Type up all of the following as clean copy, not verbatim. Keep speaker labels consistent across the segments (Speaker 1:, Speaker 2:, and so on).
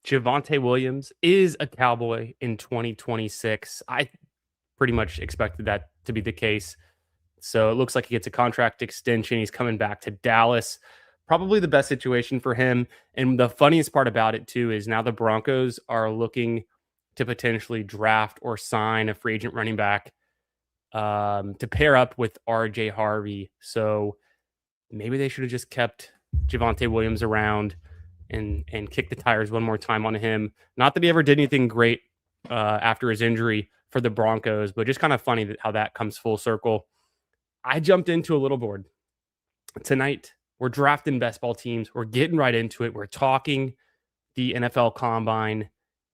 Speaker 1: Javonte Williams is a Cowboy in 2026. I pretty much expected that to be the case. So it looks like he gets a contract extension. He's coming back to Dallas. Probably the best situation for him. And the funniest part about it, too, is now the Broncos are looking to potentially draft or sign a free agent running back to pair up with RJ Harvey. So maybe they should have just kept Javonte Williams around and kick the tires one more time on him. Not that he ever did anything great after his injury for the Broncos, but just kind of funny how that comes full circle. I jumped into a little board tonight. We're drafting best ball teams. We're getting right into it. We're talking the NFL Combine,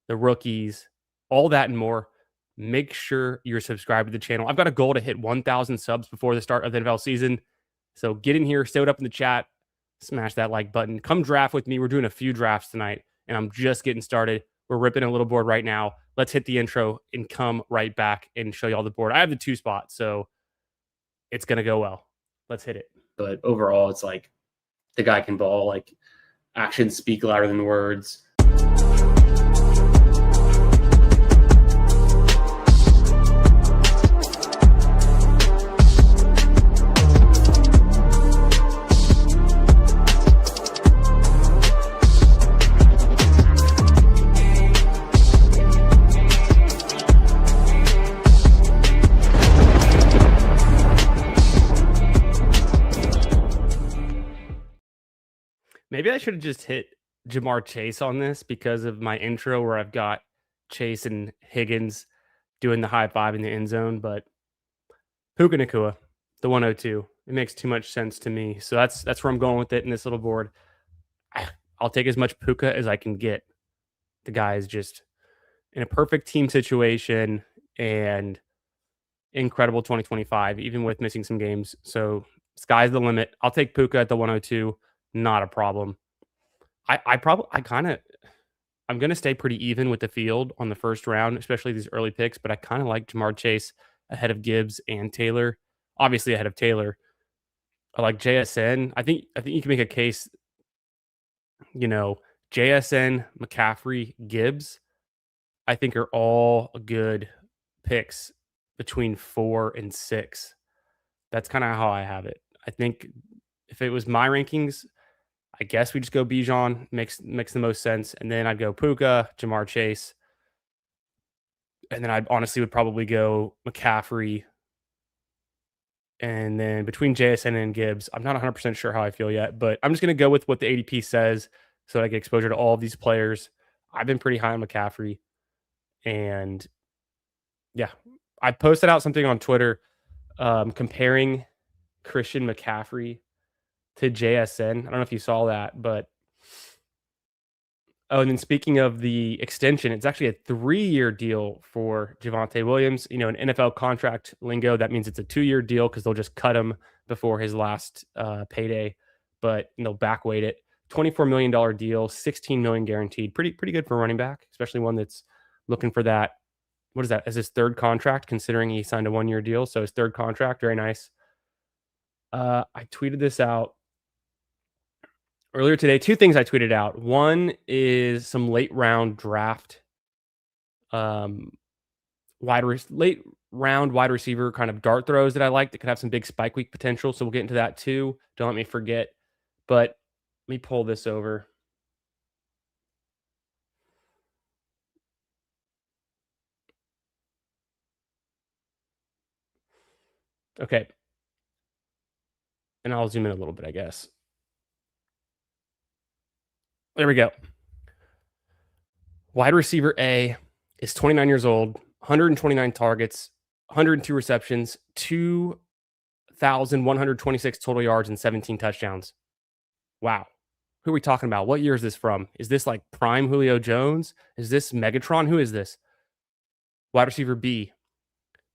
Speaker 1: the rookies, all that and more. Make sure you're subscribed to the channel. I've got a goal to hit 1,000 subs before the start of the NFL season. So get in here, stay up in the chat, smash that like button. Come draft with me. We're doing a few drafts tonight, and I'm just getting started. We're ripping a little board right now. Let's hit the intro and come right back and show you all the board. I have the 2 spots, so it's going to go well. Let's hit it.
Speaker 2: But overall, it's like the guy can ball. Like, actions speak louder than words.
Speaker 1: Maybe I should have just hit Jamar Chase on this because of my intro where I've got Chase and Higgins doing the high five in the end zone, but Puka Nacua, the 102. It makes too much sense to me. So that's where I'm going with it in this little board. I'll take as much Puka as I can get. The guy is just in a perfect team situation and incredible 2025, even with missing some games. So sky's the limit. I'll take Puka at the 102. Not a problem. I'm going to stay pretty even with the field on the first round, especially these early picks, but I kind of like Jamar Chase ahead of Gibbs and Taylor, obviously ahead of Taylor. I like JSN. I think you can make a case, JSN, McCaffrey, Gibbs, I think are all good picks between 4 and 6. That's kind of how I have it. I think if it was my rankings, I guess we just go Bijan, makes the most sense. And then I'd go Puka, Jamar Chase. And then I honestly would probably go McCaffrey. And then between JSN and Gibbs, I'm not 100% sure how I feel yet, but I'm just going to go with what the ADP says so I get exposure to all of these players. I've been pretty high on McCaffrey. And yeah, I posted out something on Twitter comparing Christian McCaffrey to JSN. I don't know if you saw that, but and then speaking of the extension, it's actually a 3-year deal for Javonte Williams. In NFL contract lingo, that means it's a 2-year deal because they'll just cut him before his last payday, but they'll backweight it. $24 million deal, $16 million guaranteed. Pretty good for a running back, especially one that's looking for that. What is that? As his 3rd contract, considering he signed a 1-year deal. So his 3rd contract, very nice. I tweeted this out earlier today. 2 things I tweeted out. One is some late round draft, late round wide receiver kind of dart throws that I like that could have some big spike week potential. So we'll get into that too. Don't let me forget. But let me pull this over. Okay. And I'll zoom in a little bit, I guess. There we go. Wide receiver A is 29 years old, 129 targets, 102 receptions, 2,126 total yards, and 17 touchdowns. Wow. Who are we talking about? What year is this from? Is this like prime Julio Jones? Is this Megatron? Who is this? Wide receiver B,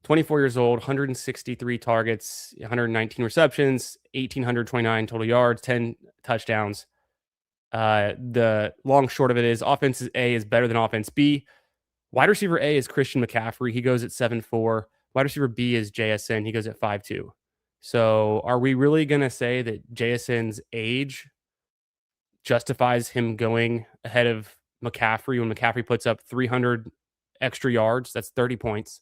Speaker 1: 24 years old, 163 targets, 119 receptions, 1,829 total yards, 10 touchdowns. The long short of it is offense A is better than offense B. Wide receiver A is Christian McCaffrey. He goes at 7'4". Wide receiver B is JSN. He goes at 5'2". So are we really going to say that JSN's age justifies him going ahead of McCaffrey. When McCaffrey puts up 300 extra yards, that's 30 points,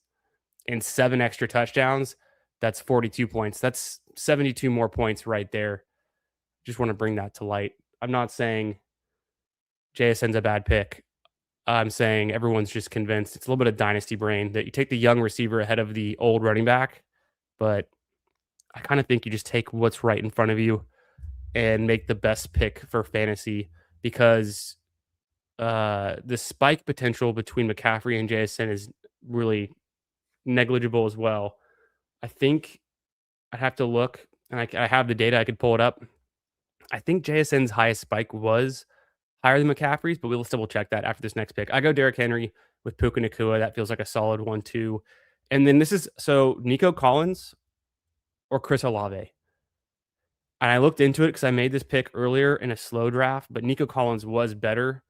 Speaker 1: and 7 extra touchdowns, that's 42 points. That's 72 more points right there. Just want to bring that to light. I'm not saying JSN's a bad pick. I'm saying everyone's just convinced. It's a little bit of dynasty brain that you take the young receiver ahead of the old running back, but I kind of think you just take what's right in front of you and make the best pick for fantasy, because the spike potential between McCaffrey and JSN is really negligible as well. I think I'd have to look, and I have the data. I could pull it up. I think JSN's highest spike was higher than McCaffrey's, but we'll double check that after this next pick. I go Derrick Henry with Puka Nacua. That feels like a solid 1-2. And then this is so Nico Collins or Chris Olave. And I looked into it because I made this pick earlier in a slow draft, but Nico Collins was better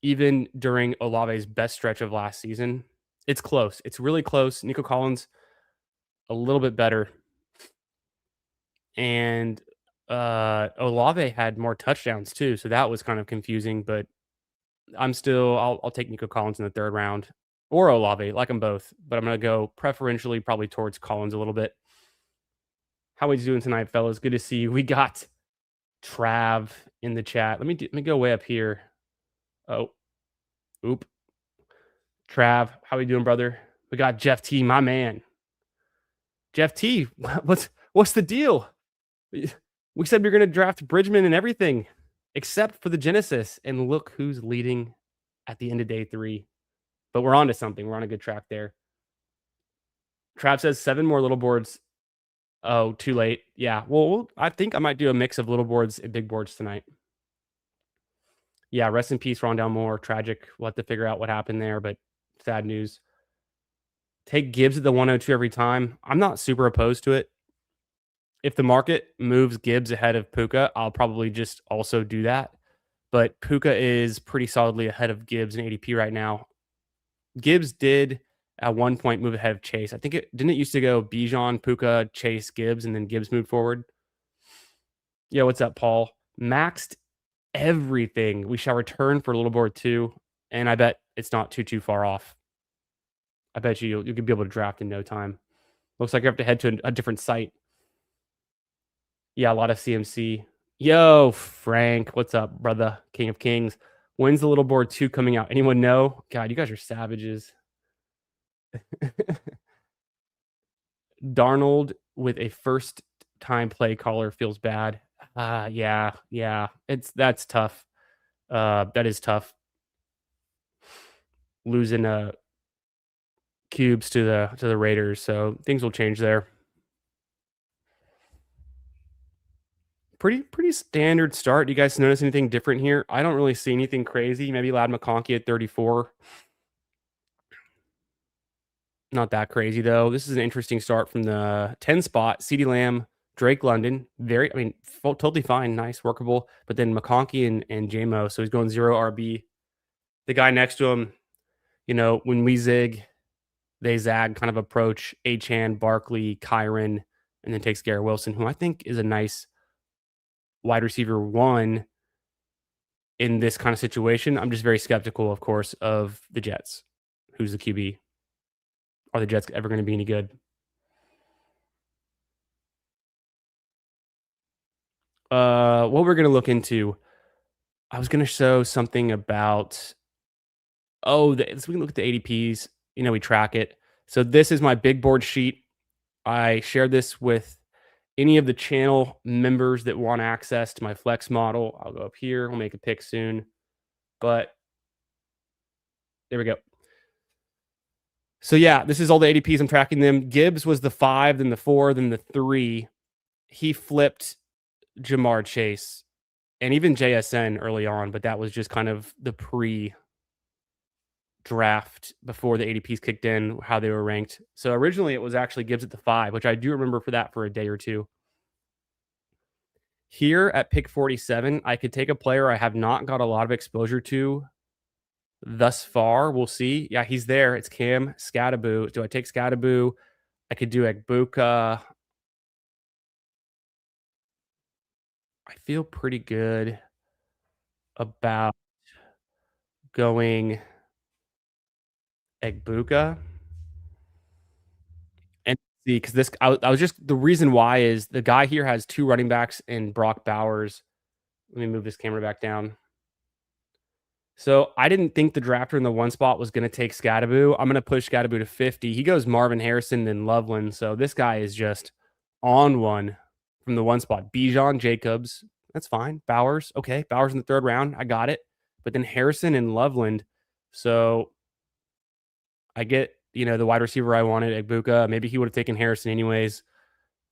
Speaker 1: even during Olave's best stretch of last season. It's close. It's really close. Nico Collins a little bit better. And Olave had more touchdowns too, so that was kind of confusing, but I'll take Nico Collins in the 3rd round, or Olave, like them both, but I'm gonna go preferentially probably towards Collins a little bit. How we doing tonight, fellas? Good to see you. We got Trav in the chat. Let me go way up here. Oh, oop. Trav, how we doing, brother? We got Jeff T, my man. Jeff T, what's the deal? We said we are going to draft Bridgman and everything, except for the Genesis. And look who's leading at the end of day 3. But we're on to something. We're on a good track there. Trav says 7 more little boards. Oh, too late. Yeah. Well, I think I might do a mix of little boards and big boards tonight. Yeah. Rest in peace, Rondell Moore. Tragic. We'll have to figure out what happened there, but sad news. Take Gibbs at the 102 every time. I'm not super opposed to it. If the market moves Gibbs ahead of Puka, I'll probably just also do that. But Puka is pretty solidly ahead of Gibbs in ADP right now. Gibbs did at one point move ahead of Chase. I think it used to go Bijan, Puka, Chase, Gibbs, and then Gibbs moved forward. Yeah, what's up, Paul? Maxed everything. We shall return for Little Board 2, and I bet it's not too far off. I bet you could be able to draft in no time. Looks like you have to head to a different site. Yeah, a lot of CMC. Yo, Frank, what's up, brother? King of Kings. When's the Little Board 2 coming out? Anyone know? God, you guys are savages. Darnold with a first-time play caller feels bad. Yeah. That's tough. That is tough. Losing cubes to the Raiders, so things will change there. Pretty standard start. Do you guys notice anything different here? I don't really see anything crazy. Maybe Ladd McConkey at 34. Not that crazy though. This is an interesting start from the 10 spot. CeeDee Lamb, Drake London, totally fine, nice, workable. But then McConkey and JMO, so he's going 0 RB. The guy next to him, when we zig, they zag kind of approach. Achane, Barkley, Kyron, and then takes Garrett Wilson, who I think is a nice wide receiver 1 in this kind of situation. I'm just very skeptical, of course, of the Jets. Who's the QB? Are the Jets ever going to be any good? What we're going to look into, I was going to show something about, so we can look at the ADPs. We track it. So this is my big board sheet. I shared this with any of the channel members that want access to my flex model. I'll go up here. We'll make a pick soon. But there we go. So yeah, this is all the ADPs. I'm tracking them. Gibbs was the 5, then the 4, then the 3. He flipped Jamar Chase and even JSN early on, but that was just kind of the pre-draft before the ADPs kicked in, how they were ranked. So originally it was actually Gibbs at the 5, which I do remember for a day or two. Here at pick 47, I could take a player I have not got a lot of exposure to thus far. We'll see. Yeah, he's there. It's Cam Scattaboo. Do I take Scattaboo? I could do Egbuka. I feel pretty good about going Egbuka and see because I was just the reason why is the guy here has 2 running backs in Brock Bowers. Let me move this camera back down. So I didn't think the drafter in the 1 spot was gonna take Scadaboo. I'm gonna push Scadaboo to 50. He goes Marvin Harrison, then Loveland. So this guy is just on one from the 1 spot. Bijan, Jacobs, that's fine. Bowers, okay. Bowers in the 3rd round, I got it. But then Harrison and Loveland. So I get, the wide receiver I wanted, Egbuka. Maybe he would have taken Harrison anyways.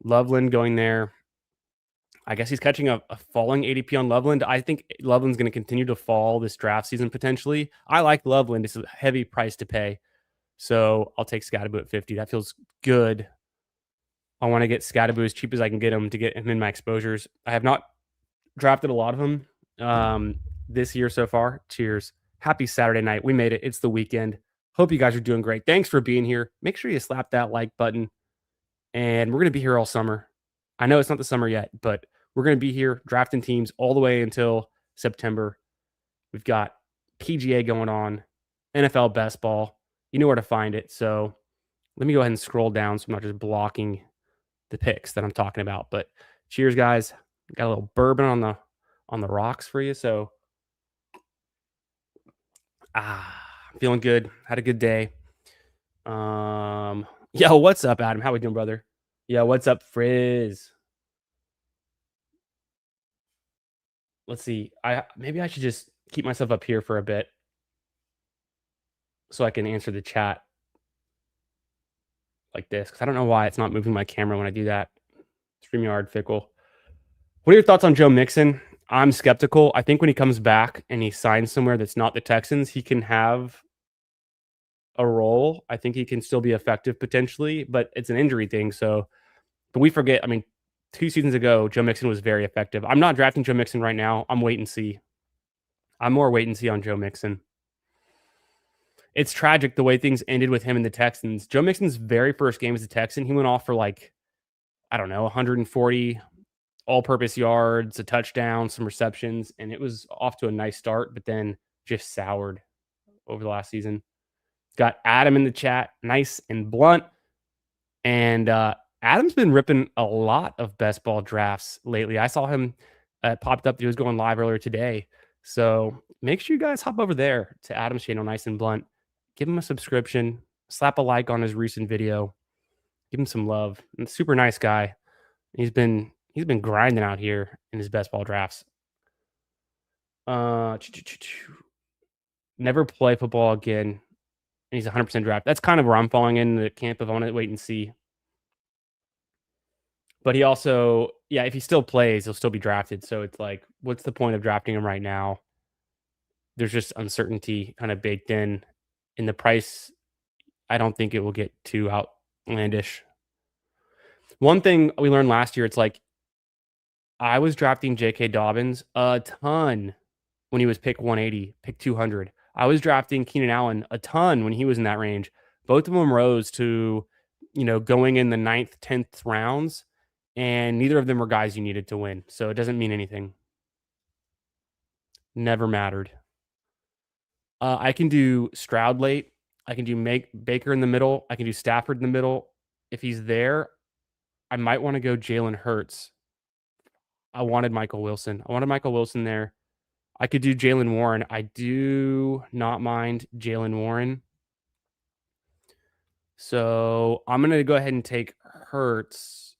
Speaker 1: Loveland going there. I guess he's catching a falling ADP on Loveland. I think Loveland's going to continue to fall this draft season potentially. I like Loveland. It's a heavy price to pay. So I'll take Scadaboo at 50. That feels good. I want to get Scadaboo as cheap as I can get him to get him in my exposures. I have not drafted a lot of them this year so far. Cheers. Happy Saturday night. We made it. It's the weekend. Hope you guys are doing great. Thanks for being here. Make sure you slap that like button. And we're going to be here all summer. I know it's not the summer yet, but we're going to be here drafting teams all the way until September. We've got PGA going on, NFL best ball. You know where to find it. So let me go ahead and scroll down so I'm not just blocking the picks that I'm talking about. But cheers, guys. Got a little bourbon on the rocks for you. So I'm feeling good. Had a good day. Yo, what's up, Adam? How we doing, brother? Yo, what's up, Frizz? Let's see. Maybe I should just keep myself up here for a bit so I can answer the chat like this because I don't know why it's not moving my camera when I do that. StreamYard fickle. What are your thoughts on Joe Mixon? I'm skeptical. I think when he comes back and he signs somewhere that's not the Texans, he can have a role. I think he can still be effective potentially, but it's an injury thing. So, but we forget. I mean, 2 seasons ago, Joe Mixon was very effective. I'm not drafting Joe Mixon right now. I'm wait and see. I'm more wait and see on Joe Mixon. It's tragic the way things ended with him and the Texans. Joe Mixon's very first game as a Texan, he went off for 140 all-purpose yards, a touchdown, some receptions, and it was off to a nice start, but then just soured over the last season. Got Adam in the chat, nice and blunt. And Adam's been ripping a lot of best ball drafts lately. I saw him popped up. He was going live earlier today. So make sure you guys hop over there to Adam's channel, Nice and Blunt. Give him a subscription. Slap a like on his recent video. Give him some love. And super nice guy. He's been grinding out here in his best ball drafts. Never play football again. And he's 100% draft. That's kind of where I'm falling in the camp of I want to wait and see. But he also, if he still plays, he'll still be drafted. So it's like, what's the point of drafting him right now? There's just uncertainty kind of baked in the price. I don't think it will get too outlandish. One thing we learned last year, it's like I was drafting J.K. Dobbins a ton when he was pick 180, pick 200. I was drafting Keenan Allen a ton when he was in that range. Both of them rose to, going in the 9th, 10th rounds, and neither of them were guys you needed to win. So it doesn't mean anything. Never mattered. I can do Stroud late. I can do Baker in the middle. I can do Stafford in the middle. If he's there, I might want to go Jalen Hurts. I wanted Michael Wilson. There. I could do Jalen Warren. I do not mind Jalen Warren. So I'm going to go ahead and take Hurts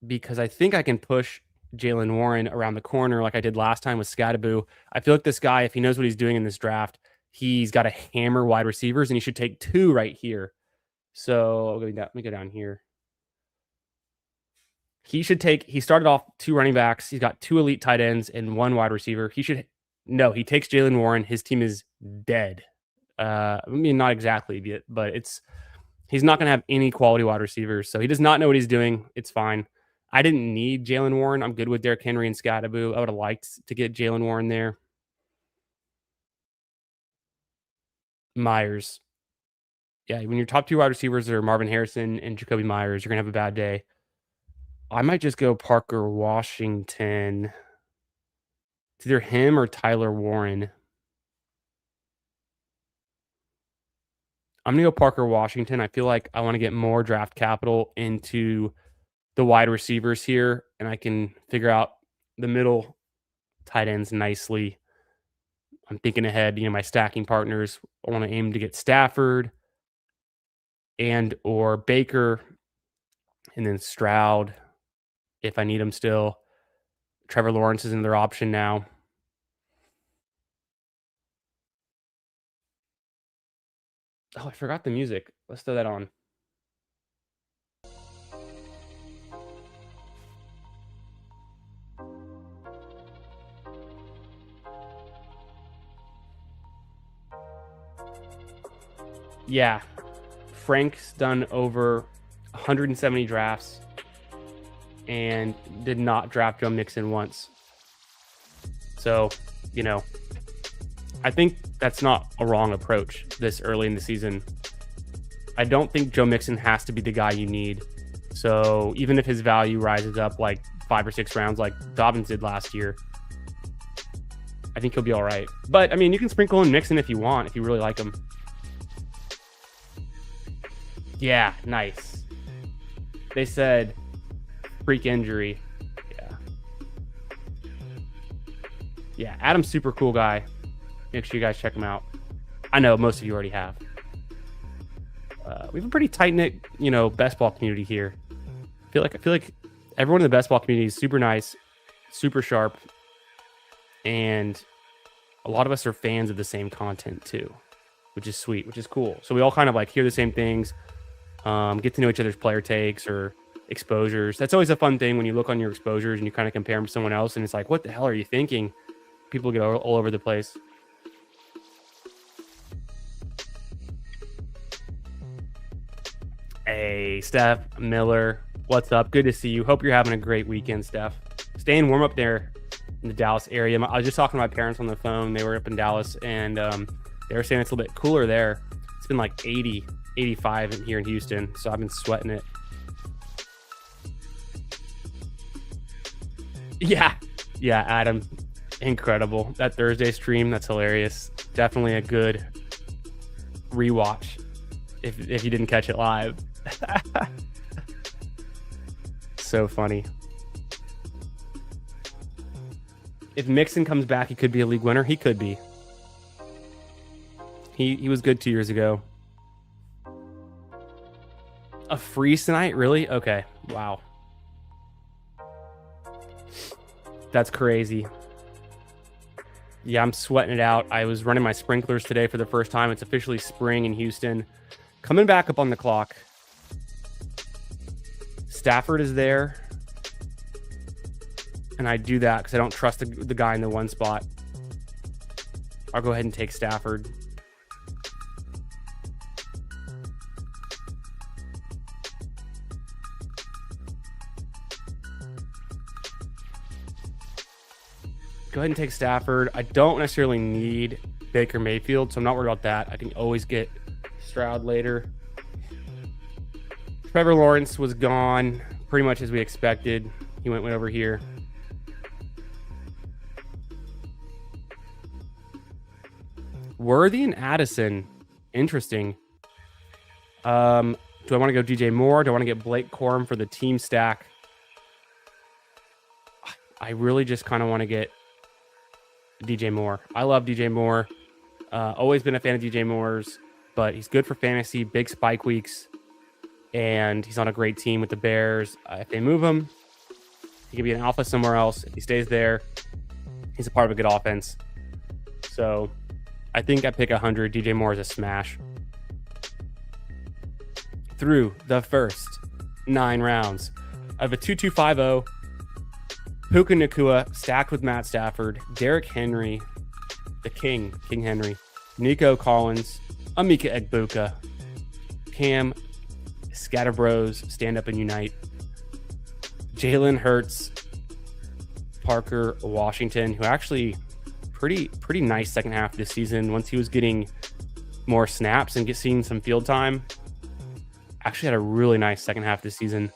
Speaker 1: because I think I can push Jalen Warren around the corner like I did last time with Scadaboo. I feel like this guy, if he knows what he's doing in this draft, he's got to hammer wide receivers, and he should take 2 right here. So let me go down here. He started off 2 running backs. He's got 2 elite tight ends and 1 wide receiver. He takes Jalen Warren. His team is dead. I mean, not exactly, but he's not going to have any quality wide receivers. So he does not know what he's doing. It's fine. I didn't need Jalen Warren. I'm good with Derrick Henry and Scadaboo. I would have liked to get Jalen Warren there. Myers. Yeah, when your top 2 wide receivers are Marvin Harrison and Jacoby Myers, you're going to have a bad day. I might just go Parker Washington. It's either him or Tyler Warren. I'm going to go Parker Washington. I feel like I want to get more draft capital into the wide receivers here, and I can figure out the middle tight ends nicely. I'm thinking ahead, my stacking partners. I want to aim to get Stafford and or Baker, and then Stroud if I need him still. Trevor Lawrence is another option now. Oh, I forgot the music. Let's throw that on. Yeah, Frank's done over 170 drafts and did not draft Joe Mixon once. So, I think that's not a wrong approach this early in the season. I don't think Joe Mixon has to be the guy you need. So even if his value rises up like 5 or 6 rounds like Dobbins did last year, I think he'll be all right. But, I mean, you can sprinkle in Mixon if you want, if you really like him. Yeah, nice. They said freak injury. Yeah, Adam's super cool guy. Make sure you guys check him out. I know most of you already have. We have a pretty tight-knit, best ball community here. I feel like everyone in the best ball community is super nice, super sharp, and a lot of us are fans of the same content too, which is sweet, which is cool. So we all kind of like hear the same things, get to know each other's player takes or exposures. That's always a fun thing when you look on your exposures and you kind of compare them to someone else, and it's like, what the hell are you thinking? People get all over the place. Hey, Steph Miller, what's up? Good to see you. Hope you're having a great weekend, Steph. Staying warm up there in the Dallas area. I was just talking to my parents on the phone. They were up in Dallas, and they were saying it's a little bit cooler there. It's been like 80, 85 here in Houston, so I've been sweating it. Yeah, Adam. Incredible. That Thursday stream, that's hilarious. Definitely a good rewatch if you didn't catch it live. So funny. If Mixon comes back, he could be a league winner. He could be. He was good 2 years ago. A freeze tonight? Really? Okay. Wow. That's crazy. Yeah, I'm sweating it out. I was running my sprinklers today for the first time. It's officially spring in Houston. Coming back up on the clock. Stafford is there. And I do that because I don't trust the guy in the one spot. I'll go ahead and take Stafford. Go ahead and take Stafford. I don't necessarily need Baker Mayfield, so I'm not worried about that. I can always get Stroud later. Trevor Lawrence was gone pretty much as we expected. He went over here. Worthy and Addison. Interesting. Do I want to go DJ Moore? Do I want to get Blake Corum for the team stack? I really just kind of want to get DJ Moore. I love DJ Moore. Always been a fan of DJ Moore's, but he's good for fantasy, big spike weeks, and he's on a great team with the Bears. If they move him, he could be an alpha somewhere else. If he stays there, he's a part of a good offense. So I think I pick 100. DJ Moore is a smash. Through the first 9 rounds of a 2-2-5-0, Puka Nacua stacked with Matt Stafford, Derrick Henry, the King Henry, Nico Collins, Emeka Egbuka, Cam Scatterbros, stand up and unite, Jalen Hurts, Parker Washington, who actually pretty nice second half of the season once he was getting more snaps and seeing some field time. Actually had a really nice second half of the season.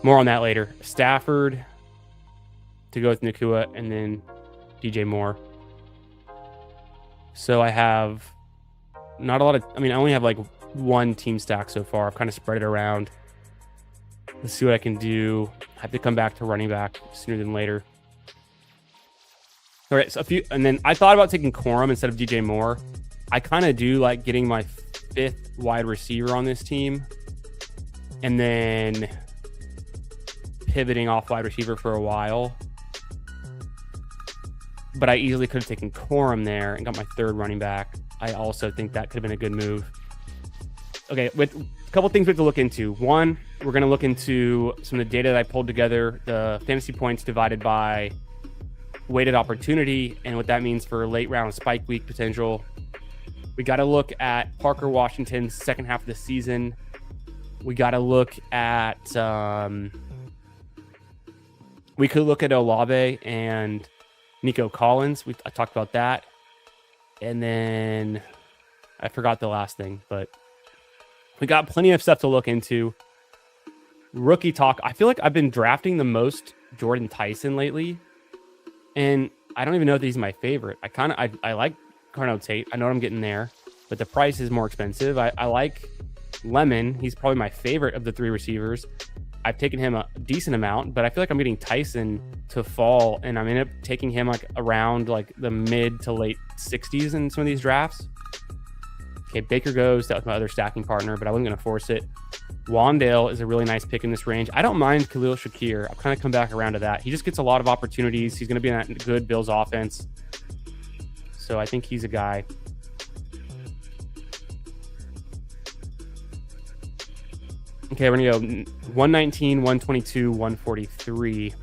Speaker 1: More on that later. Stafford to go with Nacua, and then DJ Moore. So I have not a lot of, I mean, I only have like one team stack so far. I've kind of spread it around. Let's see what I can do. I have to come back to running back sooner than later. All right, so and then I thought about taking Corum instead of DJ Moore. I kind of do like getting my 5th wide receiver on this team and then pivoting off wide receiver for a while. But I easily could have taken Corum there and got my 3rd running back. I also think that could have been a good move. Okay, with a couple things we have to look into. One, we're going to look into some of the data that I pulled together, the fantasy points divided by weighted opportunity, and what that means for late round spike week potential. We got to look at Parker Washington's second half of the season. We got to look at, we could look at Olave and Nico Collins. I talked about that. And then I forgot the last thing, but we got plenty of stuff to look into. Rookie talk. I feel like I've been drafting the most Jordan Tyson lately, and I don't even know if he's my favorite. I like Carnell Tate. I know what I'm getting there, but the price is more expensive. I like Lemon. He's probably my favorite of the 3 receivers. I've taken him a decent amount, but I feel like I'm getting Tyson to fall, and I'm ended up taking him like around like the mid to late 60s in some of these drafts. Okay, Baker goes. That was my other stacking partner, but I wasn't going to force it. Wandale is a really nice pick in this range. I don't mind Khalil Shakir. I've kind of come back around to that. He just gets a lot of opportunities. He's going to be in that good Bills offense. So I think he's a guy. Okay, we're going to go 119, 122, 143.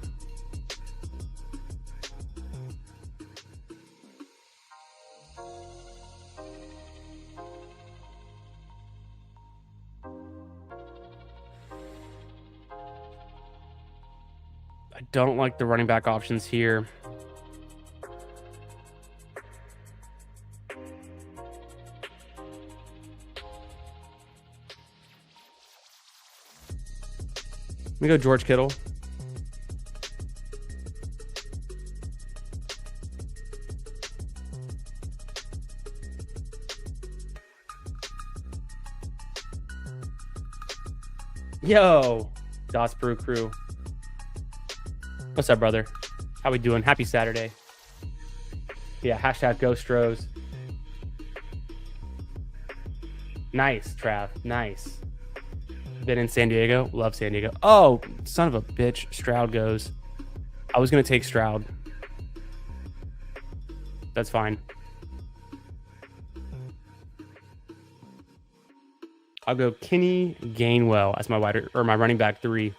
Speaker 1: I don't like the running back options here. Let me go George Kittle. Yo, Dots Brew Crew. What's up, brother? How we doing? Happy Saturday. Yeah, hashtag GhostRose. Nice, Trav. Nice. Been in San Diego. Love San Diego. Oh, son of a bitch. Stroud goes. I was going to take Stroud. That's fine. I'll go Kenny Gainwell as my my running back 3.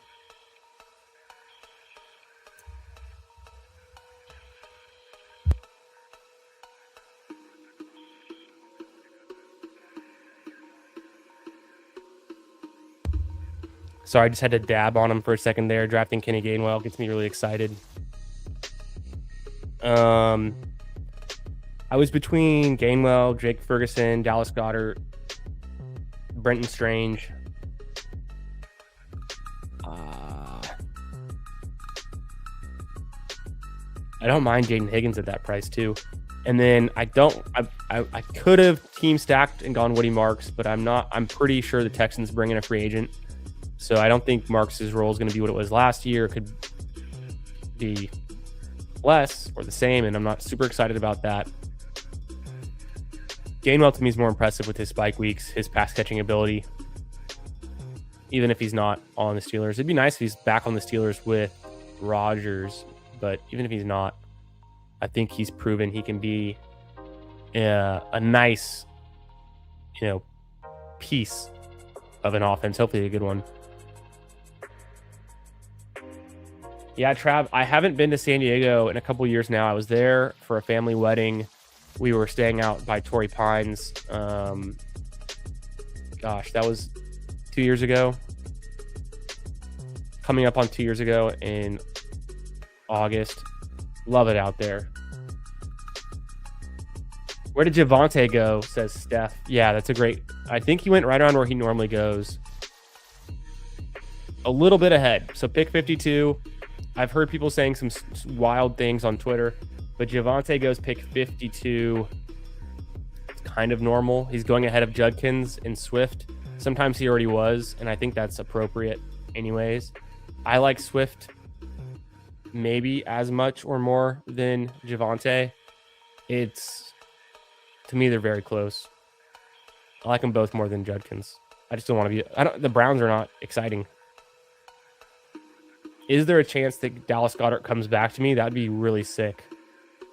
Speaker 1: Sorry, I just had to dab on him for a second there. Drafting Kenny Gainwell gets me really excited. I was between Gainwell, Jake Ferguson, Dallas Goedert, Brenton Strange. I don't mind Jaden Higgins at that price too. And then I could have team stacked and gone Woody Marks, but I'm pretty sure the Texans bring in a free agent. So I don't think Marks' role is going to be what it was last year. It could be less or the same, and I'm not super excited about that. Gainwell to me is more impressive with his spike weeks, his pass catching ability, even if he's not on the Steelers. It'd be nice if he's back on the Steelers with Rodgers, but even if he's not, I think he's proven he can be a nice, piece of an offense, hopefully a good one. Yeah, Trav, I haven't been to San Diego in a couple years now. I was there for a family wedding. We were staying out by Torrey Pines. Gosh, that was 2 years ago. Coming up on 2 years ago in August. Love it out there. Where did Javonte go, says Steph. Yeah, that's a great... I think he went right around where he normally goes. A little bit ahead. So pick 52. I've heard people saying some wild things on Twitter, but Javonte goes pick 52. It's kind of normal. He's going ahead of Judkins and Swift. Sometimes he already was, and I think that's appropriate anyways. I like Swift maybe as much or more than Javonte. It's, to me, they're very close. I like them both more than Judkins. I just don't want to be... the Browns are not exciting. Is there a chance that Dallas Goedert comes back to me? That'd be really sick.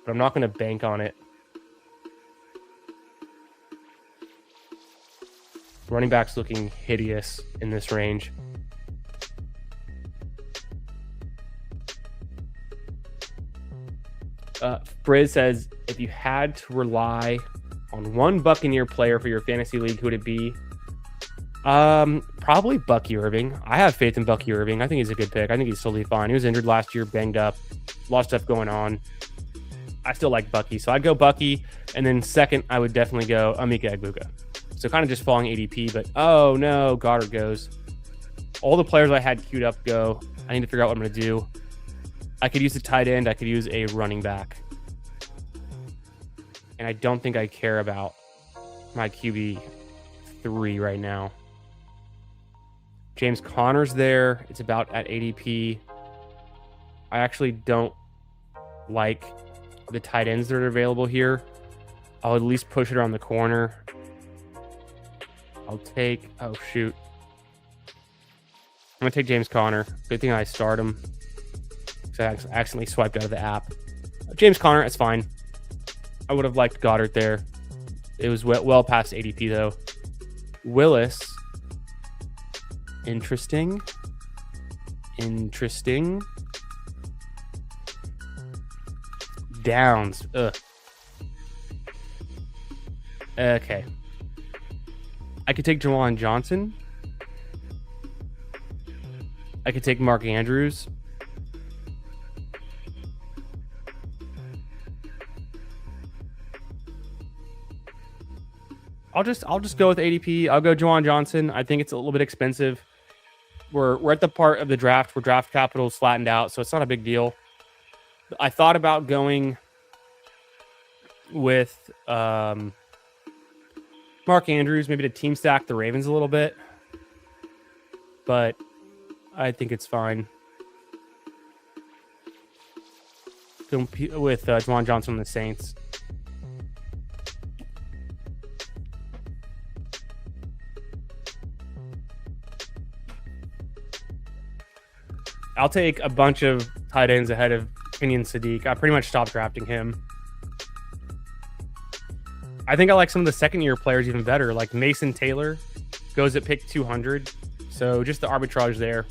Speaker 1: But I'm not going to bank on it. Running back's looking hideous in this range. Briz says, if you had to rely on one Buccaneer player for your fantasy league, who would it be? Probably Bucky Irving. I have faith in Bucky Irving. I think he's a good pick. I think he's totally fine. He was injured last year, banged up, a lot of stuff going on. I still like Bucky, so I'd go Bucky, and then second, I would definitely go Emeka Egbuka. So kind of just falling ADP, but oh no, Goddard goes. All the players I had queued up go. I need to figure out what I'm going to do. I could use a tight end. I could use a running back. And I don't think I care about my QB3 right now. James Conner's there. It's about at ADP. I actually don't like the tight ends that are available here. I'll at least push it around the corner. I'll take... Oh, shoot. I'm going to take James Conner. Good thing I start him. Because I accidentally swiped out of the app. James Conner, it's fine. I would have liked Goddard there. It was well past ADP, though. Willis. Interesting. Downs. Ugh. Okay. I could take Jawan Johnson. I could take Mark Andrews. I'll just go with ADP. I'll go Jawan Johnson. I think it's a little bit expensive. We're at the part of the draft where draft capital is flattened out, so it's not a big deal. I thought about going with Mark Andrews, maybe to team stack the Ravens a little bit, but I think it's fine. Compete with Jawan Johnson and the Saints. I'll take a bunch of tight ends ahead of Kenyon Sadiq. I pretty much stopped drafting him. I think I like some of the second-year players even better. Like Mason Taylor goes at pick 200. So just the arbitrage there.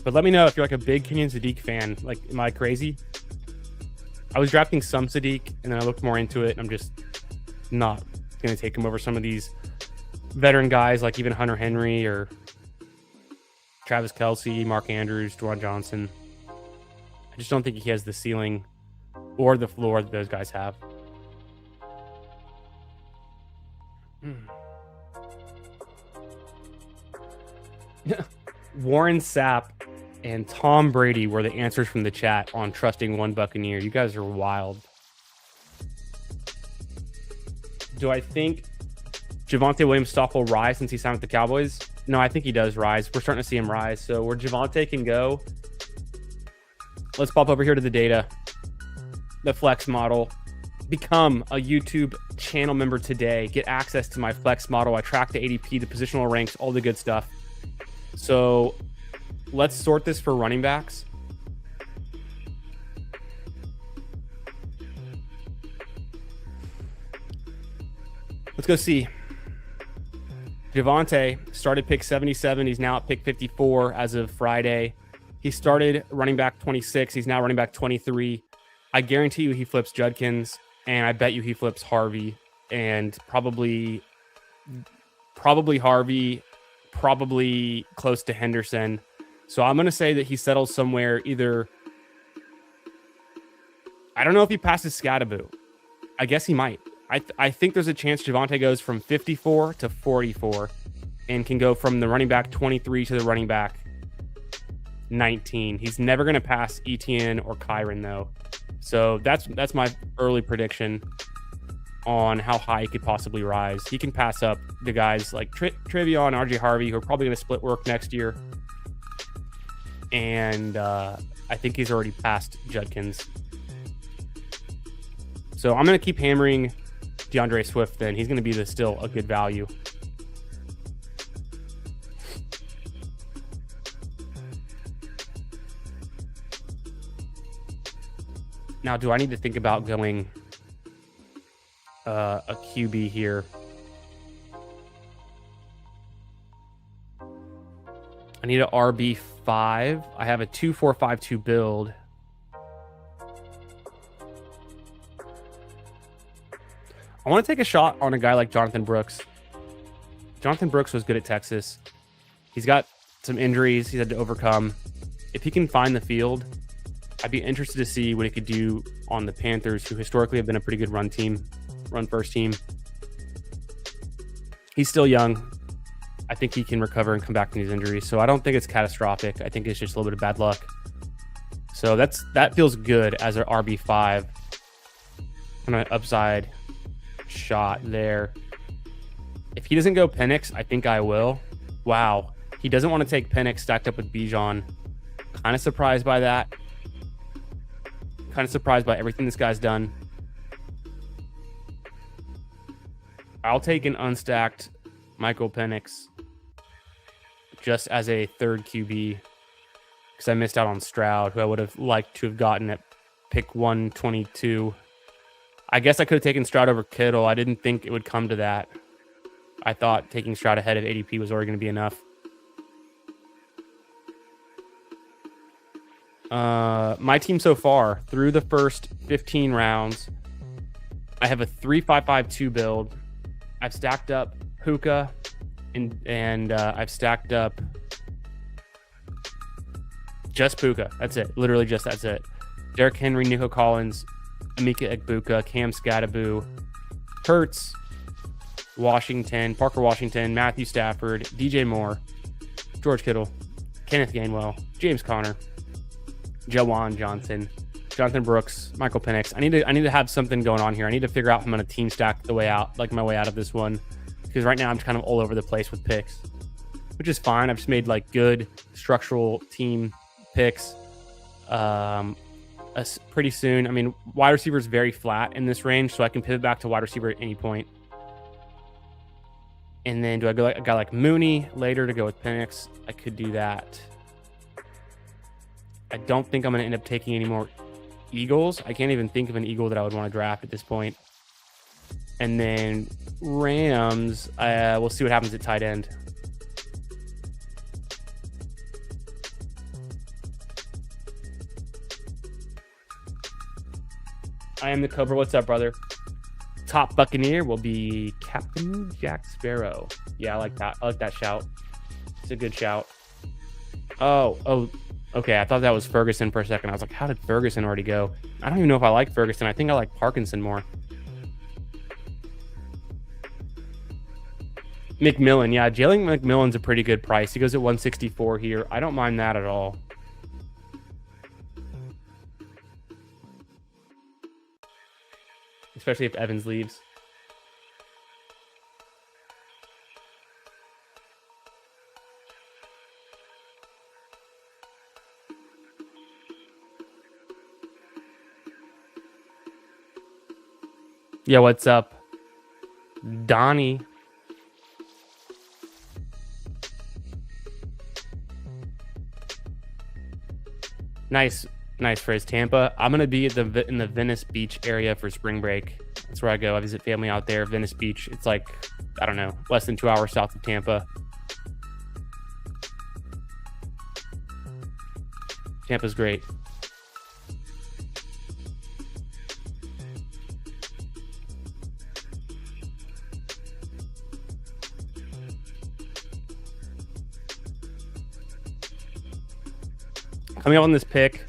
Speaker 1: But let me know if you're like a big Kenyon Sadiq fan. Like, am I crazy? I was drafting some Sadiq, and then I looked more into it, and I'm just not going to take him over some of these veteran guys like even Hunter Henry or Travis Kelce, Mark Andrews, Jawan Johnson. I just don't think he has the ceiling or the floor that those guys have. Warren Sapp and Tom Brady were the answers from the chat on trusting one Buccaneer. You guys are wild. Do I think Javonte Williams' stock will rise since he signed with the Cowboys? No, I think he does rise. We're starting to see him rise. So where Javonte can go, let's pop over here to the data, the flex model. Become a YouTube channel member today. Get access to my flex model. I track the ADP, the positional ranks, all the good stuff. So let's sort this for running backs. Let's go see. Javonte started pick 77. He's now at pick 54 as of Friday. He started running back 26. He's now running back 23. I guarantee you he flips Judkins, and I bet you he flips Harvey, and probably Harvey, probably close to Henderson. So I'm going to say that he settles somewhere either... I don't know if he passes Scatterbo. I guess he might. I think there's a chance Javonte goes from 54 to 44 and can go from the running back 23 to the running back 19. He's never going to pass Etienne or Kyron, though. So that's my early prediction on how high he could possibly rise. He can pass up the guys like Trevion, RJ Harvey, who are probably going to split work next year. And I think he's already passed Judkins. So I'm going to keep hammering DeAndre Swift then. He's going to be still a good value. Now, do I need to think about going a QB here? I need an RB5. I have a 2-4-5-2 build. I want to take a shot on a guy like Jonathan Brooks. Jonathan Brooks was good at Texas. He's got some injuries he's had to overcome. If he can find the field, I'd be interested to see what he could do on the Panthers, who historically have been a pretty good run first team. He's still young. I think he can recover and come back from these injuries. So I don't think it's catastrophic. I think it's just a little bit of bad luck. So that feels good as an RB5. Kind of upside shot there. If he doesn't go Penix, I think I will. Wow. He doesn't want to take Penix stacked up with Bijan. Kind of surprised by that. Kind of surprised by everything this guy's done. I'll take an unstacked Michael Penix just as a third QB because I missed out on Stroud, who I would have liked to have gotten at pick 122. I guess I could have taken Stroud over Kittle. I didn't think it would come to that. I thought taking Stroud ahead of ADP was already going to be enough. My team so far, through the first 15 rounds, I have a 3-5-5-2 build. I've stacked up Puka, and I've stacked up just Puka. That's it. Literally just that's it. Derrick Henry, Nico Collins, Emeka Egbuka, Cam Skattebo, Hurts, Washington, Parker Washington, Matthew Stafford, DJ Moore, George Kittle, Kenneth Gainwell, James Conner, Jawan Johnson, Jonathan Brooks, Michael Penix. I need to have something going on here. I need to figure out how I'm going to team stack my way out of this one, because right now I'm just kind of all over the place with picks, which is fine. I've just made like good structural team picks pretty soon. I mean, wide receiver is very flat in this range, so I can pivot back to wide receiver at any point. And then do I go like a guy like Mooney later to go with Penix? I could do that. I don't think I'm going to end up taking any more Eagles. I can't even think of an Eagle that I would want to draft at this point. And then Rams, we'll see what happens at tight end. I am the Cobra. What's up, brother? Top Buccaneer will be Captain Jack Sparrow. Yeah, I like that. I like that shout. It's a good shout. Oh, okay. I thought that was Ferguson for a second. I was like, how did Ferguson already go? I don't even know if I like Ferguson. I think I like Parkinson more. McMillan. Yeah, Jalen McMillan's a pretty good price. He goes at 164 here. I don't mind that at all. Especially if Evans leaves. Yeah, what's up? Donnie. Nice phrase, Tampa. I'm going to be in the Venice Beach area for spring break. That's where I go. I visit family out there, Venice Beach. It's like, I don't know, less than 2 hours south of Tampa. Tampa's great. Coming up on this pick.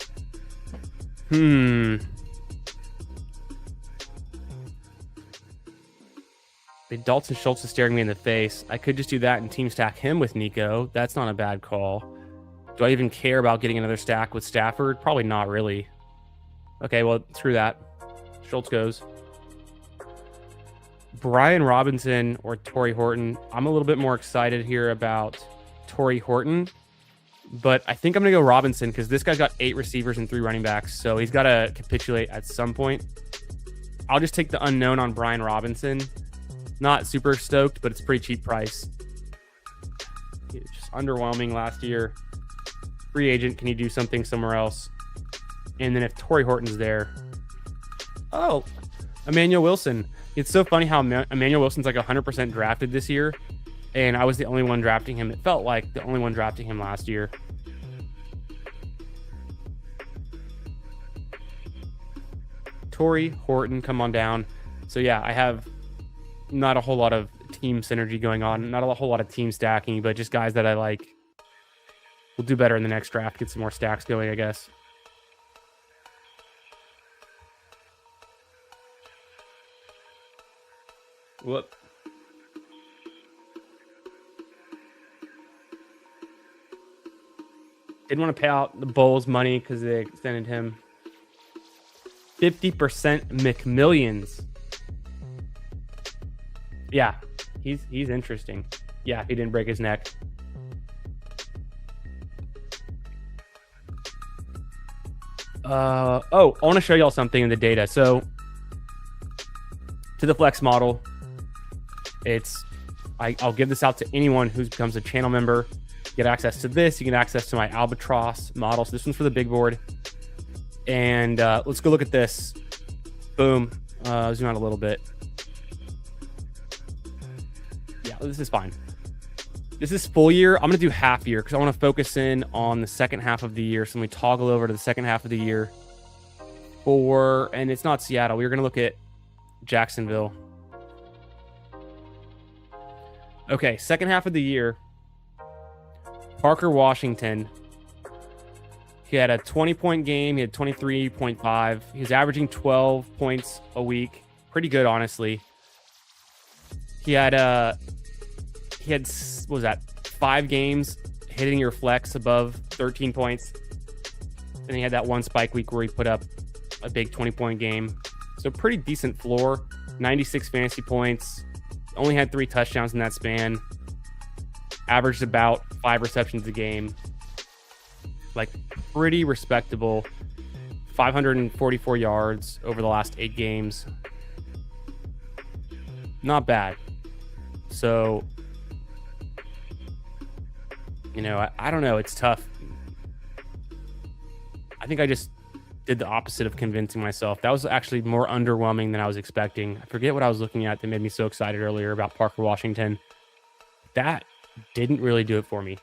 Speaker 1: Dalton Schultz is staring me in the face. I could just do that and team stack him with Nico. That's not a bad call. Do I even care about getting another stack with Stafford? Probably not really. Okay, well, screw that. Schultz goes. Brian Robinson or Torrey Horton. I'm a little bit more excited here about Torrey Horton, but I think I'm going to go Robinson because this guy's got 8 receivers and 3 running backs, so he's got to capitulate at some point. I'll just take the unknown on Brian Robinson. Not super stoked, but it's a pretty cheap price. Just underwhelming last year. Free agent, can you do something somewhere else? And then if Torrey Horton's there, oh, Emmanuel Wilson. It's so funny how Emmanuel Wilson's like 100% drafted this year, and I was the only one drafting him. It felt like the only one drafting him last year. Torrey Horton, come on down. So yeah, I have not a whole lot of team synergy going on, not a whole lot of team stacking, but just guys that I like. We'll do better in the next draft, get some more stacks going, I guess. Whoop. Didn't want to pay out the Bulls money because they extended him. 50% McMillions. Yeah, he's interesting. Yeah, he didn't break his neck. I want to show y'all something in the data. So to the flex model, I'll give this out to anyone who becomes a channel member. You get access to this. You get access to my Albatross model. So this one's for the big board. And let's go look at this. Boom. Zoom out a little bit. Yeah, this is fine. This is full year. I'm going to do half year because I want to focus in on the second half of the year. So let me toggle over to the second half of the year. And it's not Seattle. We're going to look at Jacksonville. Okay, second half of the year. Parker Washington. He had a 20-point game. He had 23.5. He was averaging 12 points a week. Pretty good, honestly. He had what was that? 5 games hitting your flex above 13 points. And he had that one spike week where he put up a big 20-point game. So pretty decent floor. 96 fantasy points. Only had 3 touchdowns in that span. Averaged about 5 receptions a game. Like pretty respectable. 544 yards over the last 8 games. Not bad. So, you know, I don't know. It's tough. I think I just did the opposite of convincing myself. That was actually more underwhelming than I was expecting. I forget what I was looking at that made me so excited earlier about Parker Washington. That didn't really do it for me.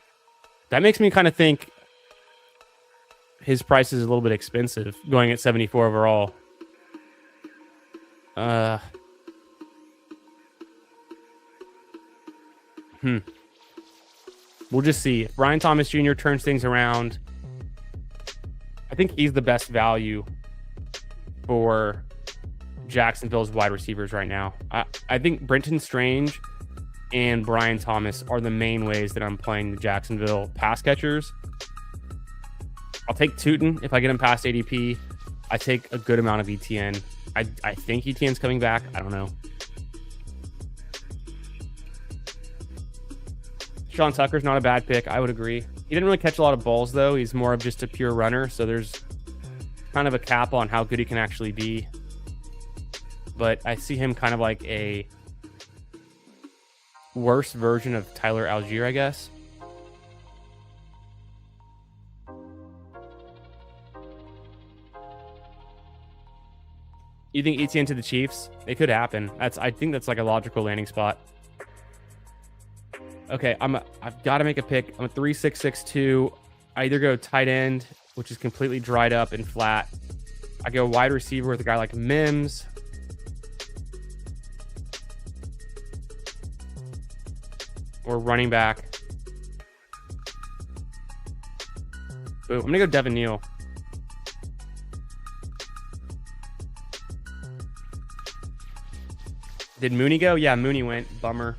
Speaker 1: That makes me kind of think his price is a little bit expensive going at 74 overall. We'll just see. If Brian Thomas Jr. turns things around, I think he's the best value for Jacksonville's wide receivers right now. I think Brenton Strange and Brian Thomas are the main ways that I'm playing the Jacksonville pass catchers. I'll take Tootin if I get him past ADP. I take a good amount of ETN. I think ETN's coming back. I don't know. Sean Tucker's not a bad pick. I would agree. He didn't really catch a lot of balls, though. He's more of just a pure runner, so there's kind of a cap on how good he can actually be. But I see him kind of like a worse version of Tyler Algier, I guess. You think ETN to the Chiefs? It could happen. I think that's like a logical landing spot. Okay, I've got to make a pick. I'm a 3-6-6-2. I either go tight end, which is completely dried up and flat. I go wide receiver with a guy like Mims. Or running back. Boom. I'm going to go Devin Neal. Did Mooney go? Yeah, Mooney went. Bummer.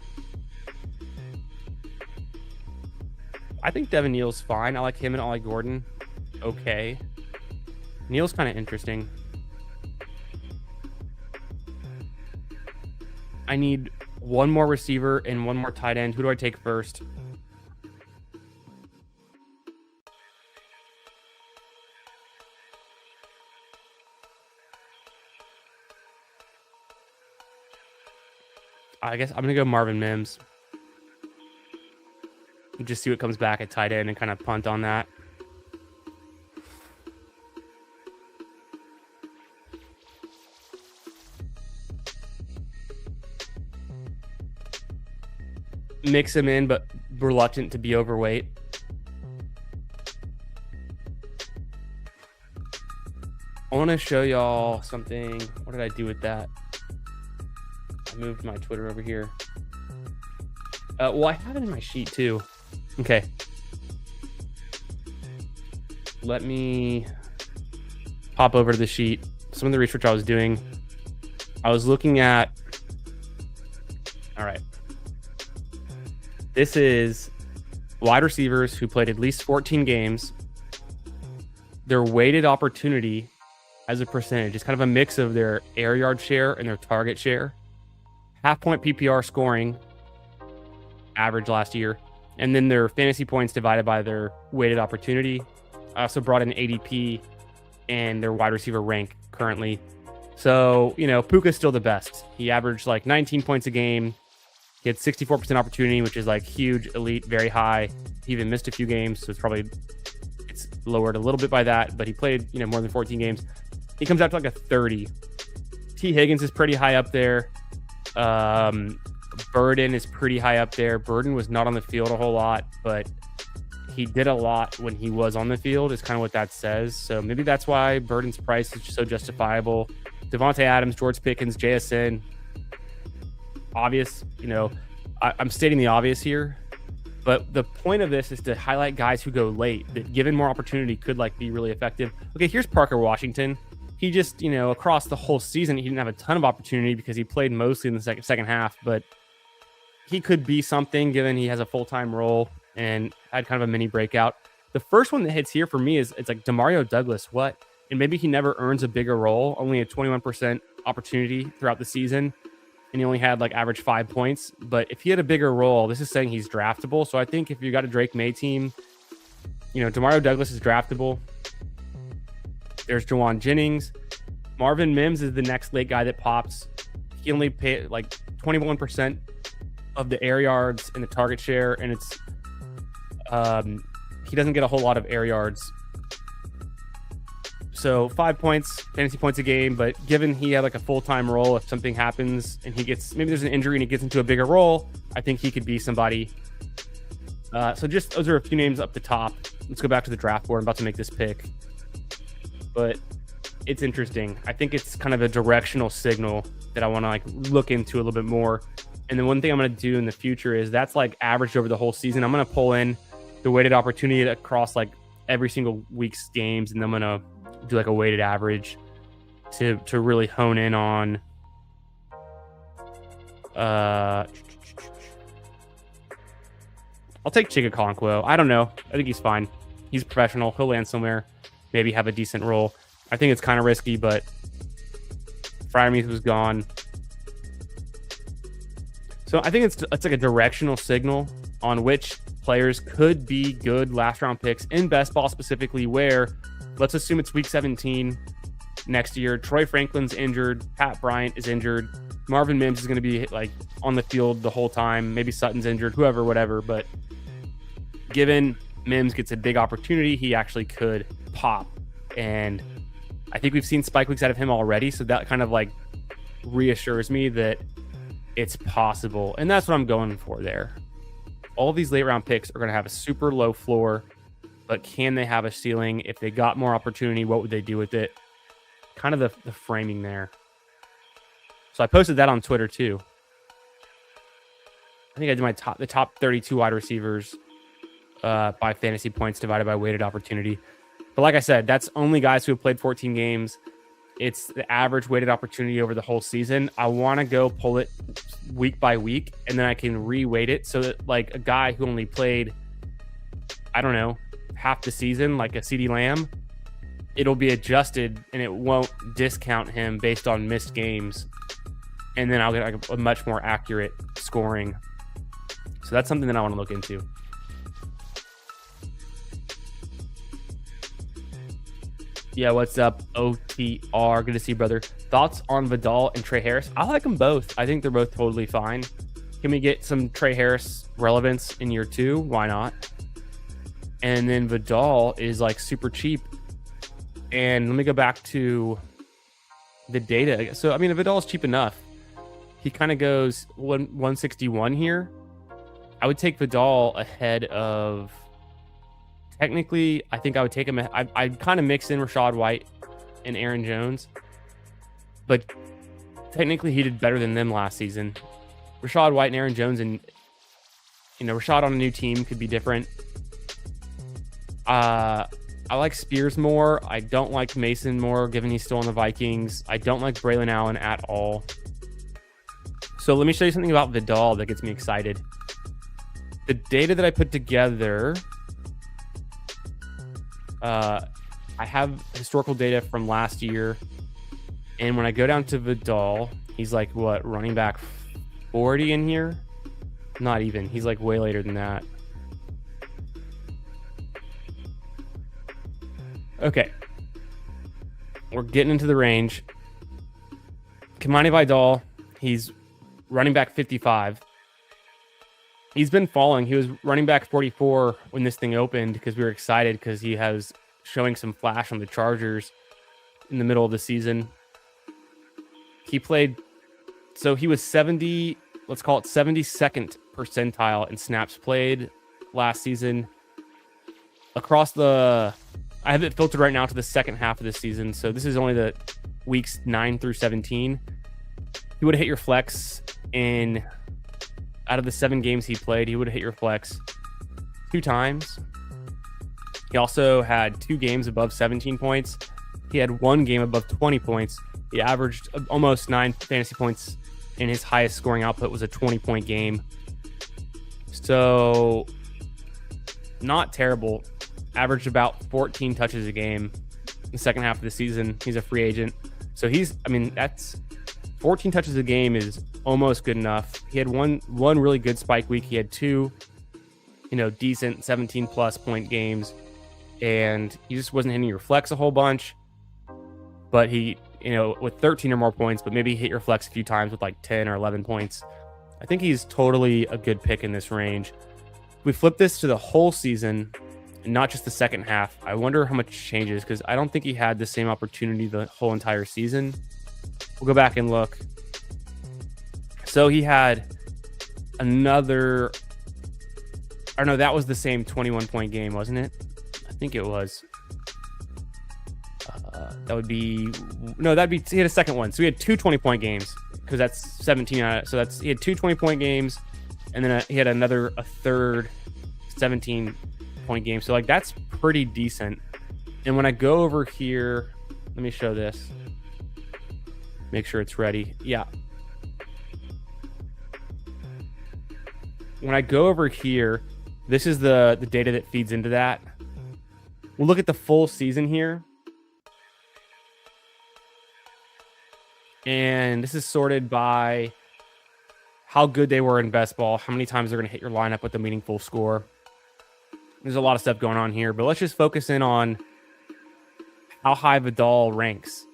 Speaker 1: I think Devin Neal's fine. I like him and Ollie Gordon. Okay. Neal's kind of interesting. I need one more receiver and one more tight end. Who do I take first? I guess I'm going to go Marvin Mims. Just see what comes back at tight end and kind of punt on that. Mix him in, but reluctant to be overweight. I want to show y'all something. What did I do with that? I moved my Twitter over here. Well, I have it in my sheet too. Okay. Let me pop over to the sheet. Some of the research I was doing. I was looking at... All right. This is wide receivers who played at least 14 games. Their weighted opportunity as a percentage is kind of a mix of their air yard share and their target share. Half point PPR scoring average last year. And then their fantasy points divided by their weighted opportunity. I also brought in ADP and their wide receiver rank currently. So, Puka's still the best. He averaged like 19 points a game. He had 64% opportunity, which is like huge, elite, very high. He even missed a few games, so it's lowered a little bit by that, but he played, more than 14 games. He comes out to like a 30. T. Higgins is pretty high up there. Burden is pretty high up there. Burden was not on the field a whole lot, but he did a lot when he was on the field, is kind of what that says. So maybe that's why Burden's price is so justifiable. Devontae Adams, George Pickens, JSN. Obvious, I'm stating the obvious here, but the point of this is to highlight guys who go late that, given more opportunity, could be really effective. Okay, here's Parker Washington. He just, across the whole season, he didn't have a ton of opportunity because he played mostly in the second half, but he could be something given he has a full-time role and had kind of a mini breakout. The first one that hits here for me is it's like Demario Douglas. What? And maybe he never earns a bigger role, only a 21% opportunity throughout the season. And he only had average 5 points. But if he had a bigger role, this is saying he's draftable. So I think if you got a Drake May team, Demario Douglas is draftable. There's Jawan Jennings. Marvin Mims is the next late guy that pops. He only paid 21% of the air yards and the target share. And it's he doesn't get a whole lot of air yards. So 5 points, fantasy points a game, but given he had a full-time role, if something happens and maybe there's an injury and he gets into a bigger role, I think he could be somebody. So just those are a few names up the top. Let's go back to the draft board. I'm about to make this pick, but it's interesting. I think it's kind of a directional signal that I want to look into a little bit more. And then one thing I'm going to do in the future is that's averaged over the whole season. I'm going to pull in the weighted opportunity across every single week's games, and I'm going to do a weighted average to really hone in on I'll take Chigakonkwo. I don't know. I think he's fine. He's professional. He'll land somewhere, maybe have a decent role. I think it's kind of risky, but Freiermuth was gone. So I think it's a directional signal on which players could be good last round picks in best ball, specifically where, let's assume it's week 17 next year. Troy Franklin's injured. Pat Bryant is injured. Marvin Mims is going to be on the field the whole time. Maybe Sutton's injured, whoever, whatever. But given Mims gets a big opportunity, he actually could pop. And I think we've seen spike weeks out of him already. So that kind of reassures me that it's possible. And that's what I'm going for there. All of these late round picks are going to have a super low floor, but can they have a ceiling? If they got more opportunity, what would they do with it? Kind of the framing there. So I posted that on Twitter too. I think I did the top 32 wide receivers by fantasy points divided by weighted opportunity. But like I said, that's only guys who have played 14 games. It's the average weighted opportunity over the whole season. I want to go pull it week by week, and then I can re-weight it so that a guy who only played, I don't know, half the season, like a CeeDee Lamb, it'll be adjusted and it won't discount him based on missed games. and then I'll get like a much more accurate scoring. So that's something that I want to look into. Yeah, what's up, OTR? Good to see you, brother. Thoughts on Vidal and Trey Harris? I like them both. I think they're both totally fine. Can we get some Trey Harris relevance in year 2? Why not? And then Vidal is like super cheap. And let me go back to the data. So, I mean, Vidal is cheap enough. He kind of goes 161 here. I would take Vidal ahead of... Technically, I think I would take him. I'd kind of mix in Rachaad White and Aaron Jones. But technically, he did better than them last season. Rachaad White and Aaron Jones, and Rachaad on a new team could be different. I like Spears more. I don't like Mason more, given he's still on the Vikings. I don't like Braylon Allen at all. So let me show you something about Vidal that gets me excited. The data that I put together... I have historical data from last year, and when I go down to Vidal, he's like, what, running back 40 in here? Not even. He's like way later than that. Okay. We're getting into the range. Kimani Vidal, he's running back 55. He's been falling. He was running back 44 when this thing opened because we were excited because he has showing some flash on the Chargers in the middle of the season. He played, so he was 70, let's call it 72nd percentile in snaps played last season. Across the, I have it filtered right now to the second half of the season. So this is only the weeks 9 through 17. He would have hit your flex in... Out of the 7 games he played, he would have hit your flex 2 times. He also had 2 games above 17 points. He had 1 game above 20 points. He averaged almost 9 fantasy points, and his highest scoring output was a 20-point game. So, not terrible. Averaged about 14 touches a game in the second half of the season. He's a free agent. So that's 14 touches a game is almost good enough. He had one really good spike week. He had 2, decent 17+ point games, and he just wasn't hitting your flex a whole bunch. But he, with 13 or more points, but maybe hit your flex a few times with like 10 or 11 points. I think he's totally a good pick in this range. If we flip this to the whole season and not just the second half, I wonder how much changes, because I don't think he had the same opportunity the whole entire season. We'll go back and look. So he had another, or no, that was the same 21-point game, wasn't it? I think it was. That would be, no, he had a second one. So he had 2 20-point games, because that's 17. So he had 2 20-point games, and then he had a third 17-point game. So like that's pretty decent. And when I go over here, let me show this. Make sure it's ready. Yeah. When I go over here, this is the data that feeds into that. We'll look at the full season here. And this is sorted by how good they were in best ball, how many times they're going to hit your lineup with a meaningful score. There's a lot of stuff going on here, but let's just focus in on how high Vidal ranks.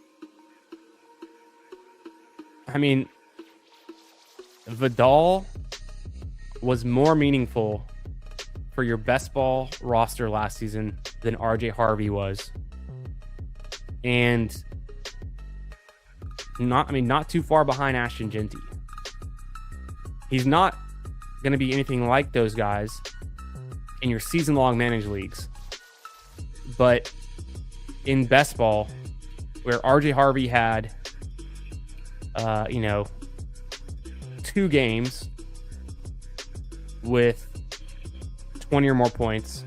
Speaker 1: I mean, Vidal was more meaningful for your best ball roster last season than RJ Harvey was. And not too far behind Ashton Genty. He's not going to be anything like those guys in your season-long managed leagues. But in best ball, where RJ Harvey had, 2 games with 20 or more points.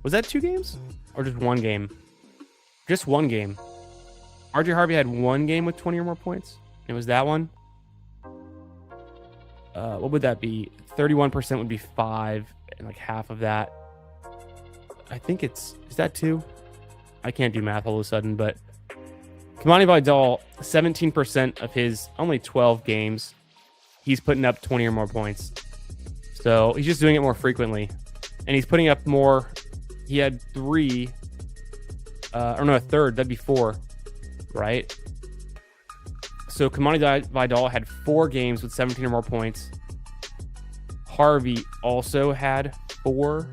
Speaker 1: Was that 2 games or just 1 game? Just 1 game. RJ Harvey had 1 game with 20 or more points. It was that one. What would that be? 31% would be 5, and like half of that. I think is that 2? I can't do math all of a sudden, but Kimani Vidal, 17% of his only 12 games, he's putting up 20 or more points. So he's just doing it more frequently. And he's putting up more. He had 3, or no, a third. That'd be 4, right? So Kimani Vidal had 4 games with 17 or more points. Harvey also had 4.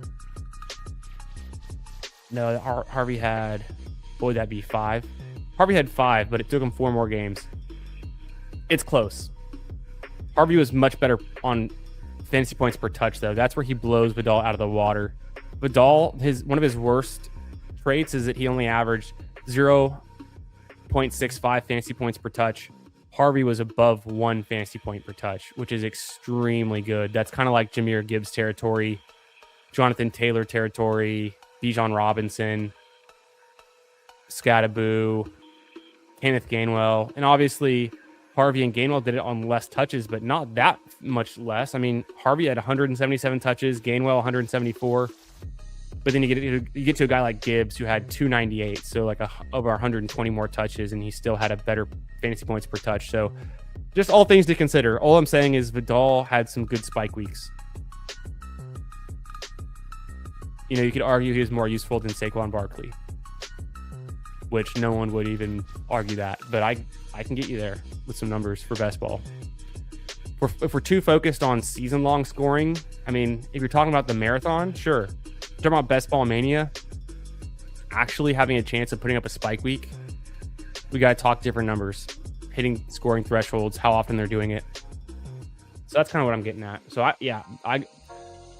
Speaker 1: No, Harvey had, what would that be, 5? Harvey had 5, but it took him 4 more games. It's close. Harvey was much better on fantasy points per touch, though. That's where he blows Vidal out of the water. Vidal, one of his worst traits is that he only averaged 0.65 fantasy points per touch. Harvey was above 1 fantasy point per touch, which is extremely good. That's kind of like Jahmyr Gibbs territory, Jonathan Taylor territory, Bijan Robinson, Scattaboo, Kenneth Gainwell. And obviously, Harvey and Gainwell did it on less touches, but not that much less. I mean, Harvey had 177 touches, Gainwell 174. But then you get to a guy like Gibbs who had 298, so like over 120 more touches, and he still had a better fantasy points per touch. So just all things to consider. All I'm saying is Vidal had some good spike weeks. You know, you could argue he was more useful than Saquon Barkley, which no one would even argue that. But I can get you there with some numbers for best ball. If we're too focused on season-long scoring, I mean, if you're talking about the marathon, sure. Talking about best ball mania, actually having a chance of putting up a spike week, we got to talk different numbers, hitting scoring thresholds, how often they're doing it. So that's kind of what I'm getting at. So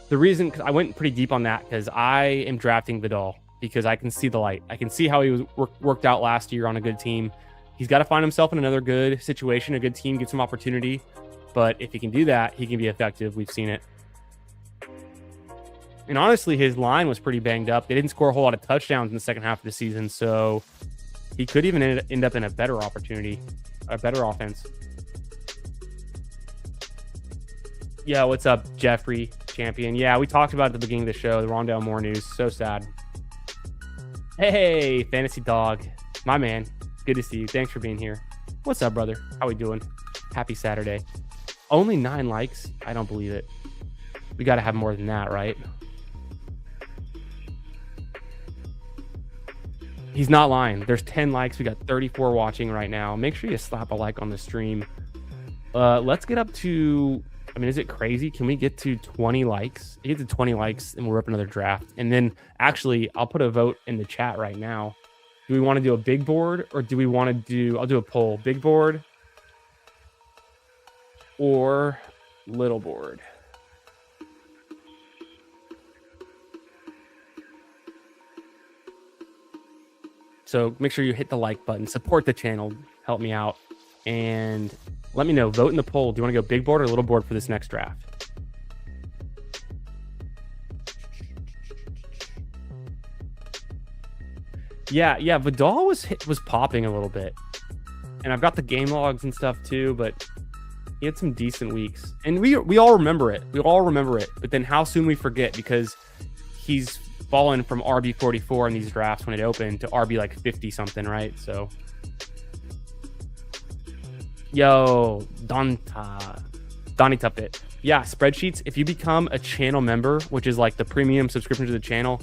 Speaker 1: the reason I went pretty deep on that because I am drafting Vidal because I can see the light. I can see how he was worked out last year on a good team. He's got to find himself in another good situation, a good team, get some opportunity. But if he can do that, he can be effective. We've seen it. And honestly, his line was pretty banged up. They didn't score a whole lot of touchdowns in the second half of the season, so he could even end up in a better opportunity, a better offense. Yeah, what's up, Jeffrey Champion? Yeah, we talked about it at the beginning of the show, the Rondale Moore news. So sad. Hey, Fantasy Dog. My man. Good to see you. Thanks for being here. What's up, brother? How we doing? Happy Saturday. Only 9 likes? I don't believe it. We got to have more than that, right? He's not lying. There's 10 likes. We got 34 watching right now. Make sure you slap a like on the stream. Let's get up to, I mean, is it crazy? Can we get to 20 likes? Get to 20 likes and we're up another draft. And then actually, I'll put a vote in the chat right now. Do we want to do a big board or do we want to do, I'll do a poll. Big board or little board? So make sure you hit the like button, support the channel, help me out, and let me know. Vote in the poll. Do you want to go big board or little board for this next draft? Yeah. Vidal was popping a little bit, and I've got the game logs and stuff too. But he had some decent weeks, and we all remember it. We all remember it. But then how soon we forget because he's fallen from RB 44 in these drafts when it opened to RB like 50 something, right? So, yo, Donita Fit. Yeah, spreadsheets. If you become a channel member, which is like the premium subscription to the channel,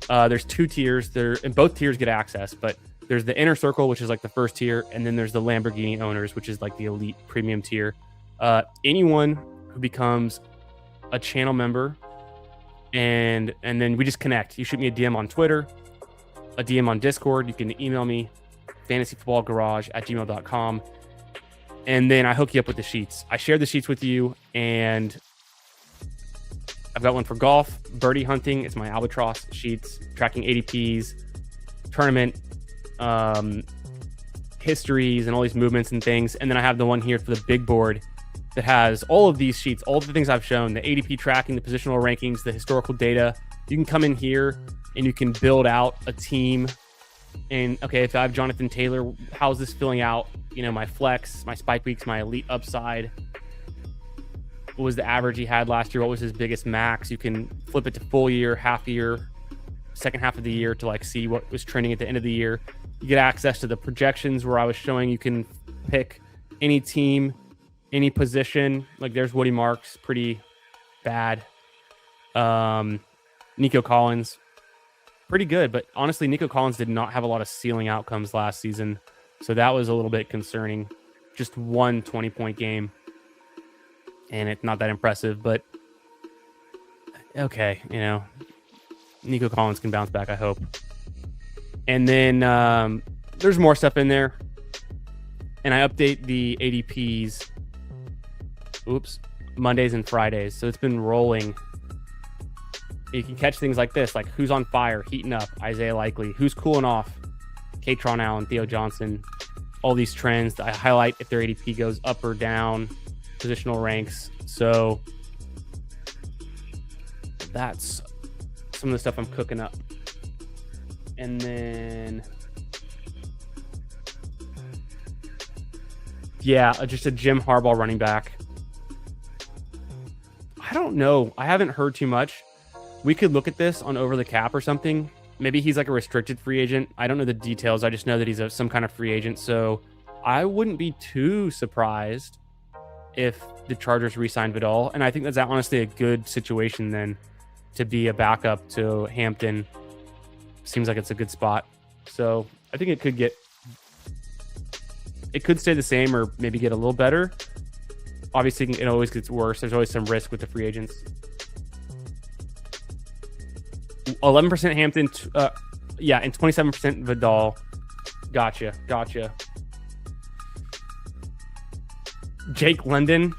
Speaker 1: there's 2 tiers. And both tiers get access, but there's the inner circle, which is like the first tier, and then there's the Lamborghini owners, which is like the elite premium tier. Anyone who becomes a channel member and then we just connect. You shoot me a DM on Twitter, a DM on Discord. You can email me, fantasyfootballgarage@gmail.com. And then I hook you up with the sheets. I share the sheets with you, and I've got one for golf, birdie hunting. It's my albatross sheets, tracking ADPs, tournament histories, and all these movements and things. And then I have the one here for the big board that has all of these sheets, all of the things I've shown, the ADP tracking, the positional rankings, the historical data. You can come in here and you can build out a team. And okay, if I have Jonathan Taylor, how's this filling out? You know, my flex, my spike weeks, my elite upside. What was the average he had last year? What was his biggest max? You can flip it to full year, half year, second half of the year to like see what was trending at the end of the year. You get access to the projections where I was showing you can pick any team, any position. Like there's Woody Marks, pretty bad. Nico Collins, pretty good. But honestly, Nico Collins did not have a lot of ceiling outcomes last season. So that was a little bit concerning. Just one 20-point game. And it's not that impressive, but okay, Nico Collins can bounce back, I hope. And then there's more stuff in there. And I update the ADPs. Mondays and Fridays. So it's been rolling. You can catch things like this, like who's on fire, heating up, Isaiah Likely, who's cooling off, Katron Allen, Theo Johnson, all these trends. I highlight if their ADP goes up or down, positional ranks. So that's some of the stuff I'm cooking up. And then, just a Jim Harbaugh running back. I don't know. I haven't heard too much. We could look at this on Over the Cap or something. Maybe he's like a restricted free agent. I don't know the details. I just know that he's some kind of free agent. So I wouldn't be too surprised if the Chargers re-signed Vidal. And I think that's honestly a good situation then to be a backup to Hampton. Seems like it's a good spot. So I think it could stay the same or maybe get a little better. Obviously, it always gets worse. There's always some risk with the free agents. 11% Hampton, and 27% Vidal. Gotcha. Jake London.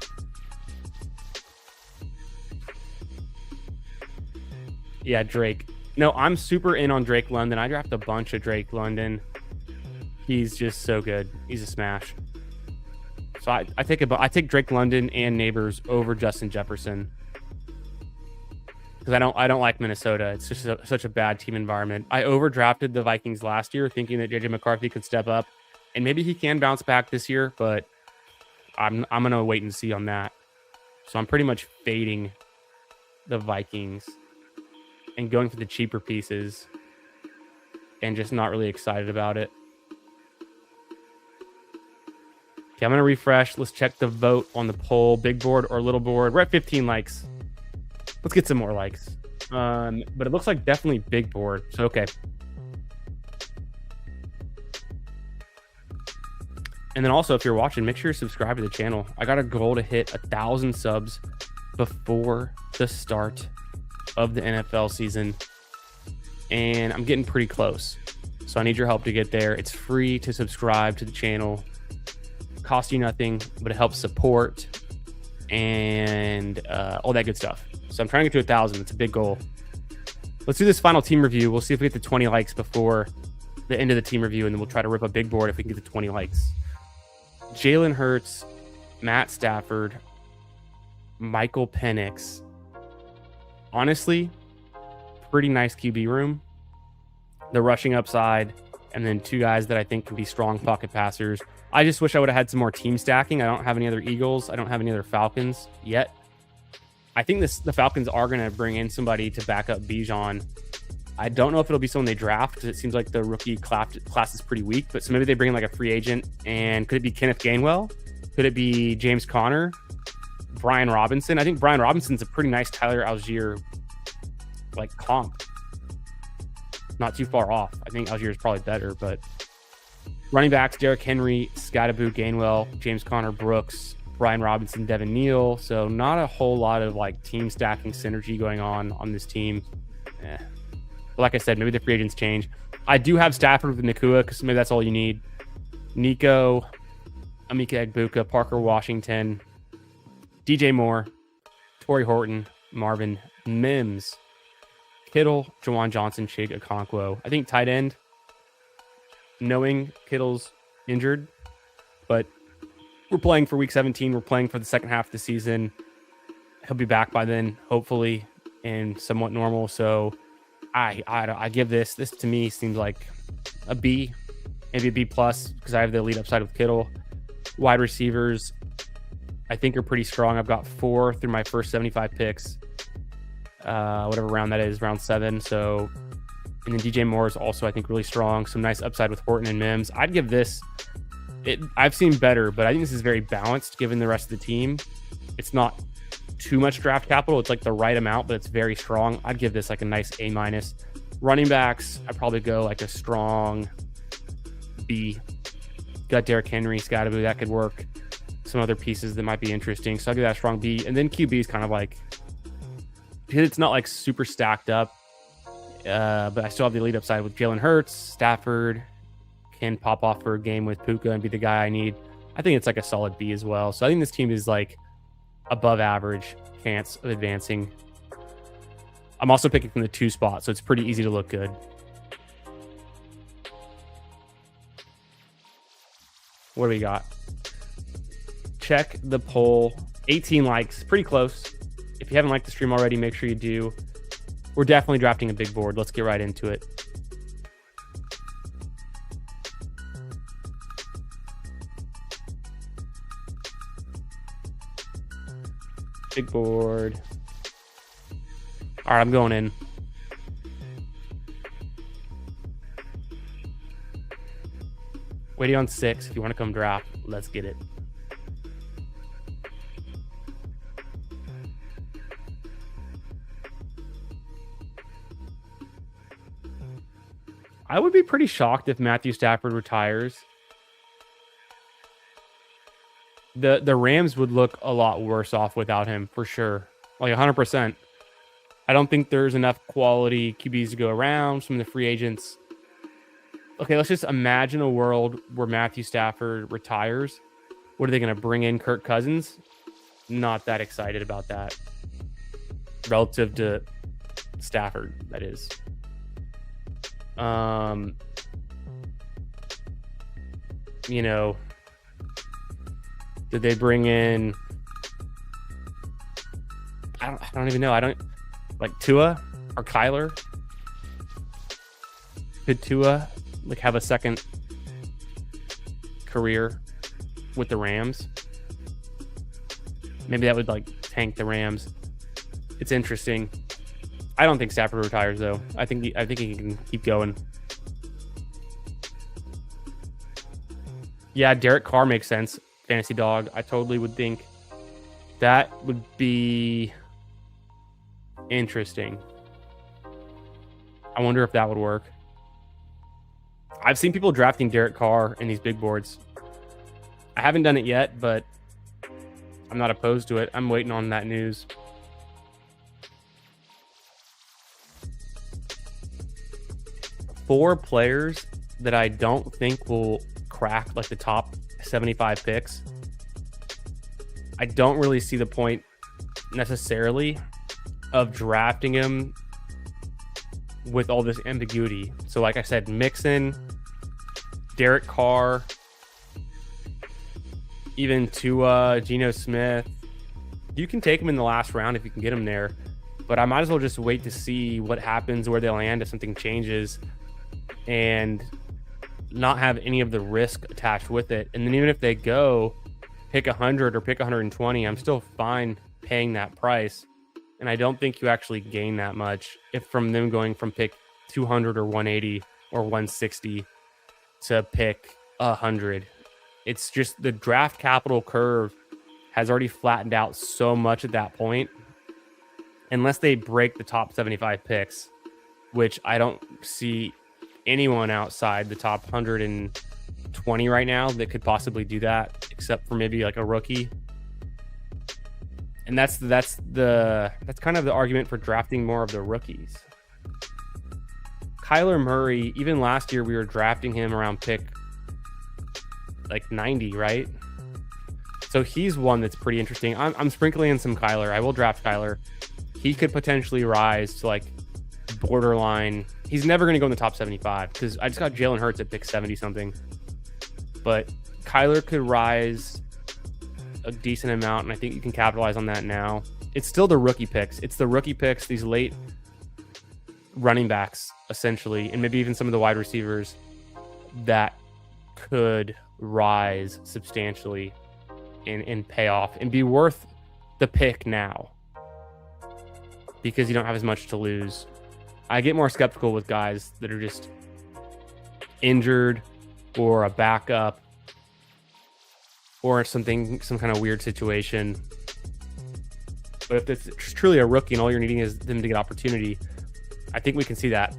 Speaker 1: Yeah, Drake. No, I'm super in on Drake London. I draft a bunch of Drake London. He's just so good. He's a smash. So I take Drake London and Neighbors over Justin Jefferson because I don't like Minnesota. It's just such a bad team environment. I overdrafted the Vikings last year, thinking that JJ McCarthy could step up, and maybe he can bounce back this year. But I'm gonna wait and see on that. So I'm pretty much fading the Vikings and going for the cheaper pieces, and just not really excited about it. Okay, I'm going to refresh. Let's check the vote on the poll. Big board or little board. We're at 15 likes. Let's get some more likes. But it looks like definitely big board. So, okay. And then also, if you're watching, make sure you subscribe to the channel. I got a goal to hit 1,000 subs before the start of the NFL season. And I'm getting pretty close. So I need your help to get there. It's free to subscribe to the channel. Cost you nothing, but it helps support and all that good stuff. So I'm trying to get to 1,000. It's a big goal. Let's do this final team review. We'll see if we get to 20 likes before the end of the team review, and then we'll try to rip a big board if we can get to 20 likes. Jalen Hurts, Matt Stafford, Michael Penix. Honestly, pretty nice QB room. The rushing upside, and then two guys that I think can be strong pocket passers. I just wish I would have had some more team stacking. I don't have any other Eagles. I don't have any other Falcons yet. I think the Falcons are going to bring in somebody to back up Bijan. I don't know if it'll be someone they draft because it seems like the rookie class is pretty weak. But so maybe they bring in like a free agent. And could it be Kenneth Gainwell? Could it be James Conner? Brian Robinson? I think Brian Robinson's a pretty nice Tyler Algier like comp. Not too far off. I think Algier is probably better, but running backs, Derrick Henry, Scottaboo, Gainwell, James Conner, Brooks, Brian Robinson, Devin Neal. So not a whole lot of like team stacking synergy going on this team. But like I said, maybe the free agents change. I do have Stafford with Nakua because maybe that's all you need. Nico, Emeka Egbuka, Parker Washington, DJ Moore, Torrey Horton, Marvin Mims, Kittle, Jawan Johnson, Chig Okonkwo. I think tight end, knowing Kittle's injured, but we're playing for week 17. We're playing for the second half of the season. He'll be back by then, hopefully, and somewhat normal. So I give this to me seems like a B, maybe a B plus because I have the elite upside with Kittle. Wide receivers, I think are pretty strong. I've got 4 through my first 75 picks, whatever round that is, round 7. So And then DJ Moore is also, I think, really strong. Some nice upside with Horton and Mims. I'd give this, I've seen better, but I think this is very balanced given the rest of the team. It's not too much draft capital. It's like the right amount, but it's very strong. I'd give this like a nice A-. Running backs, I'd probably go like a strong B. Got Derrick Henry, Scottaboo, that could work. Some other pieces that might be interesting. So I'll give that a strong B. And then QB is kind of like, because it's not like super stacked up, but I still have the elite upside with Jalen Hurts. Stafford can pop off for a game with Puka and be the guy I need. I think it's like a solid B as well. So I think this team is like above average chance of advancing. I'm also picking from the 2 spot, so it's pretty easy to look good. What do we got? Check the poll. 18 likes, pretty close. If you haven't liked the stream already, make sure you do. We're definitely drafting a big board. Let's get right into it. Big board. All right, I'm going in. Waiting on 6. If you want to come draft, let's get it. I would be pretty shocked if Matthew Stafford retires. The Rams would look a lot worse off without him, for sure. Like 100%. I don't think there's enough quality QBs to go around. Some of the free agents. Okay, let's just imagine a world where Matthew Stafford retires. What are they going to bring in? Kirk Cousins? Not that excited about that. Relative to Stafford, that is. You know, did they bring in? I don't even know. I don't like Tua or Kyler. Could Tua like have a second career with the Rams? Maybe that would like tank the Rams. It's interesting. I don't think Stafford retires though. I think he can keep going. Yeah, Derek Carr makes sense. Fantasy dog. I totally would think that would be interesting. I wonder if that would work. I've seen people drafting Derek Carr in these big boards. I haven't done it yet, but I'm not opposed to it. I'm waiting on that news. Four players that I don't think will crack like the top 75 picks. I don't really see the point necessarily of drafting him with all this ambiguity. So like I said, Mixon, Derek Carr, even Tua, Geno Smith. You can take him in the last round if you can get him there, but I might as well just wait to see what happens, where they land, if something changes, and not have any of the risk attached with it. And then even if they go pick 100 or pick 120, I'm still fine paying that price. And I don't think you actually gain that much if from them going from pick 200 or 180 or 160 to pick 100. It's just the draft capital curve has already flattened out so much at that point. Unless they break the top 75 picks, which I don't see anyone outside the top 120 right now that could possibly do that, except for maybe like a rookie. And that's kind of the argument for drafting more of the rookies. Kyler Murray, even last year we were drafting him around pick like 90, right? So he's one that's pretty interesting. I'm sprinkling in some Kyler. I will draft Kyler. He could potentially rise to like borderline. He's never going to go in the top 75 because I just got Jalen Hurts at pick 70 something. But Kyler could rise a decent amount, and I think you can capitalize on that now. It's still the rookie picks. It's the rookie picks, these late running backs, essentially, and maybe even some of the wide receivers that could rise substantially and pay off and be worth the pick now because you don't have as much to lose. I get more skeptical with guys that are just injured or a backup or some kind of weird situation. But if it's truly a rookie and all you're needing is them to get opportunity, I think we can see that.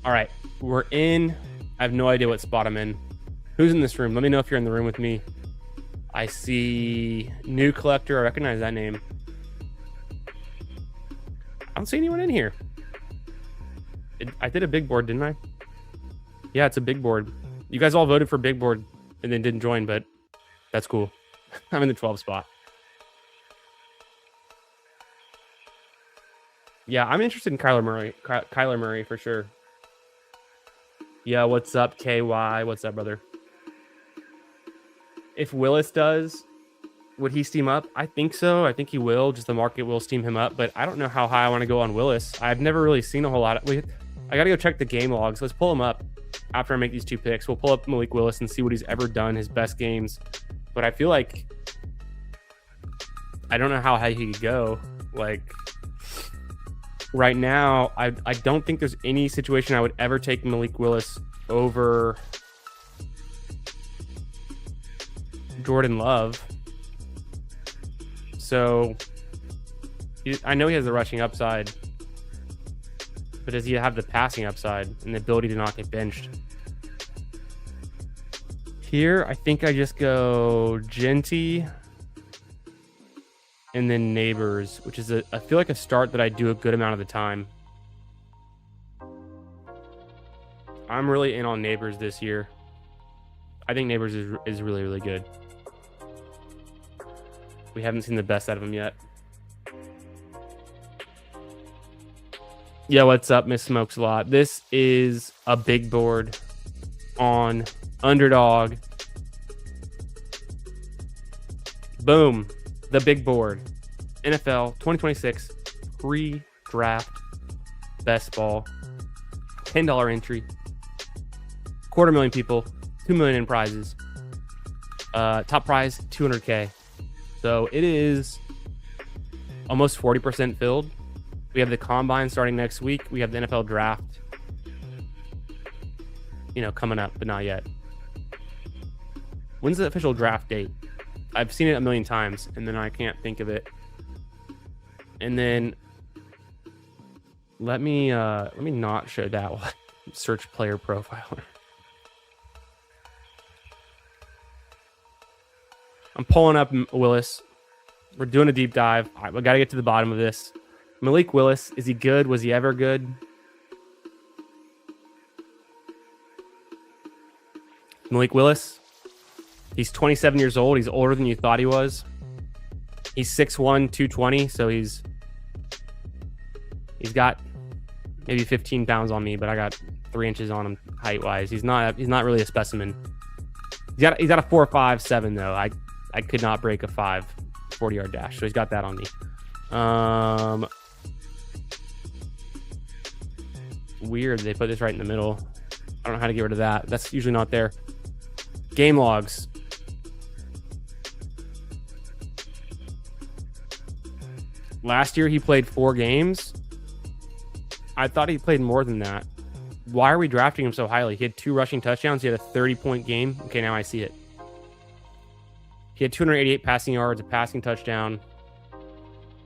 Speaker 1: All right, we're in. I have no idea what spot I'm in. Who's in this room? Let me know if you're in the room with me. I see new collector. I recognize that name. I don't see anyone in here. I did a big board, didn't I? Yeah, it's a big board. You guys all voted for big board and then didn't join, but that's cool. I'm in the 12 spot. Yeah, I'm interested in Kyler Murray. Kyler Murray for sure. Yeah, what's up, KY? What's up, brother? If Willis does, would he steam up? I think so. I think he will. Just the market will steam him up. But I don't know how high I want to go on Willis. I've never really seen a whole lot. I got to go check the game logs. Let's pull him up after I make these two picks. We'll pull up Malik Willis and see what he's ever done, his best games. But I feel like I don't know how high he could go. Like right now, I don't think there's any situation I would ever take Malik Willis over Jordan Love. So I know he has the rushing upside, but does he have the passing upside and the ability to not get benched? Here, I think I just go Genty and then Neighbors, which is I feel like a start that I do a good amount of the time. I'm really in on Neighbors this year. I think Neighbors is really, really good. We haven't seen the best out of him yet. Yeah, what's up, Miss Smokes a Lot? This is a big board on Underdog. Boom. The big board. NFL 2026 pre-draft best ball. $10 entry. 250,000 people. 2 million in prizes. Top prize, $200K. So it is almost 40% filled. We have the combine starting next week. We have the NFL draft, coming up, but not yet. When's the official draft date? I've seen it a million times, and then I can't think of it. And then let me not show that one. Search player profile. I'm pulling up Willis. We're doing a deep dive. All right, we got to get to the bottom of this. Malik Willis, is he good? Was he ever good? Malik Willis, he's 27 years old. He's older than you thought he was. He's 6'1", 220, so he's got maybe 15 pounds on me, but I got 3 inches on him height-wise. He's not really a specimen. He's got a 4.57 though. I could not break a 40-yard dash, so he's got that on me. Weird, they put this right in the middle. I don't know how to get rid of that. That's usually not there. Game logs. Last year he played 4 games. I thought he played more than that. Why are we drafting him so highly? He had 2 rushing touchdowns. He had a 30-point game. Okay, now I see it. He had 288 passing yards, a passing touchdown,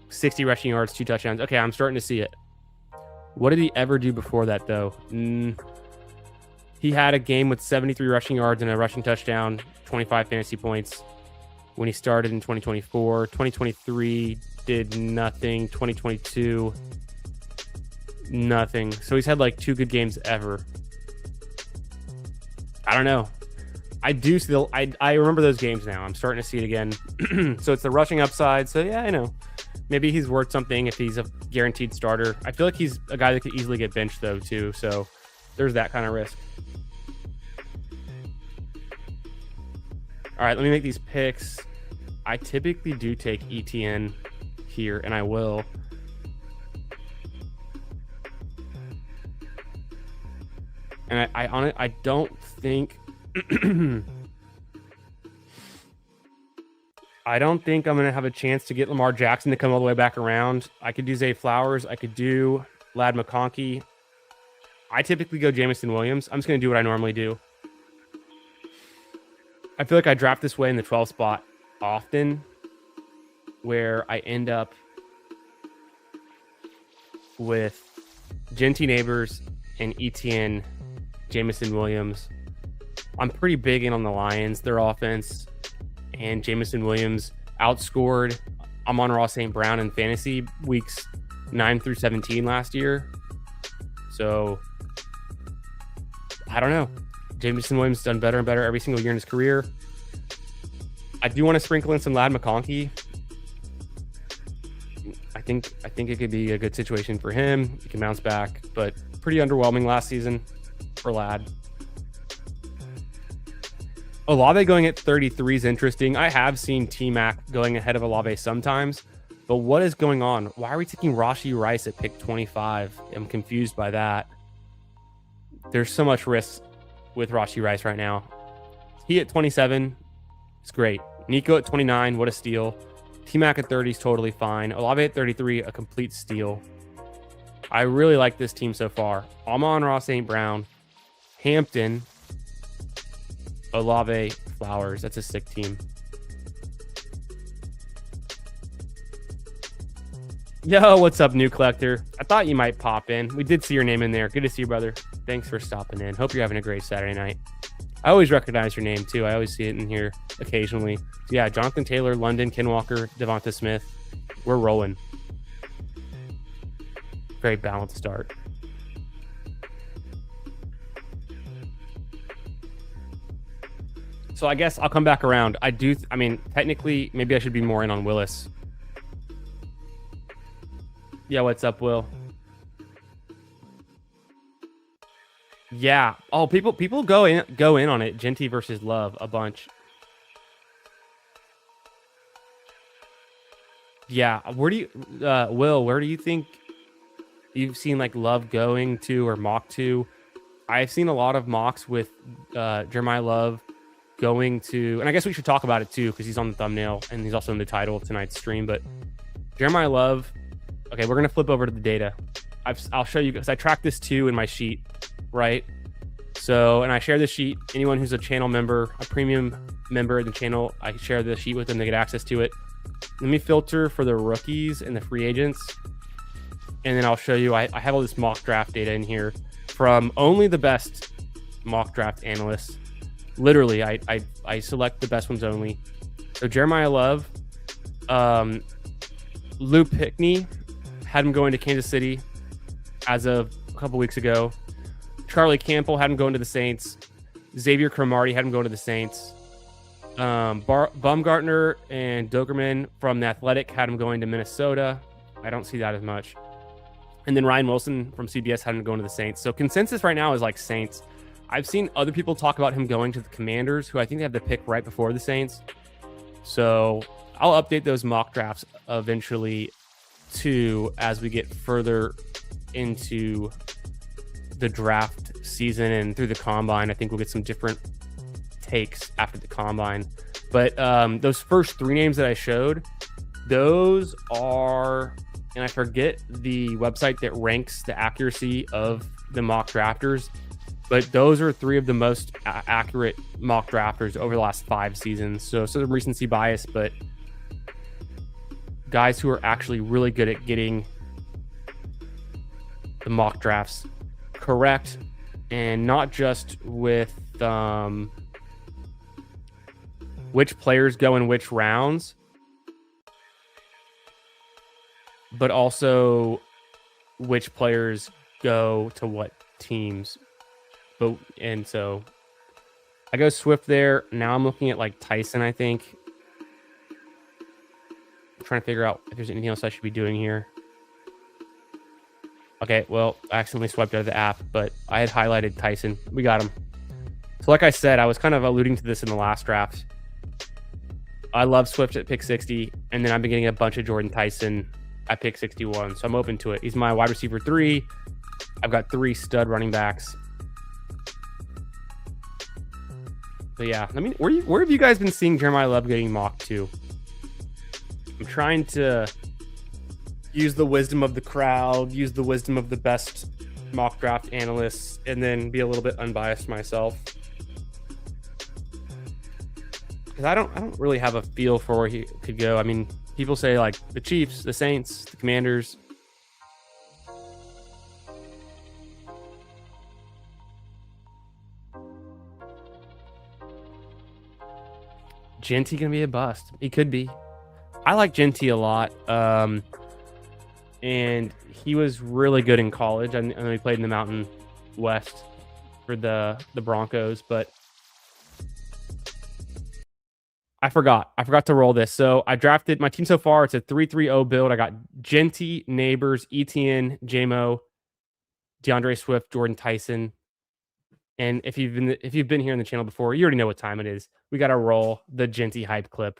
Speaker 1: 60 rushing yards, 2 touchdowns. Okay, I'm starting to see it. What did he ever do before that, though? He had a game with 73 rushing yards and a rushing touchdown, 25 fantasy points when he started in 2024. 2023 did nothing. 2022, nothing. So he's had like 2 good games ever. I don't know. I do still, I remember those games now. I'm starting to see it again. So it's the rushing upside. So yeah, I know. Maybe he's worth something if he's a guaranteed starter. I feel like he's a guy that could easily get benched though too. So there's that kind of risk. All right, let me make these picks. I typically do take ETN here, and I will. And I don't think I don't think I'm gonna have a chance to get Lamar Jackson to come all the way back around. I could do Zay Flowers. I could do Ladd McConkey. I typically go Jameson Williams. I'm just gonna do what I normally do. I feel like I draft this way in the 12th spot often, where I end up with Genty Neighbors and ETN, Jameson Williams. I'm pretty big in on the Lions, their offense, and Jameson Williams outscored Amon-Ra St. Brown in fantasy weeks 9 through 17 last year. So I don't know. Jameson Williams has done better and better every single year in his career. I do want to sprinkle in some Ladd McConkey. I think it could be a good situation for him. He can bounce back, but pretty underwhelming last season for Ladd. Olave going at 33 is interesting. I have seen T-Mac going ahead of Olave sometimes, but what is going on? Why are we taking Rashee Rice at pick 25? I'm confused by that. There's so much risk with Rashee Rice right now. He at 27 is great. Nico at 29, what a steal. T-Mac at 30 is totally fine. Olave at 33, a complete steal. I really like this team so far. Amon-Ra St. Brown, Hampton, Olave, Flowers. That's a sick team. Yo, what's up, new collector? I thought you might pop in. We did see your name in there. Good to see you, brother. Thanks for stopping in. Hope you're having a great Saturday night. I always recognize your name, too. I always see it in here occasionally. So yeah, Jonathan Taylor, London, Ken Walker, Devonta Smith. We're rolling. Very balanced start. So I guess I'll come back around. I mean, technically, maybe I should be more in on Willis. Yeah, what's up, Will? Yeah. Oh, people go in on it. Genty versus Love a bunch. Yeah. Where do you, Will? Where do you think you've seen like Love going to or mock to? I've seen a lot of mocks with Jeremiyah Love going to, and I guess we should talk about it too because he's on the thumbnail and he's also in the title of tonight's stream. But Jeremiyah Love. Okay, we're gonna flip over to the data. I'll show you because I track this too in my sheet, right? So, and I share this sheet. Anyone who's a channel member, a premium member of the channel, I share the sheet with them to get access to it. Let me filter for the rookies and the free agents, and then I'll show you. I have all this mock draft data in here from only the best mock draft analysts. Literally, I select the best ones only. So Jeremiyah Love, Lou Pickney had him going to Kansas City as of a couple weeks ago. Charlie Campbell had him going to the Saints. Xavier Cromartie had him going to the Saints. Baumgartner and Dogerman from The Athletic had him going to Minnesota. I don't see that as much. And then Ryan Wilson from CBS had him going to the Saints. So consensus right now is like Saints. I've seen other people talk about him going to the Commanders, who I think they have the pick right before the Saints. So I'll update those mock drafts eventually too as we get further into the draft season and through the combine. I think we'll get some different takes after the combine. But those first three names that I showed, those are, and I forget the website that ranks the accuracy of the mock drafters, but those are three of the most accurate mock drafters over the last 5 seasons. So some recency bias, but guys who are actually really good at getting the mock drafts correct, and not just with which players go in which rounds, but also which players go to what teams. And so I go Swift there. Now I'm looking at like Tyson, I think. I'm trying to figure out if there's anything else I should be doing here. Okay, well, I accidentally swiped out of the app, but I had highlighted Tyson. We got him. So like I said, I was kind of alluding to this in the last draft. I love Swift at pick 60, and then I've been getting a bunch of Jordan Tyson at pick 61, so I'm open to it. He's my wide receiver 3. I've got 3 stud running backs. But yeah, I mean, where have you guys been seeing Jeremiah Love getting mocked to? I'm trying to use the wisdom of the crowd, use the wisdom of the best mock draft analysts, and then be a little bit unbiased myself. Because I don't really have a feel for where he could go. I mean, people say like the Chiefs, the Saints, the Commanders. Genty gonna be a bust. He could be. I like Genty a lot. And he was really good in college. I know he played in the Mountain West for the Broncos, but I forgot to roll this. So I drafted my team so far. It's a 3-3-0 build. I got Genty, Neighbors, ETN, JMO, DeAndre Swift, Jordan Tyson. And if you've been here on the channel before, you already know what time it is. We got to roll the Genty hype clip.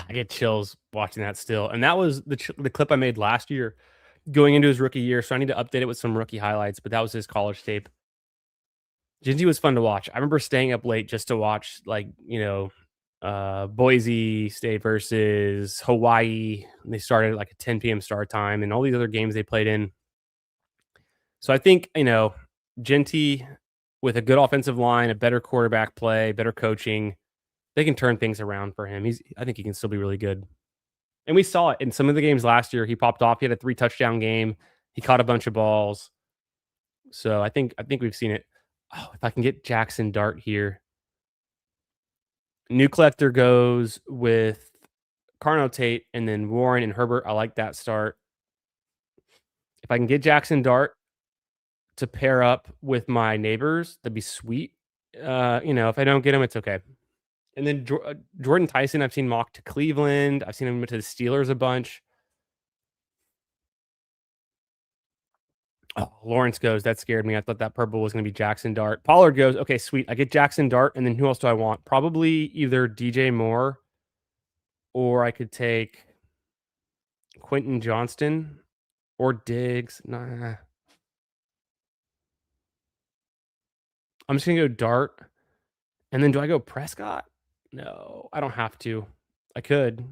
Speaker 1: I get chills watching that still. And that was the clip I made last year going into his rookie year. So I need to update it with some rookie highlights, but that was his college tape. Genty was fun to watch. I remember staying up late just to watch, like, Boise State versus Hawaii. They started at like a 10 p.m. start time and all these other games they played in. So I think, Genty with a good offensive line, a better quarterback play, better coaching, they can turn things around for him. I think he can still be really good. And we saw it in some of the games last year. He popped off. He had a 3-touchdown game. He caught a bunch of balls. So I think we've seen it. Oh, if I can get Jackson Dart here. New Collector goes with Carno Tate and then Warren and Herbert. I like that start. If I can get Jackson Dart to pair up with my Neighbors, that'd be sweet. If I don't get him, it's okay. And then Jordan Tyson, I've seen mocked to Cleveland. I've seen him to the Steelers a bunch. Oh, Lawrence goes. That scared me. I thought that purple was going to be Jackson Dart. Pollard goes. Okay, sweet. I get Jackson Dart. And then who else do I want? Probably either DJ Moore or I could take Quentin Johnston or Diggs. Nah. I'm just going to go Dart. And then do I go Prescott? No, I don't have to. I could.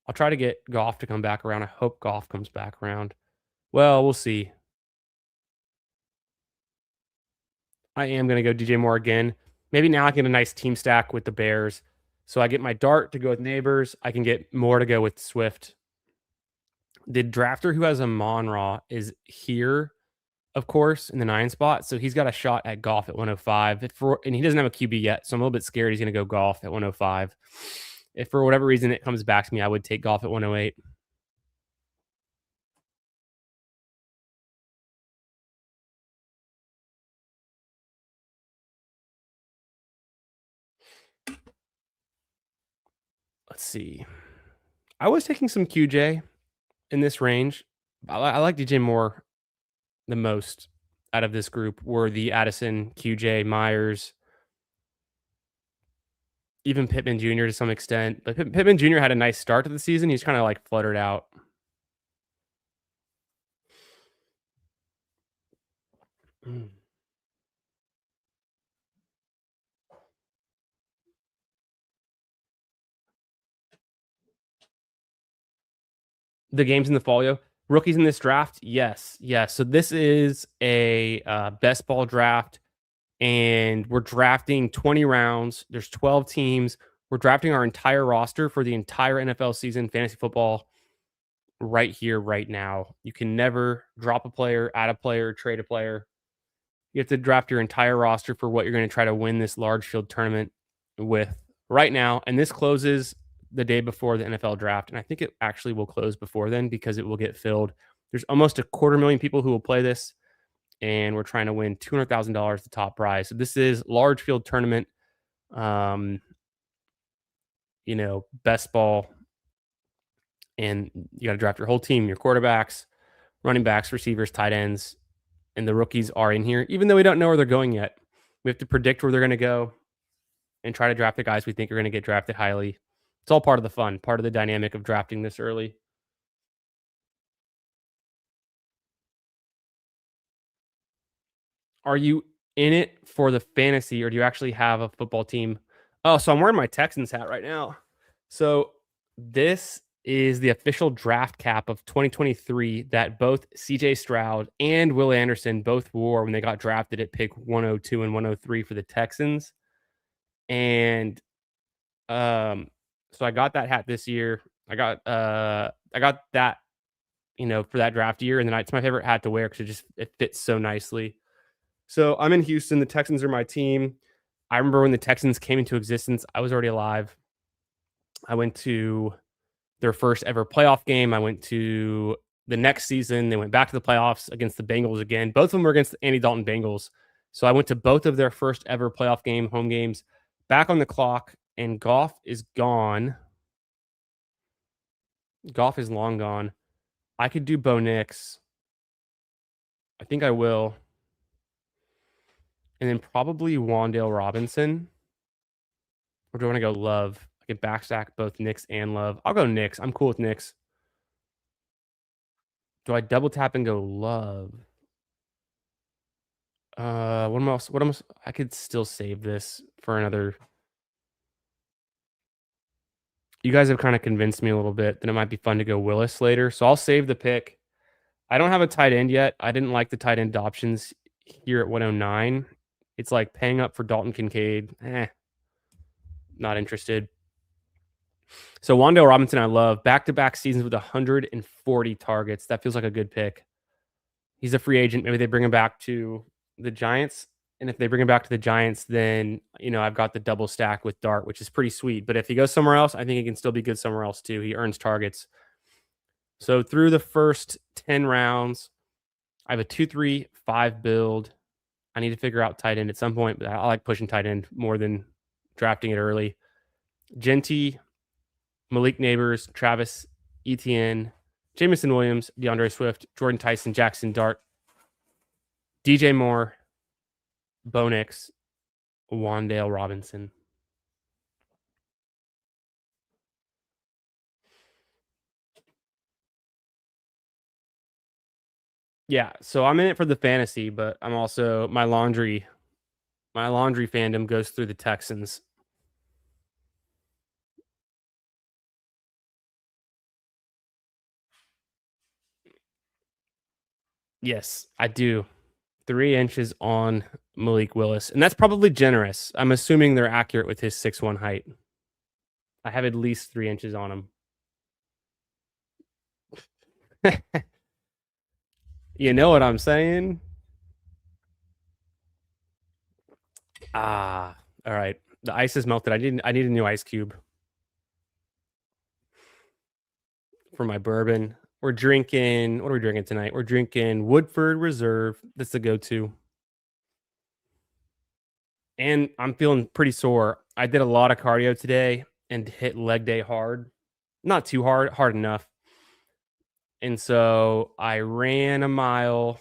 Speaker 1: I'll try to get Goff to come back around. I hope Goff comes back around. Well, we'll see. I am going to go DJ Moore again. Maybe now I can get a nice team stack with the Bears. So I get my Dart to go with Neighbors. I can get Moore to go with Swift. The drafter who has a Monra is here, of course, in the 9 spot. So he's got a shot at Goff at 105. And he doesn't have a QB yet. So I'm a little bit scared he's going to go Goff at 105. If for whatever reason it comes back to me, I would take Goff at 108. Let's see. I was taking some QJ in this range. I like DJ Moore the most out of this group. Were the Addison, QJ, Myers, even Pittman Jr. to some extent. But Pittman Jr. had a nice start to the season. He's kind of like fluttered out. The games in the folio. Rookies in this draft? Yes. So this is a best ball draft, and we're drafting 20 rounds. There's 12 teams. We're drafting our entire roster for the entire NFL season, fantasy football, right here, right now. You can never drop a player, add a player, trade a player. You have to draft your entire roster for what you're going to try to win this large field tournament with right now. And this closes the day before the NFL draft. And I think it actually will close before then because it will get filled. There's almost 250,000 people who will play this. And we're trying to win $200,000, the top prize. So this is large field tournament. best ball, and you got to draft your whole team, your quarterbacks, running backs, receivers, tight ends, and the rookies are in here, even though we don't know where they're going yet. We have to predict where they're going to go and try to draft the guys we think are going to get drafted highly. It's all part of the fun, part of the dynamic of drafting this early. Are you in it for the fantasy, or do you actually have a football team? Oh, so I'm wearing my Texans hat right now. So this is the official draft cap of 2023 that both CJ Stroud and Will Anderson both wore when they got drafted at pick 102 and 103 for the Texans. And so I got that hat this year. I got that, for that draft year, and then it's my favorite hat to wear because it fits so nicely. So I'm in Houston. The Texans are my team. I remember when the Texans came into existence, I was already alive. I went to their first ever playoff game. I went to the next season. They went back to the playoffs against the Bengals again. Both of them were against the Andy Dalton Bengals. So I went to both of their first ever playoff game, home games, back on the clock, and Goff is gone. Goff is long gone. I could do Bo Nix. I think I will. And then probably Wan'Dale Robinson. Or do I want to go Love? I can backstack both Nix and Love. I'll go Nix. I'm cool with Nix. Do I double tap and go Love? What else? What else? I could still save this for another. You guys have kind of convinced me a little bit that it might be fun to go Willis later. So I'll save the pick. I don't have a tight end yet. I didn't like the tight end options here at 109. It's like paying up for Dalton Kincaid. Not interested. So Wan'Dale Robinson, I love. Back-to-back seasons with 140 targets. That feels like a good pick. He's a free agent. Maybe they bring him back to the Giants. And if they bring him back to the Giants, then, I've got the double stack with Dart, which is pretty sweet. But if he goes somewhere else, I think he can still be good somewhere else too. He earns targets. So through the first 10 rounds, I have a 2-3-5 build. I need to figure out tight end at some point, but I like pushing tight end more than drafting it early. Genty, Malik Neighbors, Travis Etienne, Jamison Williams, DeAndre Swift, Jordan Tyson, Jackson Dart, DJ Moore, Bo Nix, Wan'Dale Robinson. Yeah, so I'm in it for the fantasy, but I'm also my laundry fandom goes through the Texans. Yes, I do. 3 inches on Malik Willis, and that's probably generous. I'm assuming they're accurate with his 6'1" height. I have at least 3 inches on him. You know what I'm saying? All right. The ice is melted. I need a new ice cube for my bourbon. We're drinking. What are we drinking tonight? We're drinking Woodford Reserve. That's the go-to. And I'm feeling pretty sore. I did a lot of cardio today and hit leg day hard. Not too hard, hard enough. And so I ran a mile.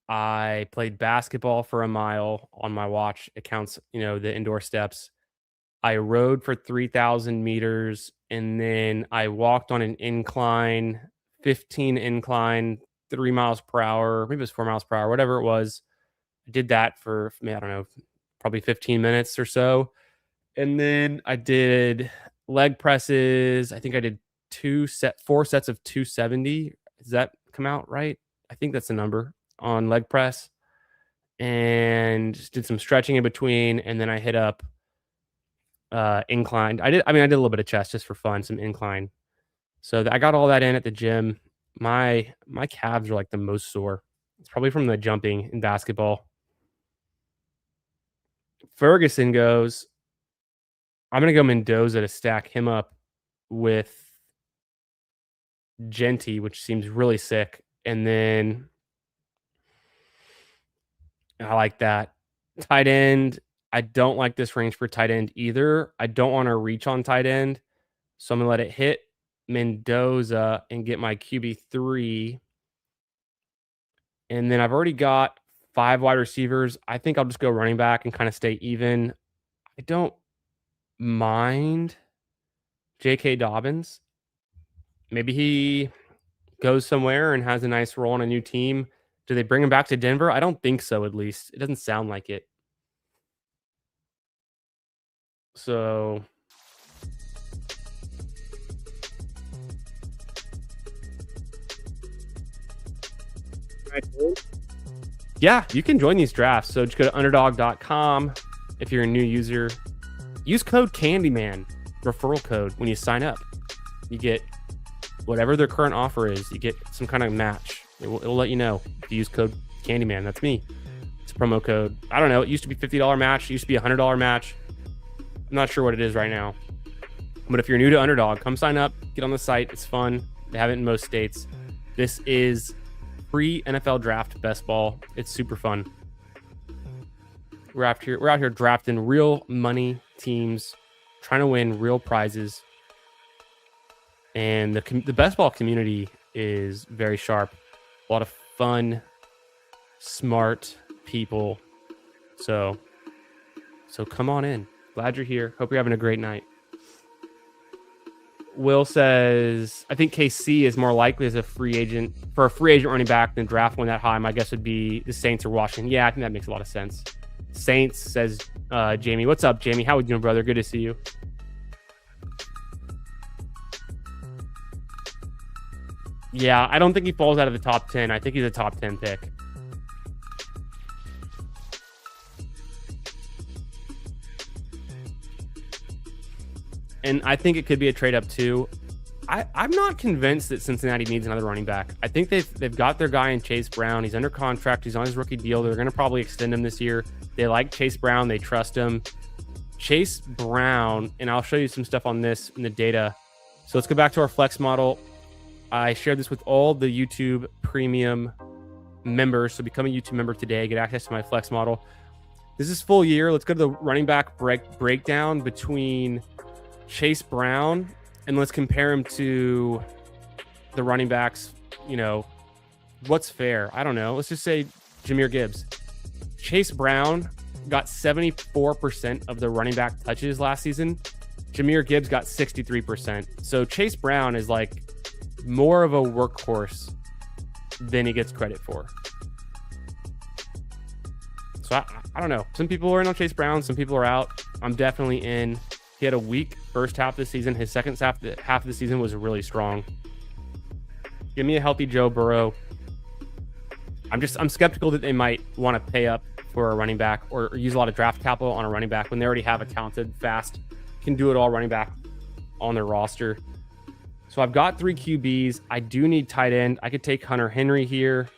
Speaker 1: I played basketball for a mile on my watch. It counts, the indoor steps. I rode for 3,000 meters, and then I walked on an incline, 15 incline, 3 miles per hour, maybe it was 4 miles per hour, whatever it was. I did that for, I don't know, probably 15 minutes or so. And then I did leg presses. I think I did 4 sets of 270. Does that come out right? I think that's the number on leg press. And just did some stretching in between, and then I hit up inclined. I did a little bit of chest just for fun, some incline. So I got all that in at the gym. My calves are like the most sore. It's probably from the jumping in basketball. Ferguson goes, I'm going to go Mendoza to stack him up with Genty, which seems really sick. And then I like that. Tight end. I don't like this range for tight end either. I don't want to reach on tight end. So I'm going to let it hit Mendoza and get my QB3. And then I've already got 5 wide receivers. I think I'll just go running back and kind of stay even. I don't mind J.K. Dobbins. Maybe he goes somewhere and has a nice role on a new team. Do they bring him back to Denver? I don't think so, at least. It doesn't sound like it. So yeah, you can join these drafts. So just go to underdog.com if you're a new user. Use code Candyman, referral code, when you sign up. You get whatever their current offer is. You get some kind of match. It'll let you know if you use code Candyman. That's me. It's a promo code. I don't know. It used to be $50 match. It used to be $100 match. I'm not sure what it is right now. But if you're new to Underdog, come sign up. Get on the site. It's fun. They have it in most states. This is pre-NFL draft best ball. It's super fun. We're out here drafting real money teams, trying to win real prizes. And the best ball community is very sharp. A lot of fun, smart people. So come on in. Glad you're here. Hope you're having a great night. Will says, I think KC is more likely as a free agent running back than draft one that high. My guess would be the Saints or Washington. Yeah, I think that makes a lot of sense. Saints, says Jamie. What's up, Jamie? How are you doing, brother? Good to see you. Yeah, I don't think he falls out of the top 10. I think he's a top 10 pick. And I think it could be a trade up too. I'm not convinced that Cincinnati needs another running back. I think they've got their guy in Chase Brown. He's under contract. He's on his rookie deal. They're going to probably extend him this year. They like Chase Brown. They trust him. Chase Brown, and I'll show you some stuff on this in the data. So let's go back to our flex model. I shared this with all the YouTube premium members. So become a YouTube member today. Get access to my flex model. This is full year. Let's go to the running back breakdown between Chase Brown, and let's compare him to the running backs. You know, what's fair? I don't know. Let's just say Jahmyr Gibbs. Chase Brown got 74% of the running back touches last season. Jahmyr Gibbs got 63%. So Chase Brown is like more of a workhorse than he gets credit for. So I don't know. Some people are in on Chase Brown. Some people are out. I'm definitely in. He had a weak first half of the season. His second half of the season was really strong. Give me a healthy Joe Burrow. I'm skeptical that they might want to pay up for a running back or use a lot of draft capital on a running back when they already have a talented, fast, can do it all running back on their roster. So I've got 3 QBs. I do need tight end. I could take Hunter Henry here.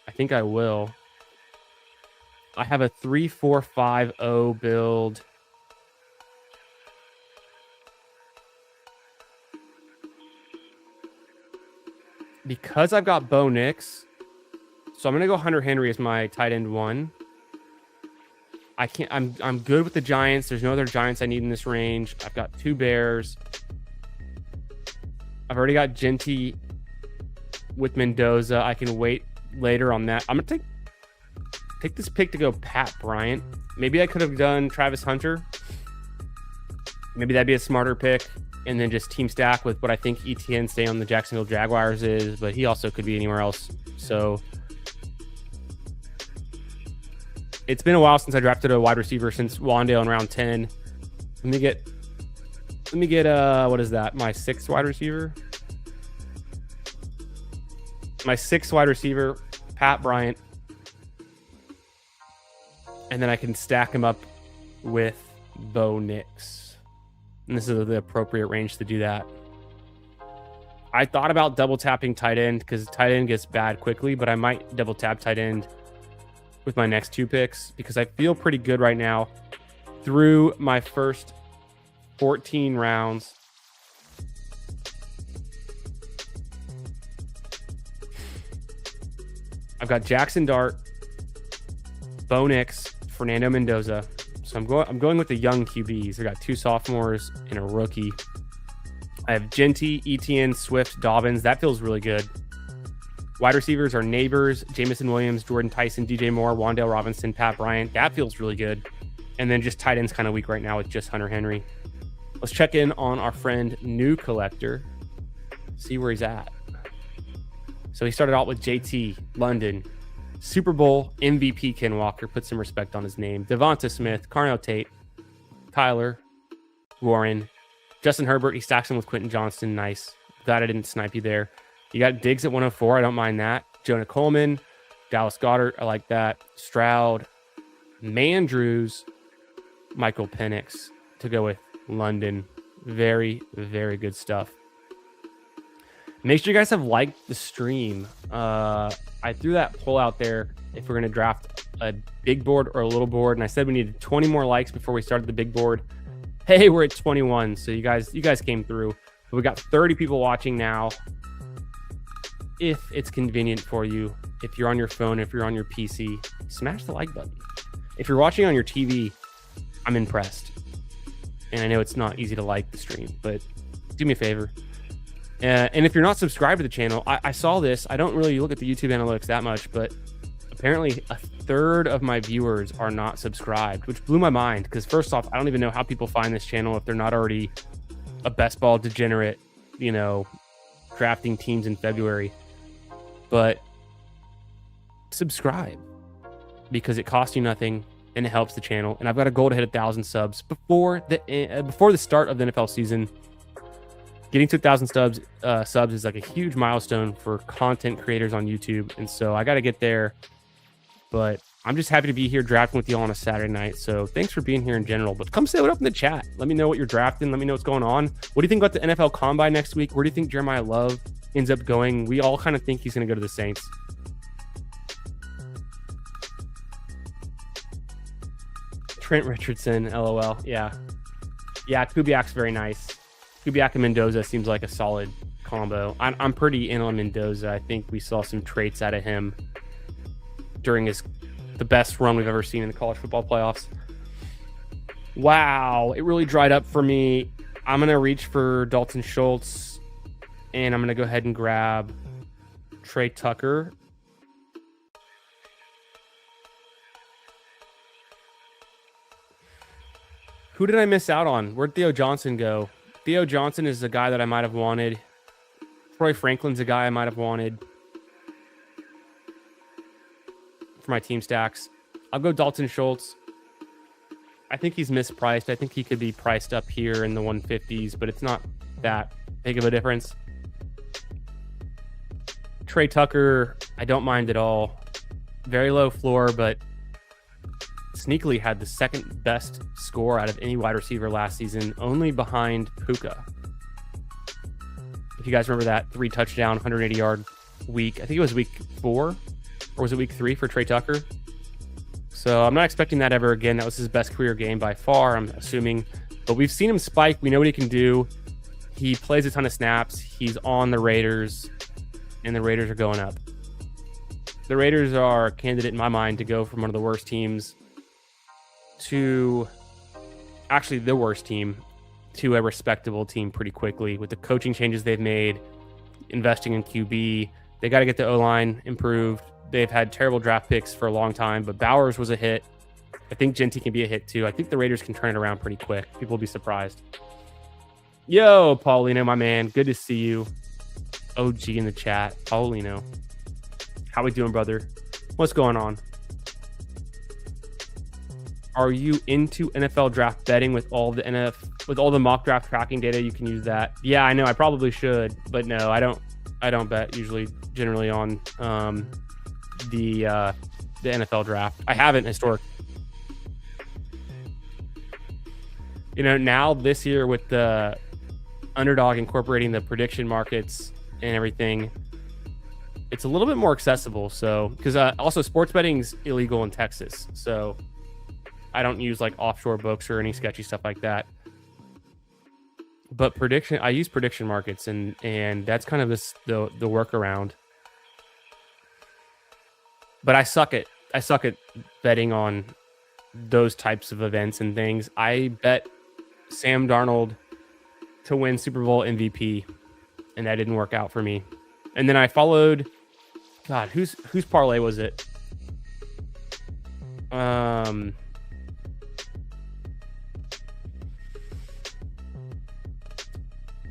Speaker 1: I think I will. I have a 3-4-5-0 build. Because I've got Bo Nix, so I'm gonna go Hunter Henry as my tight end 1. I'm good with the Giants. There's no other Giants I need in this range. I've got 2 Bears. I've already got Genty with Mendoza. I can wait later on that. I'm gonna take this pick to go Pat Bryant. Maybe I could have done Travis Hunter. Maybe that'd be a smarter pick. And then just team stack with what I think ETN stay on the Jacksonville Jaguars is, but he also could be anywhere else. So it's been a while since I drafted a wide receiver since Wandale in round 10. Let me get what is that? My 6th wide receiver? My 6th wide receiver, Pat Bryant. And then I can stack him up with Bo Nix. And this is the appropriate range to do that. I thought about double tapping tight end because tight end gets bad quickly, but I might double tap tight end with my next 2 picks because I feel pretty good right now through my first 14 rounds. I've got Jackson Dart, Bo Nix, Fernando Mendoza. So I'm going with the young QBs. I got 2 sophomores and a rookie. I have Genty, Etienne, Swift, Dobbins. That feels really good. Wide receivers are Neighbors, Jamison Williams, Jordan Tyson, DJ Moore, Wan'Dale Robinson, Pat Bryant. That feels really good. And then just tight ends kind of weak right now with just Hunter Henry. Let's check in on our friend New Collector. See where he's at. So he started out with JT, London, Super Bowl MVP Ken Walker. Put some respect on his name. Devonta Smith, Carnell Tate, Tyler, Warren, Justin Herbert. He stacks him with Quentin Johnston. Nice. Glad I didn't snipe you there. You got Diggs at 104. I don't mind that. Jonah Coleman, Dallas Goedert. I like that. Stroud, Mandrews, Michael Penix to go with London. Very, very good stuff. Make sure you guys have liked the stream. I threw that poll out there if we're going to draft a big board or a little board, and I said we needed 20 more likes before we started the big board. Hey, we're at 21, so you guys came through. But we got 30 people watching now. If it's convenient for you, if you're on your phone, if you're on your PC, smash the like button. If you're watching on your TV, I'm impressed. And I know it's not easy to like the stream, but do me a favor. And if you're not subscribed to the channel, I saw this. I don't really look at the YouTube analytics that much, but apparently a third of my viewers are not subscribed, which blew my mind. Because first off, I don't even know how people find this channel if they're not already a best ball degenerate, drafting teams in February. But subscribe, because it costs you nothing and it helps the channel. And I've got a goal to hit 1,000 subs before the start of the NFL season. Getting to 1,000 subs is like a huge milestone for content creators on YouTube, and so I got to get there. But I'm just happy to be here drafting with you all on a Saturday night. So thanks for being here in general. But come say what up in the chat. Let me know what you're drafting. Let me know what's going on. What do you think about the NFL Combine next week? Where do you think Jeremiyah Love ends up going? We all kind of think he's going to go to the Saints. Trent Richardson, LOL. Yeah, Kubiak's very nice. Kubiak and Mendoza seems like a solid combo. I'm pretty in on Mendoza. I think we saw some traits out of him during the best run we've ever seen in the college football playoffs. Wow, it really dried up for me. I'm going to reach for Dalton Schultz, and I'm going to go ahead and grab Trey Tucker. Who did I miss out on? Where'd Theo Johnson go? Theo Johnson is a guy that I might have wanted. Troy Franklin's a guy I might have wanted for my team stacks. I'll go Dalton Schultz. I think he's mispriced. I think he could be priced up here in the 150s, but it's not that big of a difference. Trey Tucker, I don't mind at all. Very low floor, but sneakily had the second best score out of any wide receiver last season, only behind Puka. If you guys remember that 3 touchdown, 180-yard week, I think it was week 4, or was it week 3 for Trey Tucker? So I'm not expecting that ever again. That was his best career game by far, I'm assuming. But we've seen him spike. We know what he can do. He plays a ton of snaps. He's on the Raiders, and the Raiders are going up. The Raiders are a candidate in my mind to go from one of the worst teams to actually the worst team to a respectable team pretty quickly with the coaching changes they've made, investing in QB. They got to get the O-line improved. They've had terrible draft picks for a long time, but Bowers was a hit. I think Genty can be a hit too. I think the Raiders can turn it around pretty quick. People will be surprised. Yo, Paulino, my man. Good to see you. OG in the chat. Paulino. How we doing, brother? What's going on? Are you into NFL draft betting with all the mock draft tracking data? You can use that. Yeah, I know. I probably should, but no, I don't bet generally on the NFL draft. I haven't historically. Now this year with the Underdog incorporating the prediction markets and everything, it's a little bit more accessible. So, because also sports betting's illegal in Texas, so I don't use like offshore books or any sketchy stuff like that. But I use prediction markets, and that's kind of the workaround. But I suck at betting on those types of events and things. I bet Sam Darnold to win Super Bowl MVP, and that didn't work out for me. And then I followed, God, whose parlay was it?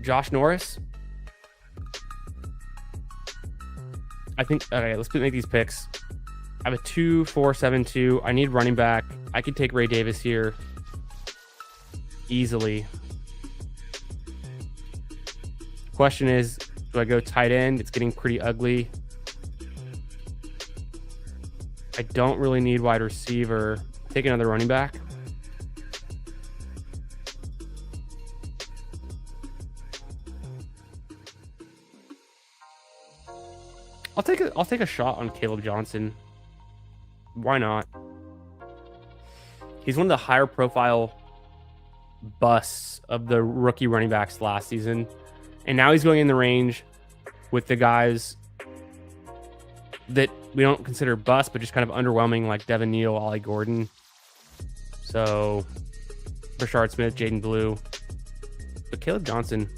Speaker 1: Josh Norris. I think, okay, let's make these picks. I have a 2-4-7-2. I need running back. I could take Ray Davis here easily. Question is, do I go tight end? It's getting pretty ugly. I don't really need wide receiver. Take another running back. I'll take a shot on Caleb Johnson. Why not? He's one of the higher profile busts of the rookie running backs last season. And now he's going in the range with the guys that we don't consider bust, but just kind of underwhelming, like Devin Neal, Ollie Gordon. So, Rashard Smith, Jaden Blue. But Caleb Johnson,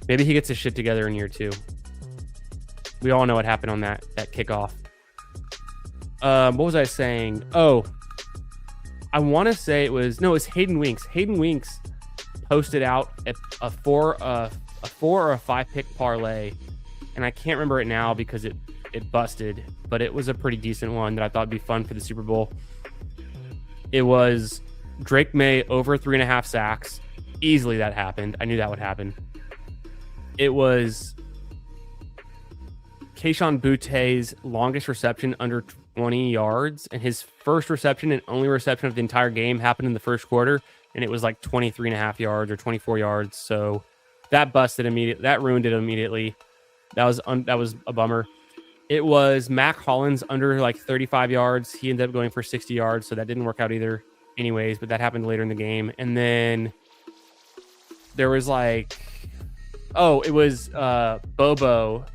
Speaker 1: maybe he gets his shit together in year 2. We all know what happened on that kickoff. What was I saying? Oh, I want to say it's Hayden Winks. Hayden Winks posted out a 4 or a 5 pick parlay, and I can't remember it now because it busted, but it was a pretty decent one that I thought would be fun for the Super Bowl. It was Drake May over 3.5 sacks. Easily that happened. I knew that would happen. It was Kayshon Boutt's longest reception under 20 yards, and his first reception and only reception of the entire game happened in the first quarter, and it was like 23.5 yards or 24 yards. So that busted immediately. That ruined it immediately. That was a bummer. It was Mac Hollins under like 35 yards. He ended up going for 60 yards, so that didn't work out either anyways, but that happened later in the game. And then there was it was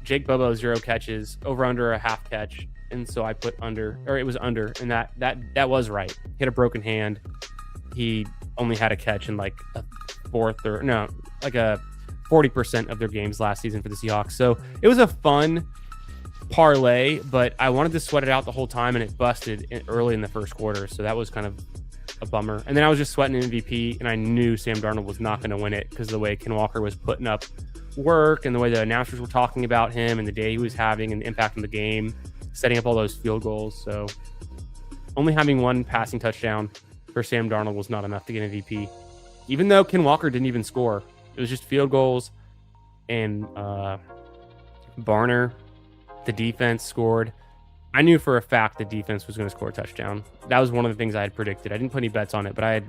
Speaker 1: Jake Bobo 0 catches, over under a half catch. And so I put under, or it was under, and that was right. He had a broken hand. He only had a catch in like a 40% of their games last season for the Seahawks. So it was a fun parlay, but I wanted to sweat it out the whole time, and it busted early in the first quarter. So that was kind of a bummer. And then I was just sweating MVP, and I knew Sam Darnold was not going to win it because of the way Ken Walker was putting up work and the way the announcers were talking about him and the day he was having and the impact on the game, setting up all those field goals. So only having one passing touchdown for Sam Darnold was not enough to get MVP, even though Ken Walker didn't even score. It was just field goals, and Barner, the defense, scored. I knew for a fact the defense was going to score a touchdown. That was one of the things I had predicted. I didn't put any bets on it, but I had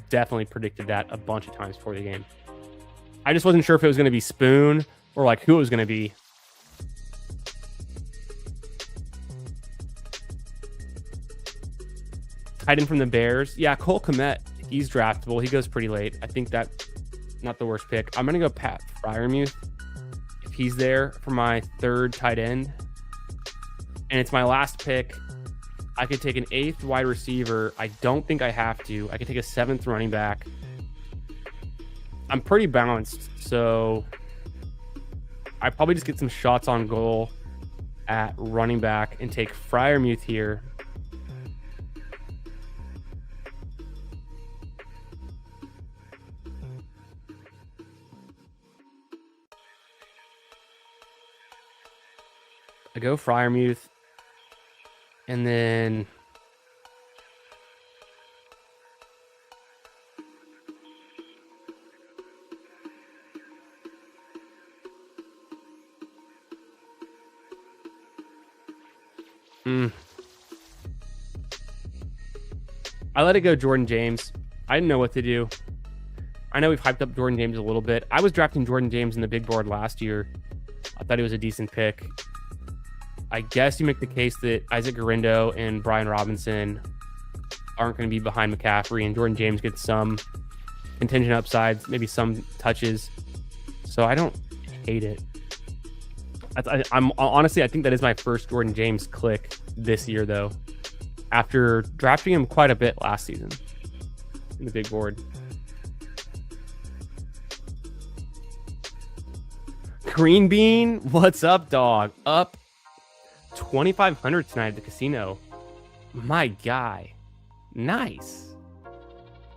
Speaker 1: definitely predicted that a bunch of times before the game. I just wasn't sure if it was going to be Spoon or like who it was going to be. Tight end from the Bears. Yeah, Cole Kmet. He's draftable. He goes pretty late. I think that's not the worst pick. I'm going to go Pat Freiermuth if he's there for my third tight end. And it's my last pick. I could take an 8th wide receiver. I don't think I have to. I could take a 7th running back. I'm pretty balanced, so I probably just get some shots on goal at running back and take Freiermuth here. I go Freiermuth, and then I let it go Jordan James. I didn't know what to do. I know we've hyped up Jordan James a little bit. I was drafting Jordan James in the big board last year. I thought he was a decent pick. I guess you make the case that Isaac Garindo and Brian Robinson aren't going to be behind McCaffrey, and Jordan James gets some contingent upsides, maybe some touches. So I don't hate it. I'm honestly, I think that is my first Jordan James click this year, though, after drafting him quite a bit last season in the big board. Green Bean, what's up, dog? Up 2,500 tonight at the casino. My guy. Nice.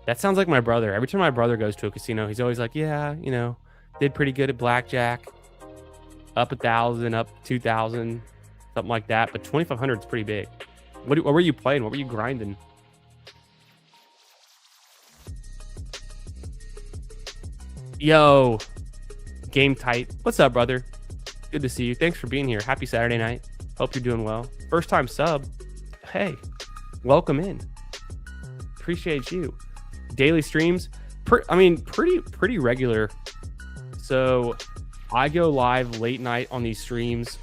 Speaker 1: That sounds like my brother. Every time my brother goes to a casino, he's always like, yeah, you know, did pretty good at blackjack. Up 1,000, up 2,000, something like that. But 2,500 is pretty big. What were you playing? What were you grinding? Yo, Game Tight. What's up, brother? Good to see you. Thanks for being here. Happy Saturday night. Hope you're doing well. First time sub. Hey, welcome in. Appreciate you. Daily streams. Pretty regular. So I go live late night on these streams.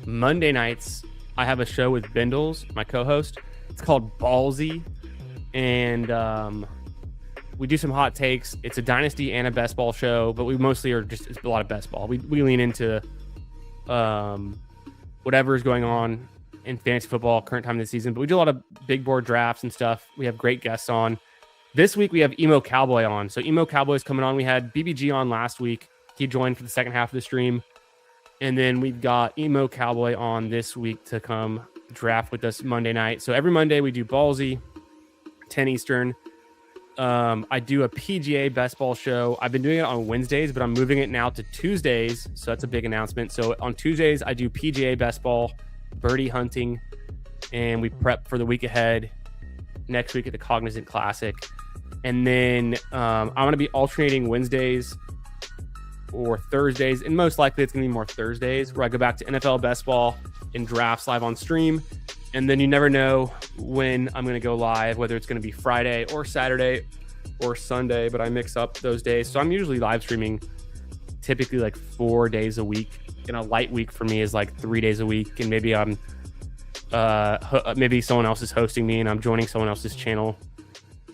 Speaker 1: Monday nights, I have a show with Bindles, my co-host. It's called Ballsy. And we do some hot takes. It's a dynasty and a best ball show, but we mostly are just it's a lot of best ball. We lean into whatever is going on in fantasy football current time of the season, but we do a lot of big board drafts and stuff. We have great guests on. This week we have Emo Cowboy on. So Emo Cowboy's coming on. We had BBG on last week. He joined for the second half of the stream. And then we've got Emo Cowboy on this week to come draft with us Monday night. So every Monday we do Ballsy, 10 Eastern. I do a PGA best ball show. I've been doing it on Wednesdays, but I'm moving it now to Tuesdays. So that's a big announcement. So on Tuesdays, I do PGA best ball, Birdie Hunting, and we prep for the week ahead next week at the Cognizant Classic. And then I'm going to be alternating Wednesdays or Thursdays, and most likely it's going to be more Thursdays, where I go back to NFL best ball and drafts live on stream. And then you never know when I'm going to go live, whether it's going to be Friday or Saturday or Sunday, but I mix up those days. So I'm usually live streaming typically like 4 days a week. And a light week for me is like 3 days a week. And maybe I'm maybe someone else is hosting me and I'm joining someone else's channel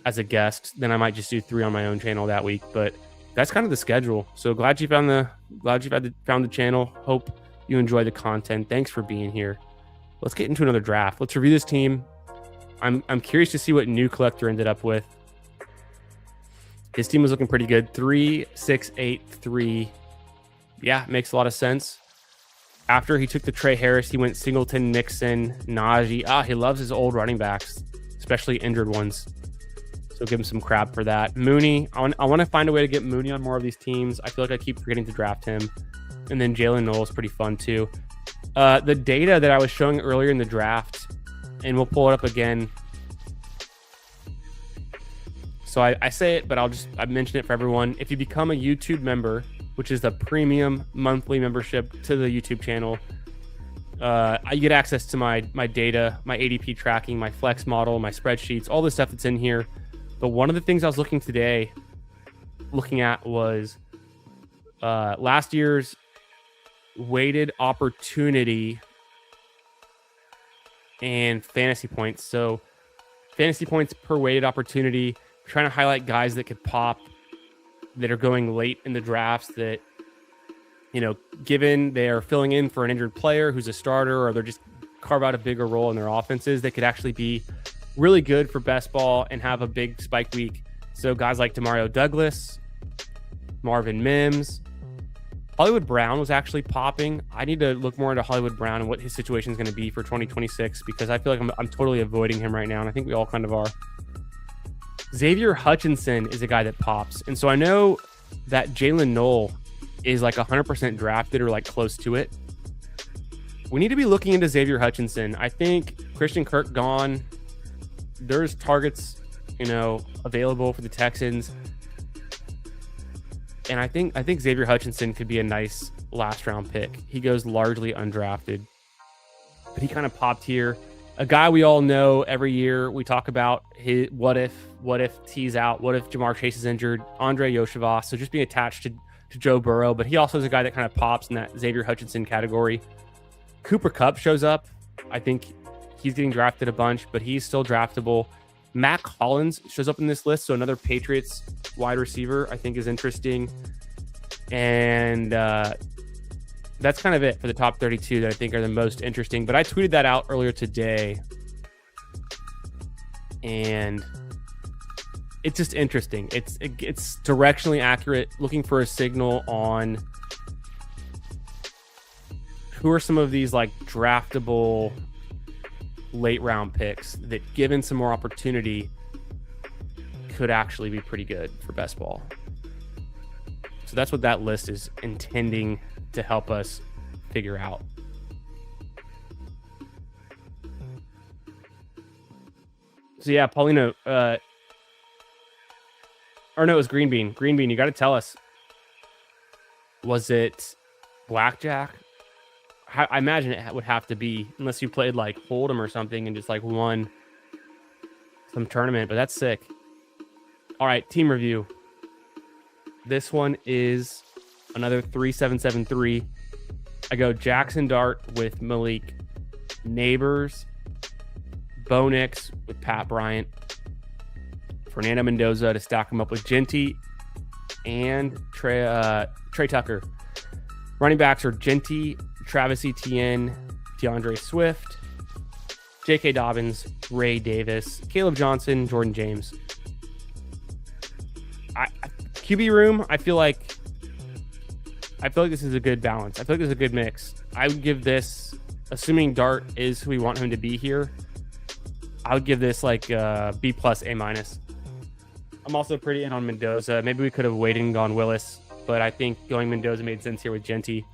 Speaker 1: as a guest. Then I might just do 3 on my own channel that week. But that's kind of the schedule. So glad you found the channel. Hope you enjoy the content. Thanks for being here. Let's get into another draft. Let's review this team. I'm curious to see what new collector ended up with. His team was looking pretty good. 3, 6, 8, 3. Yeah, makes a lot of sense. After he took the Trey Harris, he went Singleton, Nixon, Najee. He loves his old running backs, especially injured ones. So give him some crap for that. Mooney, I want to find a way to get Mooney on more of these teams. I feel like I keep forgetting to draft him. And then Jalen Noel is pretty fun too. The data that I was showing earlier in the draft, and we'll pull it up again. So I say it, but I mention it for everyone. If you become a YouTube member, which is the premium monthly membership to the YouTube channel, you get access to my data, my ADP tracking, my flex model, my spreadsheets, all the stuff that's in here. But one of the things I was looking at was last year's weighted opportunity and fantasy points. So fantasy points per weighted opportunity, trying to highlight guys that could pop, that are going late in the drafts, that, you know, given they are filling in for an injured player who's a starter, or they're just carve out a bigger role in their offenses, they could actually be really good for best ball and have a big spike week. So guys like Demario Douglas, Marvin Mims, Hollywood Brown was actually popping. I need to look more into Hollywood Brown and what his situation is going to be for 2026, because I feel like I'm totally avoiding him right now, and I think we all kind of are. Xavier Hutchinson is a guy that pops. And so I know that Jalen Noel is like 100% drafted or like close to it. We need to be looking into Xavier Hutchinson. I think Christian Kirk gone. There's targets, you know, available for the Texans. And I think Xavier Hutchinson could be a nice last round pick. He goes largely undrafted, but he kind of popped here. A guy we all know every year we talk about his what if T's out, what if Jamar Chase is injured, Andre Yoshivas. So just being attached to Joe Burrow, but he also is a guy that kind of pops in that Xavier Hutchinson category. Cooper Kupp shows up. I think he's getting drafted a bunch, but he's still draftable. Mac Hollins shows up in this list, so another Patriots wide receiver I think is interesting. And that's kind of it for the top 32 that I think are the most interesting. But I tweeted that out earlier today. And it's just interesting. It's directionally accurate, looking for a signal on who are some of these like draftable late round picks that, given some more opportunity, could actually be pretty good for best ball. So that's what that list is intending to help us figure out. So yeah, Paulino, or no, it was Green Bean. Green Bean, you got to tell us. Was it blackjack? I imagine it would have to be, unless you played like Hold'em or something and just like won some tournament, but that's sick. All right, team review. This one is another 3773. I go Jackson Dart with Malik, Neighbors, Bo Nix with Pat Bryant, Fernando Mendoza to stack him up with Genty, and Trey Tucker. Running backs are Genty, Travis Etienne, DeAndre Swift, J.K. Dobbins, Ray Davis, Caleb Johnson, Jordan James. QB room, I feel like this is a good balance. I feel like this is a good mix. I would give this, assuming Dart is who we want him to be here, I would give this like B+, A-. I'm also pretty in on Mendoza. Maybe we could have waited and gone Willis, but I think going Mendoza made sense here with Genty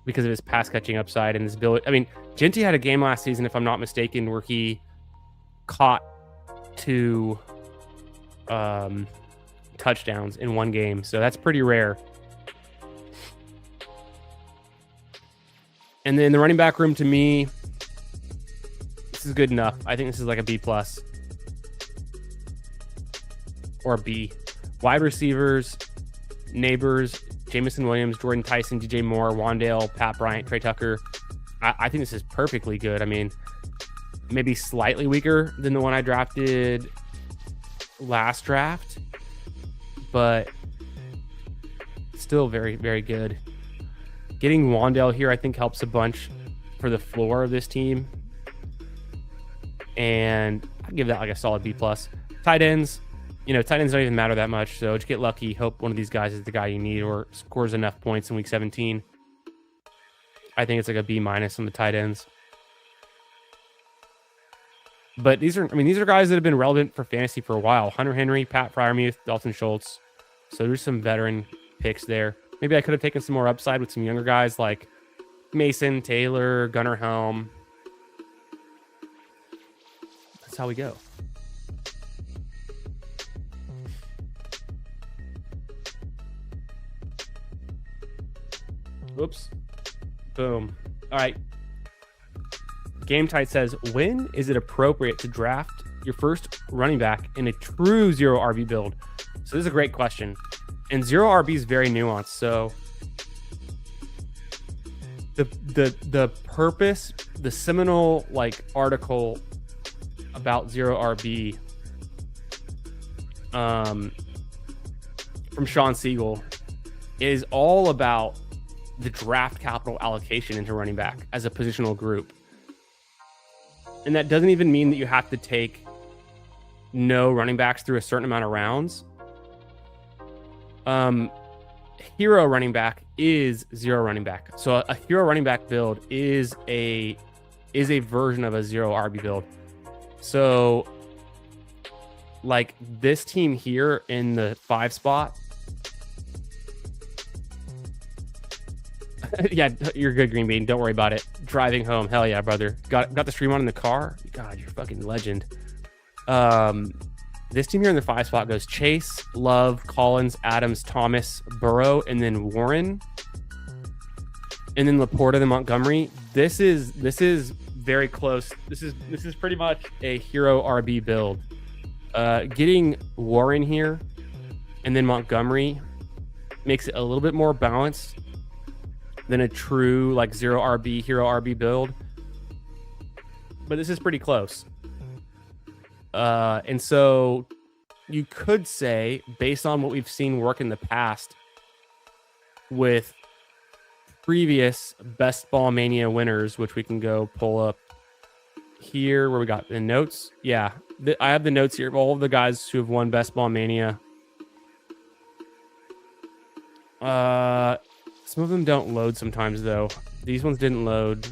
Speaker 1: because of his pass catching upside and his ability. I mean, Genty had a game last season, if I'm not mistaken, where he caught 2 touchdowns in one game. So that's pretty rare. And then the running back room, to me, this is good enough. I think this is like a B+ or a B. Wide receivers, Neighbors, Jamison Williams, Jordan Tyson, DJ Moore, Wandale, Pat Bryant, Trey Tucker. I think this is perfectly good. I mean, maybe slightly weaker than the one I drafted last draft, but still very, very good. Getting Wandale here, I think, helps a bunch for the floor of this team. And I'd give that like a solid B+. Tight ends, tight ends don't even matter that much. So just get lucky. Hope one of these guys is the guy you need or scores enough points in week 17. I think it's like a B- on the tight ends. But these are guys that have been relevant for fantasy for a while. Hunter Henry, Pat Freiermuth, Dalton Schultz. So there's some veteran picks there. Maybe I could have taken some more upside with some younger guys like Mason, Taylor, Gunnar Helm. That's how we go. Whoops. Boom. All right. Game Tight says, when is it appropriate to draft your first running back in a true zero RB build? So this is a great question. And zero RB is very nuanced. So the purpose, the seminal like article about zero RB from Sean Siegel is all about the draft capital allocation into running back as a positional group. And that doesn't even mean that you have to take no running backs through a certain amount of rounds. Hero running back is zero running back. So a hero running back build is a version of a zero RB build. So like this team here in the 5 spot. Yeah, you're good, Green Bean. Don't worry about it. Driving home. Hell yeah, brother. Got the stream on in the car. God, you're fucking legend. This team here in the 5 spot goes Chase, Love, Collins, Adams, Thomas, Burrow, and then Warren. And then Laporta, then Montgomery. This is very close. This is pretty much a hero RB build. Getting Warren here and then Montgomery makes it a little bit more balanced than a true like zero RB hero RB build, but this is pretty close. And so you could say, based on what we've seen work in the past with previous Best Ball Mania winners, which we can go pull up here where we got the notes. Yeah, I have the notes here of all of the guys who have won Best Ball Mania. Some of them don't load sometimes, though. These ones didn't load.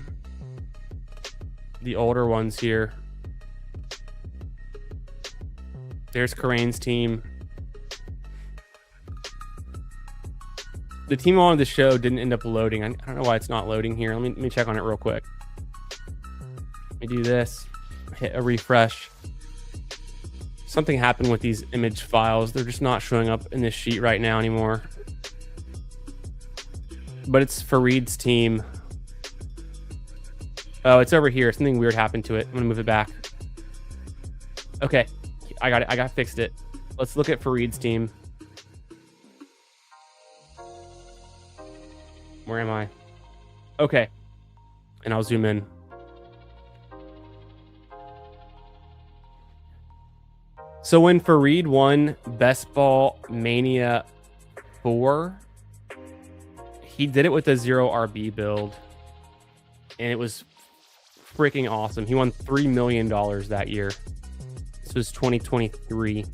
Speaker 1: The older ones here. There's Karane's team. The team on the show didn't end up loading. I don't know why it's not loading here. Let me check on it real quick. Let me do this. Hit a refresh. Something happened with these image files. They're just not showing up in this sheet right now anymore. But it's Fareed's team. Oh, it's over here. Something weird happened to it. I'm gonna move it back. Okay, I got it. I fixed it. Let's look at Fareed's team. Where am I? Okay, and I'll zoom in. So when Fareed won Best Ball Mania 4, he did it with a 0 RB build, and it was freaking awesome. He won $3 million that year. This was 2023.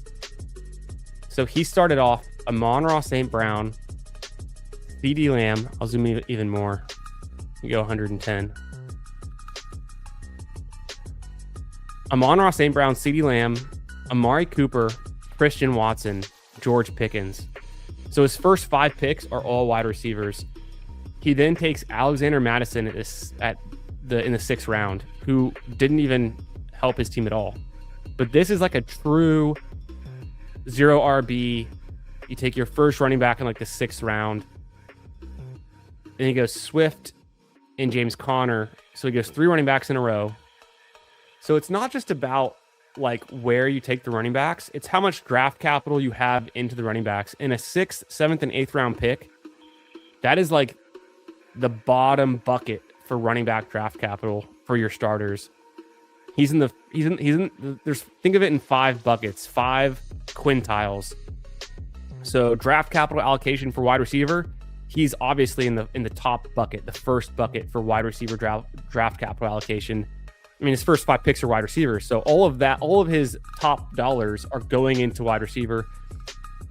Speaker 1: So he started off Amon-Ra St. Brown, CeeDee Lamb. I'll zoom in even more. You go 110. Amon-Ra St. Brown, CeeDee Lamb, Amari Cooper, Christian Watson, George Pickens. So his first 5 picks are all wide receivers. He then takes Alexander Madison in the 6th round, who didn't even help his team at all. But this is like a true 0 RB. You take your first running back in like the 6th round. Then he goes Swift and James Conner. So he goes 3 running backs in a row. So it's not just about like where you take the running backs. It's how much draft capital you have into the running backs. In a 6th, 7th, and 8th round pick, that is like the bottom bucket for running back draft capital for your starters. He's in there's, think of it in 5 buckets, 5 quintiles. So draft capital allocation for wide receiver, he's obviously in the top bucket, the first bucket for wide receiver draft capital allocation. I mean, his first 5 picks are wide receivers. So all of his top dollars are going into wide receiver.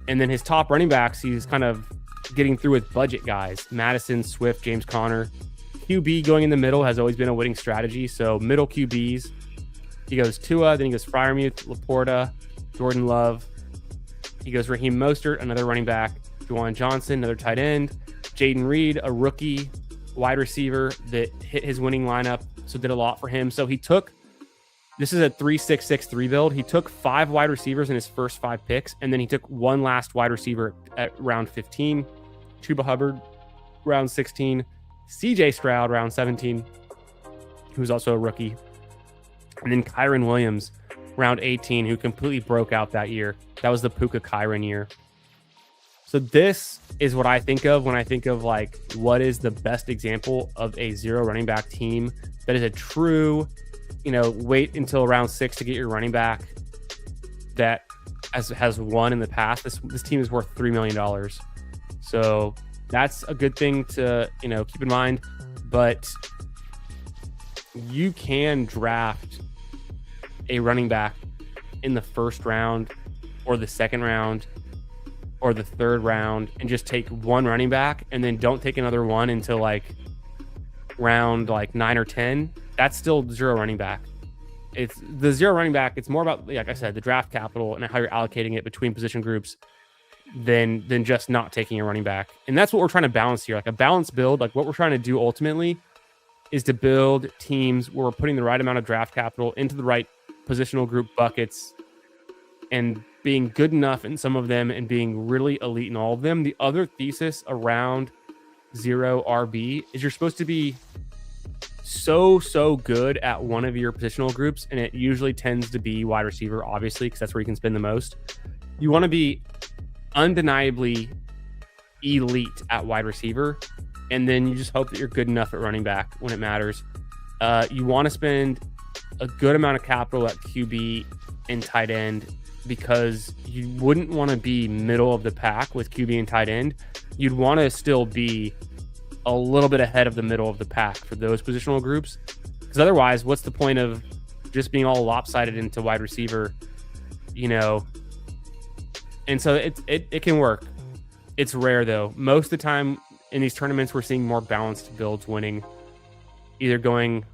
Speaker 1: And then his top running backs, he's kind of getting through with budget guys. Madison, Swift, James Conner. QB going in the middle has always been a winning strategy. So middle QBs. He goes Tua, then he goes Freiermuth, Laporta, Jordan Love. He goes Raheem Mostert, another running back. Juwan Johnson, another tight end. Jaden Reed, a rookie wide receiver that hit his winning lineup. So did a lot for him. So he took, this is a 3-6-6-3 build. He took 5 wide receivers in his first 5 picks, and then he took one last wide receiver at round 15. Chuba Hubbard, round 16. CJ Stroud, round 17, who's also a rookie. And then Kyron Williams, round 18, who completely broke out that year. That was the Puka Kyron year. So this is what I think of when I think of like what is the best example of a 0 running back team that is a true, wait until round 6 to get your running back that has won in the past. This team is worth $3 million. So that's a good thing to, keep in mind. But you can draft a running back in the 1st round or the 2nd round or the 3rd round and just take one running back and then don't take another one until like round like 9 or 10. That's still 0 running back. It's the 0 running back. It's more about, like I said, the draft capital and how you're allocating it between position groups than just not taking a running back. And that's what we're trying to balance here. Like a balanced build, like what we're trying to do ultimately is to build teams where we're putting the right amount of draft capital into the right positional group buckets and being good enough in some of them and being really elite in all of them. The other thesis around 0 RB is you're supposed to be so good at one of your positional groups, and it usually tends to be wide receiver, obviously, because that's where you can spend the most. You want to be undeniably elite at wide receiver, and then you just hope that you're good enough at running back when it matters. You want to spend a good amount of capital at QB and tight end because you wouldn't want to be middle of the pack with QB and tight end. You'd want to still be a little bit ahead of the middle of the pack for those positional groups, because otherwise, what's the point of just being all lopsided into wide receiver, and so it can work. It's rare though. Most of the time in these tournaments, we're seeing more balanced builds winning, either going,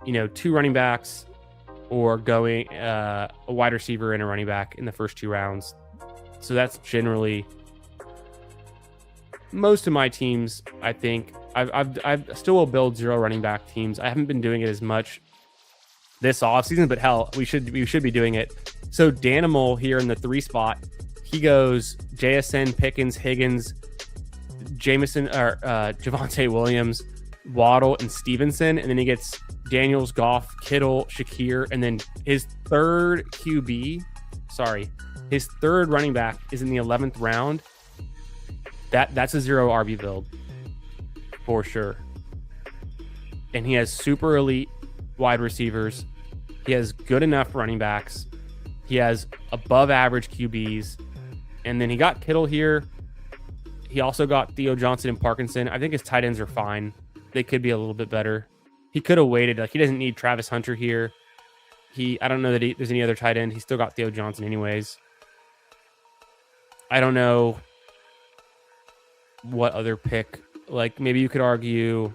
Speaker 1: 2 running backs or going a wide receiver and a running back in the first 2 rounds. So that's generally most of my teams. I think I still will build 0 running back teams. I haven't been doing it as much this offseason, but hell, we should be doing it. So Danimal here in the 3 spot, he goes JSN, Pickens, Higgins, Javonte Williams, Waddle, and Stevenson, and then he gets Daniels, Goff, Kittle, Shakir, and then his third running back is in the 11th round. That's a 0 RB build for sure. And he has super elite wide receivers. He has good enough running backs. He has above average QBs. And then he got Kittle here. He also got Theo Johnson and Parkinson. I think his tight ends are fine. They could be a little bit better. He could have waited. Like, he doesn't need Travis Hunter here. I don't know that there's any other tight end. He still got Theo Johnson anyways. I don't know what other pick. Like, maybe you could argue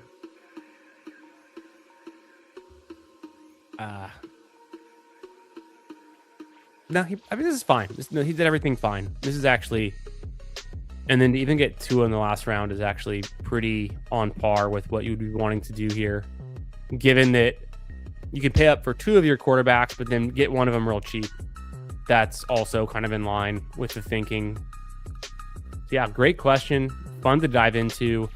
Speaker 1: no, this is fine. He did everything fine. This is actually, and then to even get 2 in the last round is actually pretty on par with what you'd be wanting to do here, given that you could pay up for 2 of your quarterbacks, but then get one of them real cheap. That's also kind of in line with the thinking. Yeah, great question. Fun to dive into.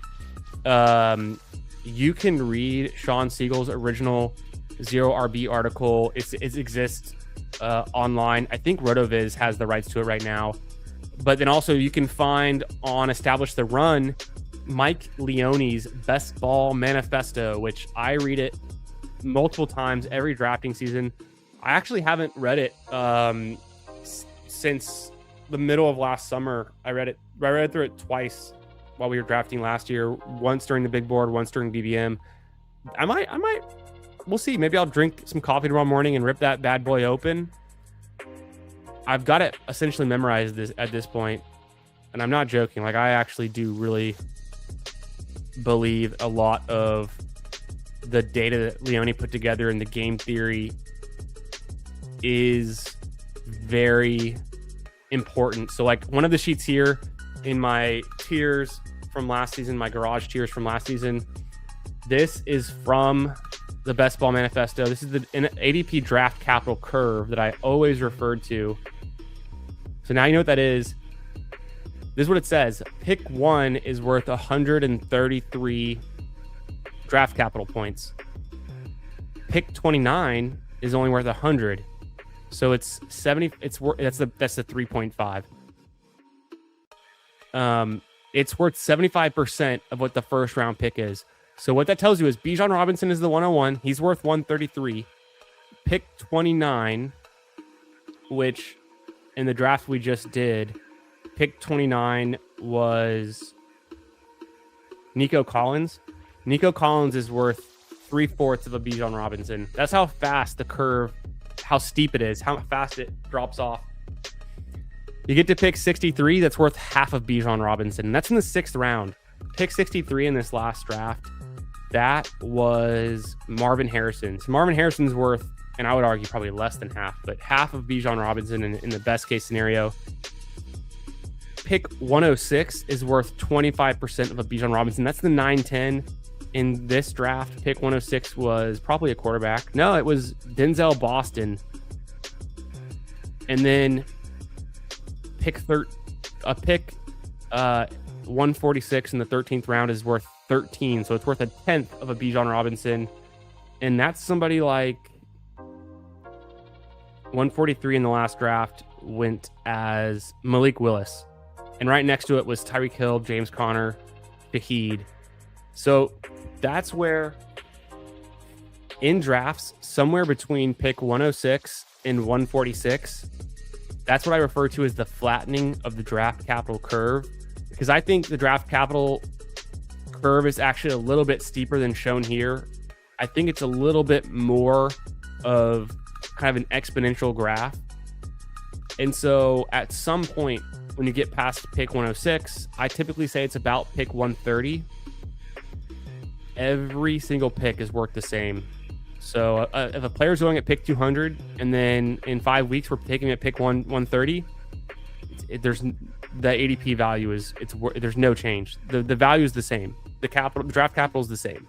Speaker 1: You can read Sean Siegel's original 0 RB article. It exists online. I think RotoViz has the rights to it right now. But then also you can find on Establish the Run Mike Leone's Best Ball Manifesto, which I read it multiple times every drafting season. I actually haven't read it since the middle of last summer. I read through it twice while we were drafting last year. Once during the big board, once during BBM. I might. We'll see. Maybe I'll drink some coffee tomorrow morning and rip that bad boy open. I've got it essentially memorized at this point, and I'm not joking. Like, I actually do really believe a lot of the data that Leone put together and the game theory is very important. So, like, one of the sheets here in my tiers from last season, my garage tiers from last season, this is from the Best Ball Manifesto. This is an ADP draft capital curve that I always referred to. So now you know what that is. This is what it says. Pick 1 is worth 133 draft capital points. Pick 29 is only worth 100. So it's 70. That's the 3.5. It's worth 75% of what the first round pick is. So what that tells you is Bijan Robinson is the 101. He's worth 133. Pick 29, which in the draft we just did, pick 29 was Nico Collins. Nico Collins is worth 3/4 of a Bijan Robinson. That's how fast the curve, how steep it is, how fast it drops off. You get to pick 63. That's worth half of Bijan Robinson. And that's in the 6th round. Pick 63 in this last draft. That was Marvin Harrison. So Marvin Harrison's worth, and I would argue probably less than half, but half of Bijan Robinson in the best case scenario. Pick 106 is worth 25% of a Bijan Robinson. That's the 9-10 in this draft. Pick 106 was probably a quarterback. No, it was Denzel Boston. And then pick 146 in the 13th round is worth 13, so it's worth 1/10 of a Bijan Robinson, and that's somebody like 143 in the last draft went as Malik Willis, and right next to it was Tyreek Hill, James Conner, Shaheed. So that's where in drafts somewhere between pick 106 and 146, that's what I refer to as the flattening of the draft capital curve, because I think the draft capital curve is actually a little bit steeper than shown here. I think it's a little bit more of kind of an exponential graph. And so at some point, when you get past pick 106, I typically say it's about pick 130. Every single pick is worth the same. So if a player's going at pick 200 and then in 5 weeks we're taking at pick 130, there's the ADP value there's no change. The value is the same. The draft capital is the same.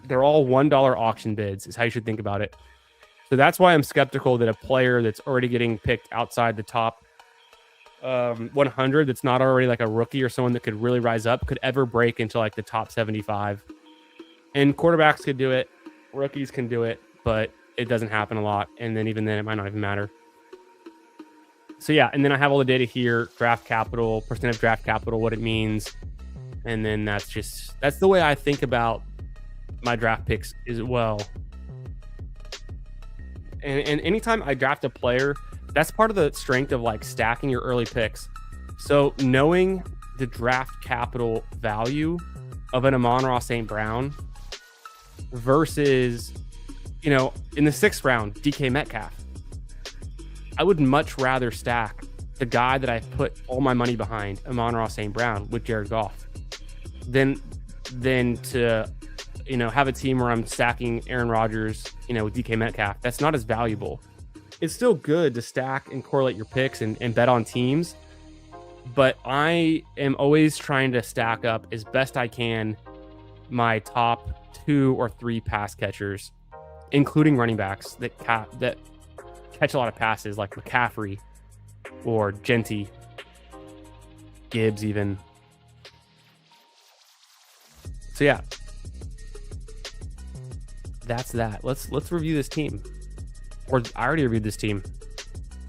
Speaker 1: They're all $1 auction bids is how you should think about it. So that's why I'm skeptical that a player that's already getting picked outside the top 100, that's not already like a rookie or someone that could really rise up, could ever break into like the top 75. And quarterbacks could do it, rookies can do it, but it doesn't happen a lot. And then even then, it might not even matter. So yeah, and then I have all the data here: draft capital, percent of draft capital, what it means, and then that's the way I think about my draft picks as well. And anytime I draft a player, that's part of the strength of like stacking your early picks. So knowing the draft capital value of an Amon-Ra St. Brown versus, in the 6th round, DK Metcalf, I would much rather stack the guy that I put all my money behind, Amon-Ra St. Brown, with Jared Goff, than to have a team where I'm stacking Aaron Rodgers, with DK Metcalf. That's not as valuable. It's still good to stack and correlate your picks and bet on teams, but I am always trying to stack up as best I can my top 2 or 3 pass catchers, including running backs that catch a lot of passes, like McCaffrey or Genty, Gibbs even. So yeah, that's that. Let's review this team. Or I already reviewed this team.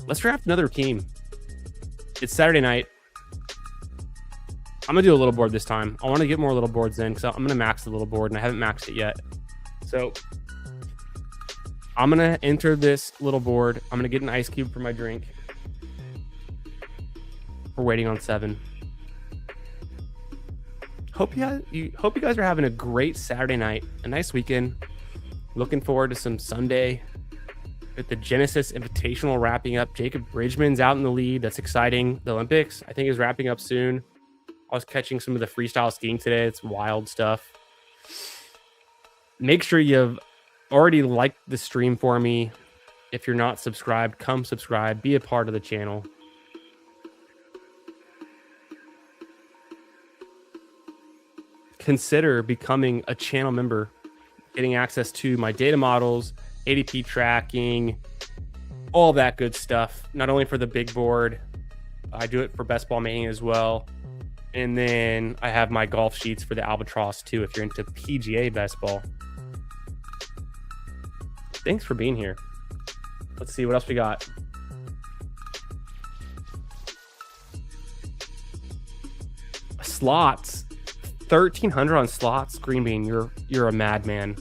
Speaker 1: Let's draft another team. It's Saturday night. I'm gonna do a little board this time. I want to get more little boards in because I'm gonna max the little board and I haven't maxed it yet. So I'm gonna enter this little board. I'm gonna get an ice cube for my drink. We're waiting on 7. Hope you guys are having a great Saturday night, a nice weekend. Looking forward to some Sunday with the Genesis Invitational wrapping up. Jacob Bridgman's out in the lead. That's exciting. The Olympics, I think, is wrapping up soon. I was catching some of the freestyle skiing today. It's wild stuff. Make sure you've already liked the stream for me. If you're not subscribed, come subscribe. Be a part of the channel. Consider becoming a channel member, getting access to my data models, ADP tracking, all that good stuff. Not only for the big board, I do it for Best Ball Mania as well. And then I have my golf sheets for the Albatross too, if you're into PGA best ball. Thanks for being here. Let's see what else we got. Slots, 1,300 on slots. Green Bean, you're a madman.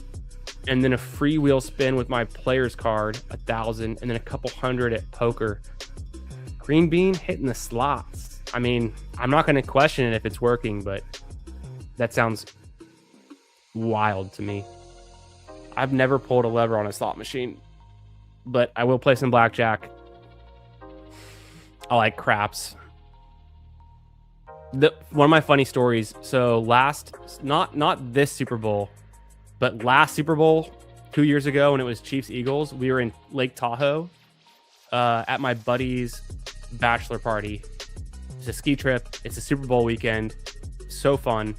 Speaker 1: And then a free wheel spin with my players card, 1,000, and then a couple hundred at poker. Green Bean hitting the slots. I mean, I'm not going to question it if it's working, but that sounds wild to me. I've never pulled a lever on a slot machine, but I will play some blackjack. I like craps. One of my funny stories. So not this Super Bowl, but last Super Bowl 2 years ago when it was Chiefs Eagles, we were in Lake Tahoe at my buddy's bachelor party. It's a ski trip. It's a Super Bowl weekend. So fun.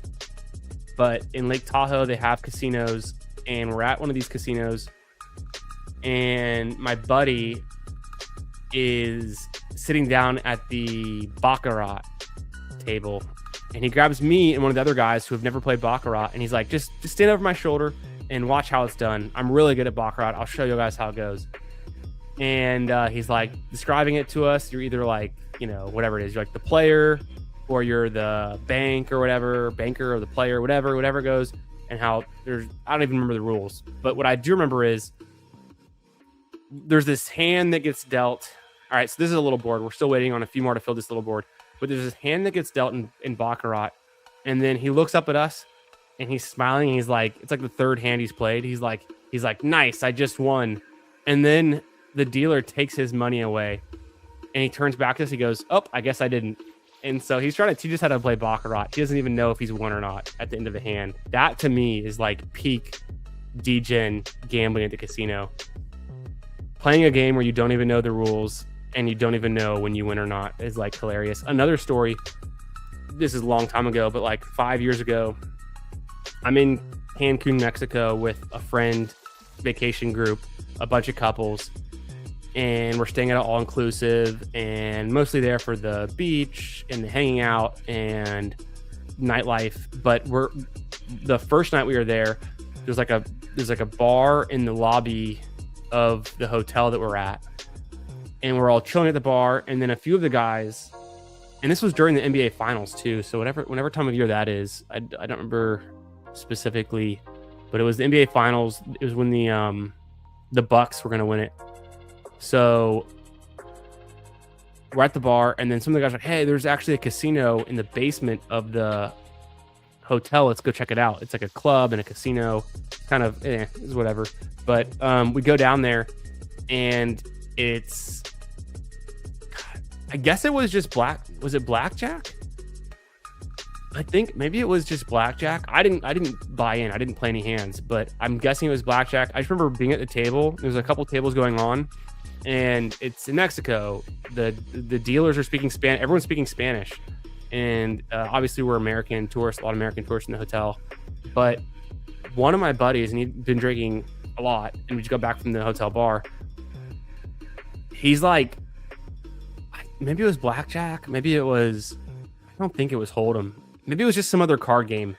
Speaker 1: But in Lake Tahoe, they have casinos, and we're at one of these casinos, and my buddy is sitting down at the Baccarat table, and he grabs me and one of the other guys who have never played Baccarat, and he's like, just stand over my shoulder and watch how it's done. I'm really good at Baccarat. I'll show you guys how it goes. And he's like describing it to us. You're either like, whatever it is, you're like the player, or you're the bank or whatever, banker or the player, whatever it goes. And how I don't even remember the rules, but what I do remember is there's this hand that gets dealt. All right, so this is a little board. We're still waiting on a few more to fill this little board, but there's this hand that gets dealt in Baccarat, and then he looks up at us and he's smiling, and he's like, it's like the third hand he's played. He's like, nice, I just won. And then the dealer takes his money away, and he turns back to us. He goes, "Oh, I guess I didn't." And so he's trying to teach us how to play baccarat. He doesn't even know if he's won or not at the end of the hand. That to me is like peak degen gambling at the casino. Playing a game where you don't even know the rules and you don't even know when you win or not is like hilarious. Another story, this is a long time ago, but like 5 years ago, I'm in Cancun, Mexico with a friend vacation group, a bunch of couples, and we're staying at an all-inclusive and mostly there for the beach and the hanging out and nightlife. But the first night we were there, there's like a bar in the lobby of the hotel that we're at, and we're all chilling at the bar. And then a few of the guys, and this was during the NBA Finals too, so whenever time of year that is, I don't remember specifically, but it was the NBA Finals. It was when the Bucks were going to win it. So we're at the bar, and then some of the guys are like, "Hey, there's actually a casino in the basement of the hotel. Let's go check it out. It's like a club and a casino, kind of it's whatever." But we go down there, and it's, I guess it was just was it blackjack? I think maybe it was just blackjack. I didn't buy in. I didn't play any hands, but I'm guessing it was blackjack. I just remember being at the table. There's a couple tables going on, and it's in Mexico. The dealers are speaking Spanish. Everyone's speaking Spanish, and obviously we're American tourists. A lot of American tourists in the hotel. But one of my buddies, and he'd been drinking a lot, and we just got back from the hotel bar. He's like, maybe it was blackjack. Maybe it was, I don't think it was Hold'em. Maybe it was just some other card game.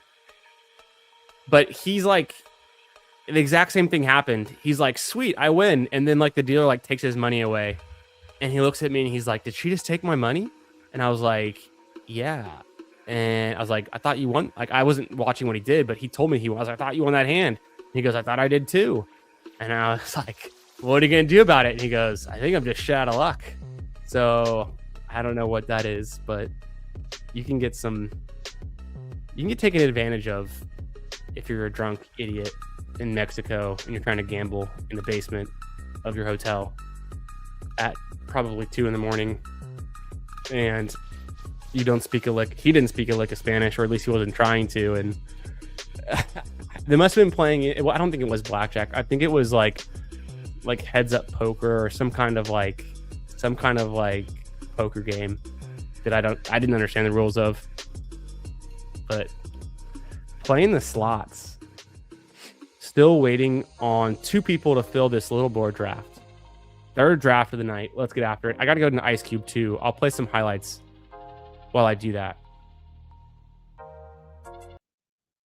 Speaker 1: But he's like, the exact same thing happened. He's like, "Sweet, I win." And then like the dealer like takes his money away. And he looks at me and he's like, "Did she just take my money?" And I was like, "Yeah." And I was like, "I thought you won." Like, I wasn't watching what he did, but he told me he was. "I thought you won that hand." And he goes, "I thought I did too." And I was like, "What are you going to do about it?" And he goes, "I think I'm just shit out of luck." So I don't know what that is, but you can get taken advantage of if you're a drunk idiot in Mexico and you're trying to gamble in the basement of your hotel at probably 2 a.m. and you don't speak a lick. He didn't speak a lick of Spanish, or at least he wasn't trying to. And they must have been playing it. Well, I don't think it was blackjack. I think it was like heads up poker or some kind of like poker game that I didn't understand the rules of. But playing the slots, still waiting on 2 people to fill this little board draft. Third draft of the night. Let's get after it. I got to go to an Ice Cube too. I'll play some highlights while I do that.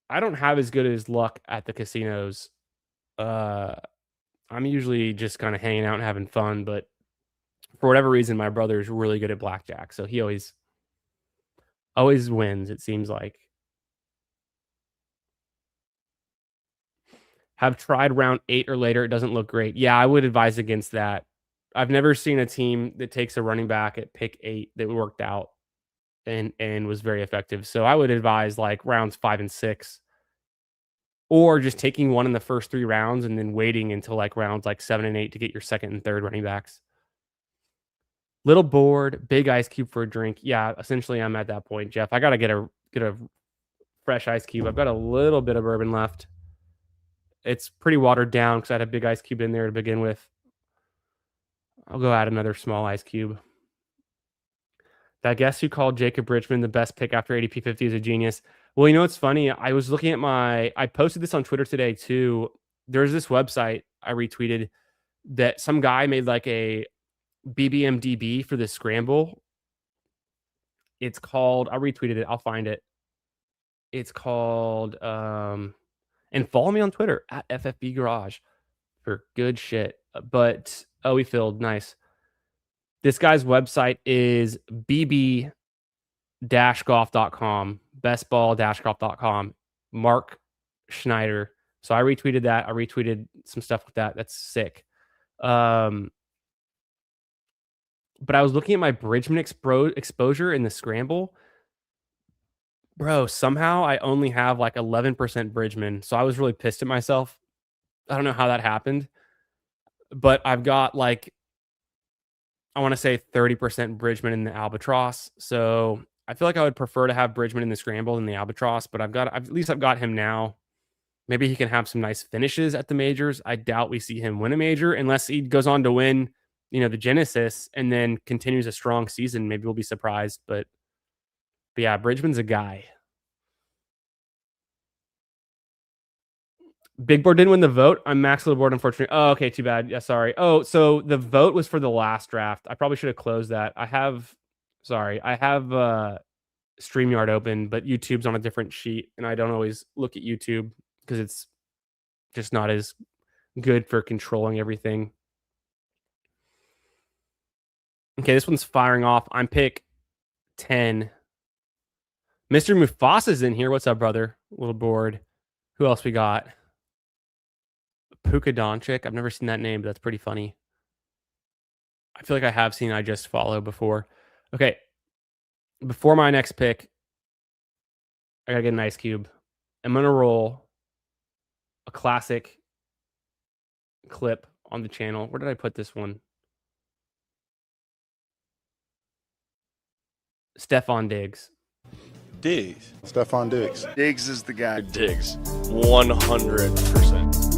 Speaker 1: I don't have as good as luck at the casinos. I'm usually just kind of hanging out and having fun, but for whatever reason, my brother's really good at blackjack, so he always wins, it seems like. Have tried round 8 or later. It doesn't look great. Yeah, I would advise against that. I've never seen a team that takes a running back at pick 8 that worked out and was very effective. So I would advise like rounds 5 and 6, or just taking one in the first 3 rounds and then waiting until like rounds like 7 and 8 to get your second and third running backs. Little board, big Ice Cube for a drink. Yeah, essentially I'm at that point, Jeff. I got to get a fresh Ice Cube. I've got a little bit of bourbon left. It's pretty watered down because I had a big Ice Cube in there to begin with. I'll go add another small Ice Cube. That guest who called Jacob Richmond the best pick after ADP 50 is a genius. Well, you know what's funny? I was looking at I posted this on Twitter today too. There's this website I retweeted that some guy made like a BBMDB for the scramble. It's called, I retweeted it. I'll find it. It's called, and follow me on Twitter at FFB Garage for good shit. But, we filled. Nice. This guy's website is bb-golf.com, bestball-golf.com, Mark Schneider. So I retweeted that. I retweeted some stuff with that. That's sick. But I was looking at my Bridgman exposure in the scramble. Bro, somehow I only have like 11% Bridgman. So I was really pissed at myself. I don't know how that happened. but I've got like, I want to say 30% Bridgman in the Albatross. So I feel like I would prefer to have Bridgman in the Scramble than the Albatross, but at least I've got him now. Maybe he can have some nice finishes at the majors. I doubt we see him win a major unless he goes on to win, the Genesis and then continues a strong season. Maybe we'll be surprised, but yeah, Bridgman's a guy. Big Board didn't win the vote. I'm max little board, unfortunately. Oh, okay, too bad. Yeah, sorry. Oh, so the vote was for the last draft. I probably should have closed that. I have StreamYard open, but YouTube's on a different sheet, and I don't always look at YouTube because it's just not as good for controlling everything. Okay, this one's firing off. I'm pick 10. Mr. Mufasa's in here. What's up, brother? A little bored. Who else we got? Puka Doncic. I've never seen that name, but that's pretty funny. I feel like I have seen I Just Follow before. Okay. Before my next pick, I gotta get an ice cube. I'm gonna roll a classic clip on the channel. Where did I put this one? Stephon Diggs.
Speaker 3: Diggs.
Speaker 4: Stephon Diggs.
Speaker 5: Diggs is the guy.
Speaker 3: Diggs. 100%.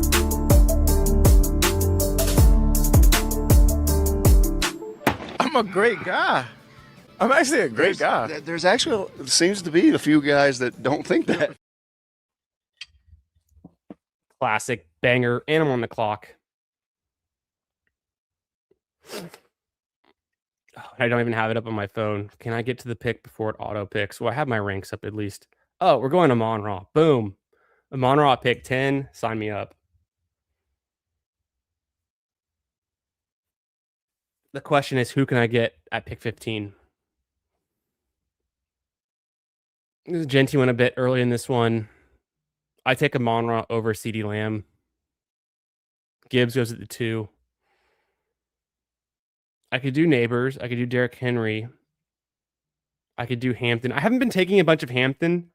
Speaker 5: I'm a great guy. I'm actually a great guy. There's actually seems to be a few guys that don't think that.
Speaker 1: Classic banger. And I'm on the clock. I don't even have it up on my phone. Can I get to the pick before it auto picks? Well, I have my ranks up at least. Oh, we're going to Amon-Ra. Boom. Amon-Ra pick 10. Sign me up. The question is, who can I get at pick 15? Genty went a bit early in this one. I take Amon-Ra over CeeDee Lamb. Gibbs goes at the 2. I could do Neighbors. I could do Derrick Henry. I could do Hampton. I haven't been taking a bunch of Hampton.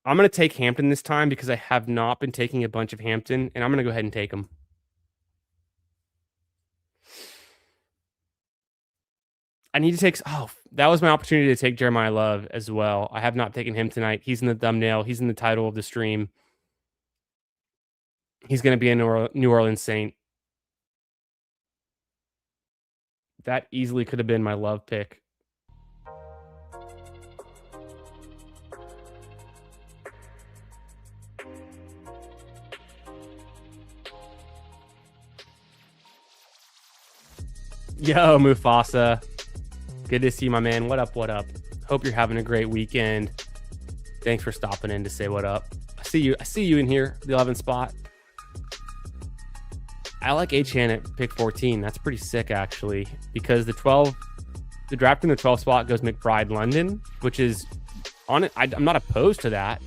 Speaker 1: I'm going to take Hampton this time because I have not been taking a bunch of Hampton, and I'm going to go ahead and take him. I need to take... Oh, that was my opportunity to take Jeremiyah Love as well. I have not taken him tonight. He's in the thumbnail. He's in the title of the stream. He's going to be a New Orleans Saint. That easily could have been my Love pick. Yo, Mufasa. Good to see you, my man. What up, what up? Hope you're having a great weekend. Thanks for stopping in to say what up. I see you in here, the 11th spot. I like Achane at pick 14. That's pretty sick, actually, because the draft in the 12th spot goes McBride London, which is on it. I'm not opposed to that.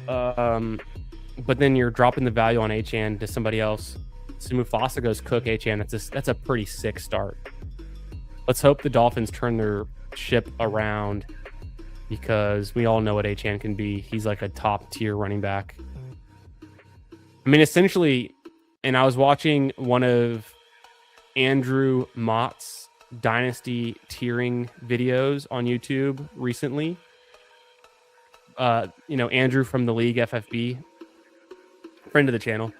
Speaker 1: But then you're dropping the value on Achane to somebody else. So Mufasa goes Cook Achane. That's a pretty sick start. Let's hope the Dolphins turn their ship around because we all know what Achane can be. He's like a top tier running back. I mean, essentially, and I was watching one of Andrew Mott's dynasty tiering videos on YouTube recently. Andrew from the league FFB, friend of the channel.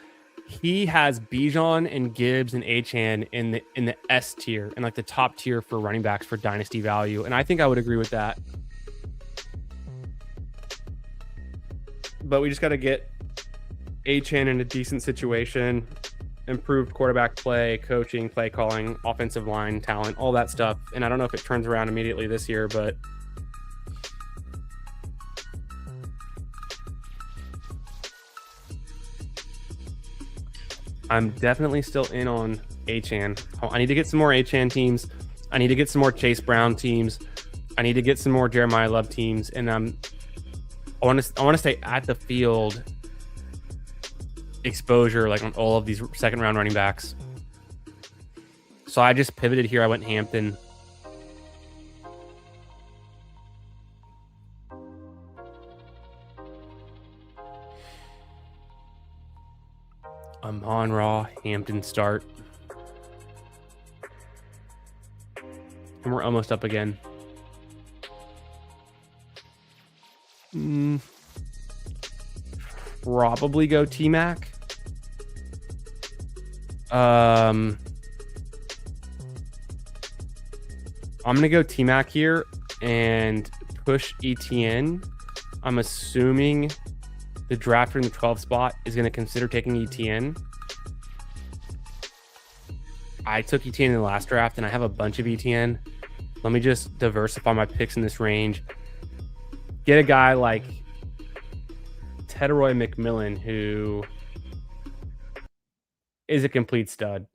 Speaker 1: He has Bijan and Gibbs and Achane in the S tier and like the top tier for running backs for dynasty value, and I think I would agree with that. But we just got to get Achane in a decent situation, improved quarterback play, coaching, play calling, offensive line talent, all that stuff. And I don't know if it turns around immediately this year, but I'm definitely still in on Achane. I need to get some more Achane teams. I need to get some more Chase Brown teams. I need to get some more Jeremiyah Love teams. And I want to stay at the field exposure like on all of these second round running backs. So I just pivoted here. I went Hampton. Amon-Ra Hampton start. And we're almost up again. Probably go T-Mac. I'm going to go T-Mac here and push ETN. I'm assuming the drafter in the 12 spot is going to consider taking ETN. I took ETN in the last draft, and I have a bunch of ETN. Let me just diversify my picks in this range. Get a guy like Teteroy McMillan, who is a complete stud.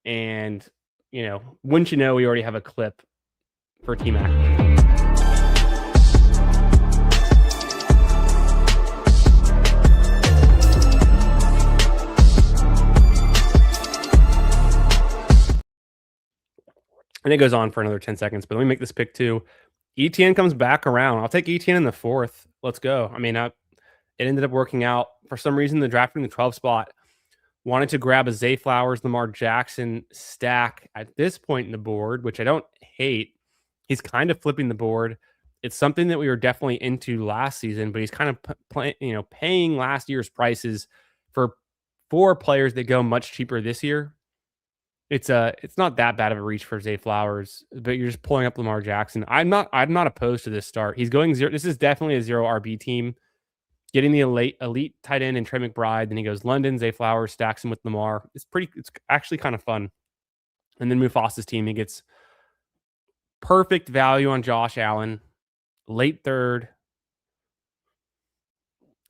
Speaker 1: And, you know, wouldn't you know, we already have a clip for T-Mac. And it goes on for another 10 seconds, but let me make this pick too. ETN comes back around. I'll take ETN in the 4th. Let's go. I mean, it ended up working out. For some reason, the drafting the 12 spot wanted to grab a Zay Flowers, Lamar Jackson stack at this point in the board, which I don't hate. He's kind of flipping the board. It's something that we were definitely into last season, but he's kind of paying last year's prices for 4 players that go much cheaper this year. It's not that bad of a reach for Zay Flowers, but you're just pulling up Lamar Jackson. I'm not opposed to this start. He's going 0. This is definitely a 0 RB team. Getting the elite tight end and Trey McBride. Then he goes London, Zay Flowers, stacks him with Lamar. It's actually kind of fun. And then Mufasa's team, he gets perfect value on Josh Allen, late 3rd.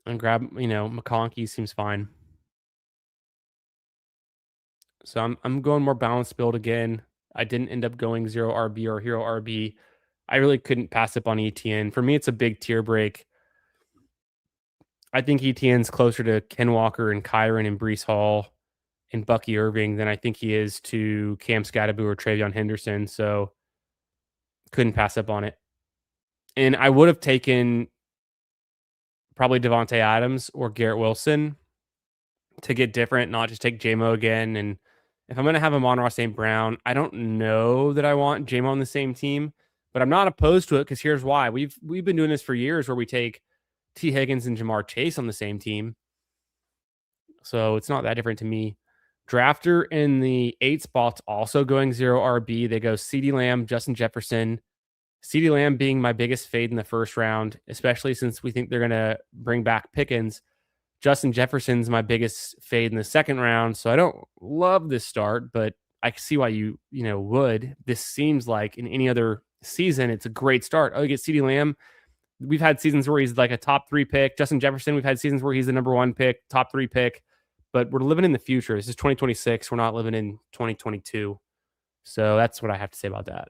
Speaker 1: And grab, McConkey seems fine. So I'm going more balanced build again. I didn't end up going 0 RB or hero RB. I really couldn't pass up on ETN. For me, it's a big tier break. I think ETN's closer to Ken Walker and Kyron and Breece Hall and Bucky Irving than I think he is to Cam Scatterbu or Travion Henderson. So couldn't pass up on it. And I would have taken probably Devontae Adams or Garrett Wilson to get different, not just take J-Mo again. And if I'm going to have Amon-Ra St. Brown, I don't know that I want J-Mo on the same team, but I'm not opposed to it because here's why. We've been doing this for years where we take T. Higgins and Jamar Chase on the same team. So it's not that different to me. Drafter in the 8 spots also going 0 RB. They go CeeDee Lamb, Justin Jefferson. CeeDee Lamb being my biggest fade in the first round, especially since we think they're going to bring back Pickens. Justin Jefferson's my biggest fade in the second round. So I don't love this start, but I can see why you would. This seems like in any other season, it's a great start. Oh, you get CeeDee Lamb. We've had seasons where he's like a top 3 pick. Justin Jefferson, we've had seasons where he's the number 1 pick, top 3 pick. But we're living in the future. This is 2026. We're not living in 2022. So that's what I have to say about that.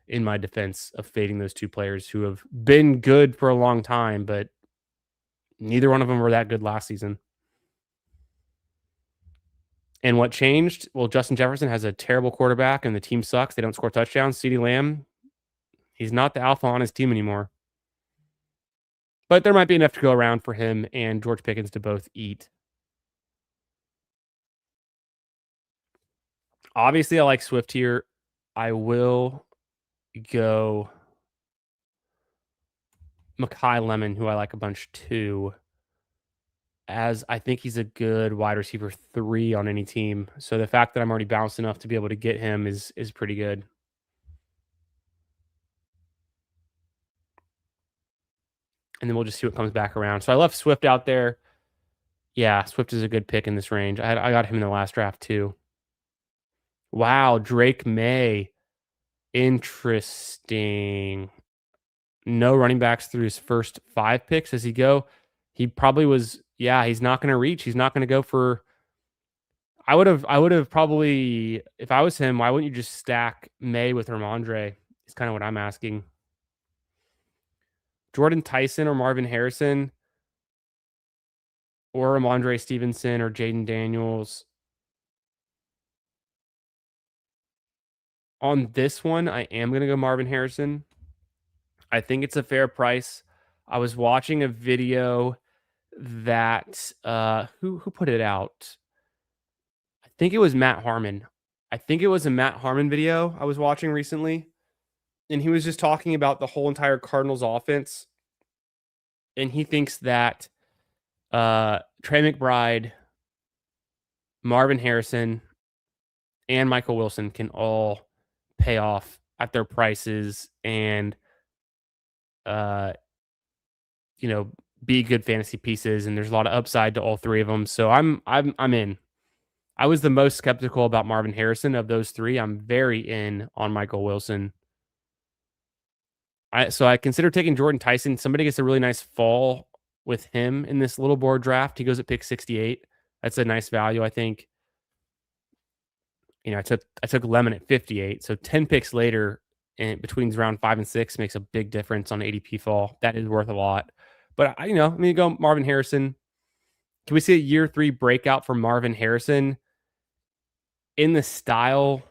Speaker 1: In my defense of fading those 2 players who have been good for a long time, but neither one of them were that good last season. And what changed? Well, Justin Jefferson has a terrible quarterback and the team sucks. They don't score touchdowns. CeeDee Lamb, he's not the alpha on his team anymore. But there might be enough to go around for him and George Pickens to both eat. Obviously, I like Swift here. I will go Mekhi Lemon, who I like a bunch too, as I think he's a good wide receiver 3 on any team. So the fact that I'm already balanced enough to be able to get him is pretty good. And then we'll just see what comes back around. So I left Swift out there. Yeah, Swift is a good pick in this range. I got him in the last draft too. Wow, Drake May. Interesting. No running backs through his first 5 picks. Does he go? He probably was. Yeah, he's not going to reach. He's not going to go for. I would have probably, if I was him, why wouldn't you just stack May with Ramondre? Is kind of what I'm asking. Jordan Tyson or Marvin Harrison or Ramondre Stevenson or Jaden Daniels. On this one, I am going to go Marvin Harrison. I think it's a fair price. I was watching a video that who put it out? I think it was Matt Harmon. I think it was a Matt Harmon video I was watching recently, and he was just talking about the whole entire Cardinals offense, and he thinks that Trey McBride, Marvin Harrison, and Michael Wilson can all pay off at their prices and be good fantasy pieces, and there's a lot of upside to all three of them. So I'm in. I was the most skeptical about Marvin Harrison of those three. I'm very in on Michael Wilson. So I consider taking Jordan Tyson. Somebody gets a really nice fall with him in this little board draft. He goes at pick 68. That's a nice value, I think. I took Lemon at 58. So 10 picks later, and between round 5 and 6 makes a big difference on ADP fall. That is worth a lot. But I'm going to go Marvin Harrison. Can we see a year 3 breakout for Marvin Harrison in the style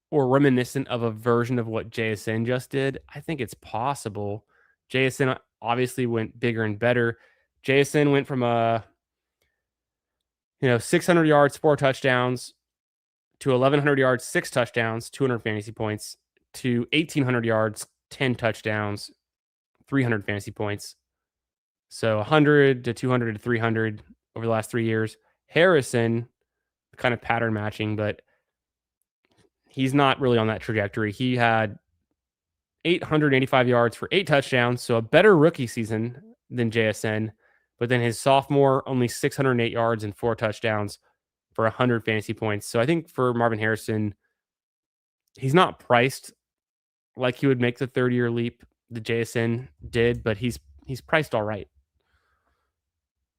Speaker 1: or reminiscent of a version of what JSN just did? I think it's possible. JSN obviously went bigger and better. JSN went from 600 yards, 4 touchdowns, to 1,100 yards, 6 touchdowns, 200 fantasy points, to 1,800 yards, 10 touchdowns, 300 fantasy points. So 100 to 200 to 300 over the last 3 years. Harrison, kind of pattern matching, but he's not really on that trajectory. He had 885 yards for 8 touchdowns, so a better rookie season than JSN. But then his sophomore, only 608 yards and 4 touchdowns for 100 fantasy points. So I think for Marvin Harrison, he's not priced like he would make the 30-year leap the JSN did, but he's priced all right.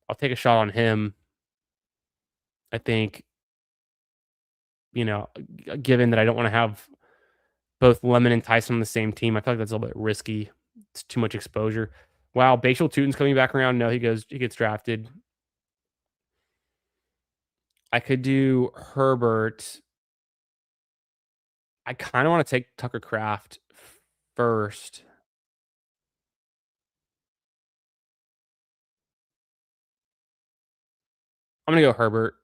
Speaker 1: I'll take a shot on him. I think, given that I don't want to have both Lemon and Tyson on the same team, I feel like that's a little bit risky. It's too much exposure. Wow, Bashal Tutin's coming back around. No, he gets drafted. I could do Herbert. I kind of want to take Tucker Kraft first. I'm going to go Herbert.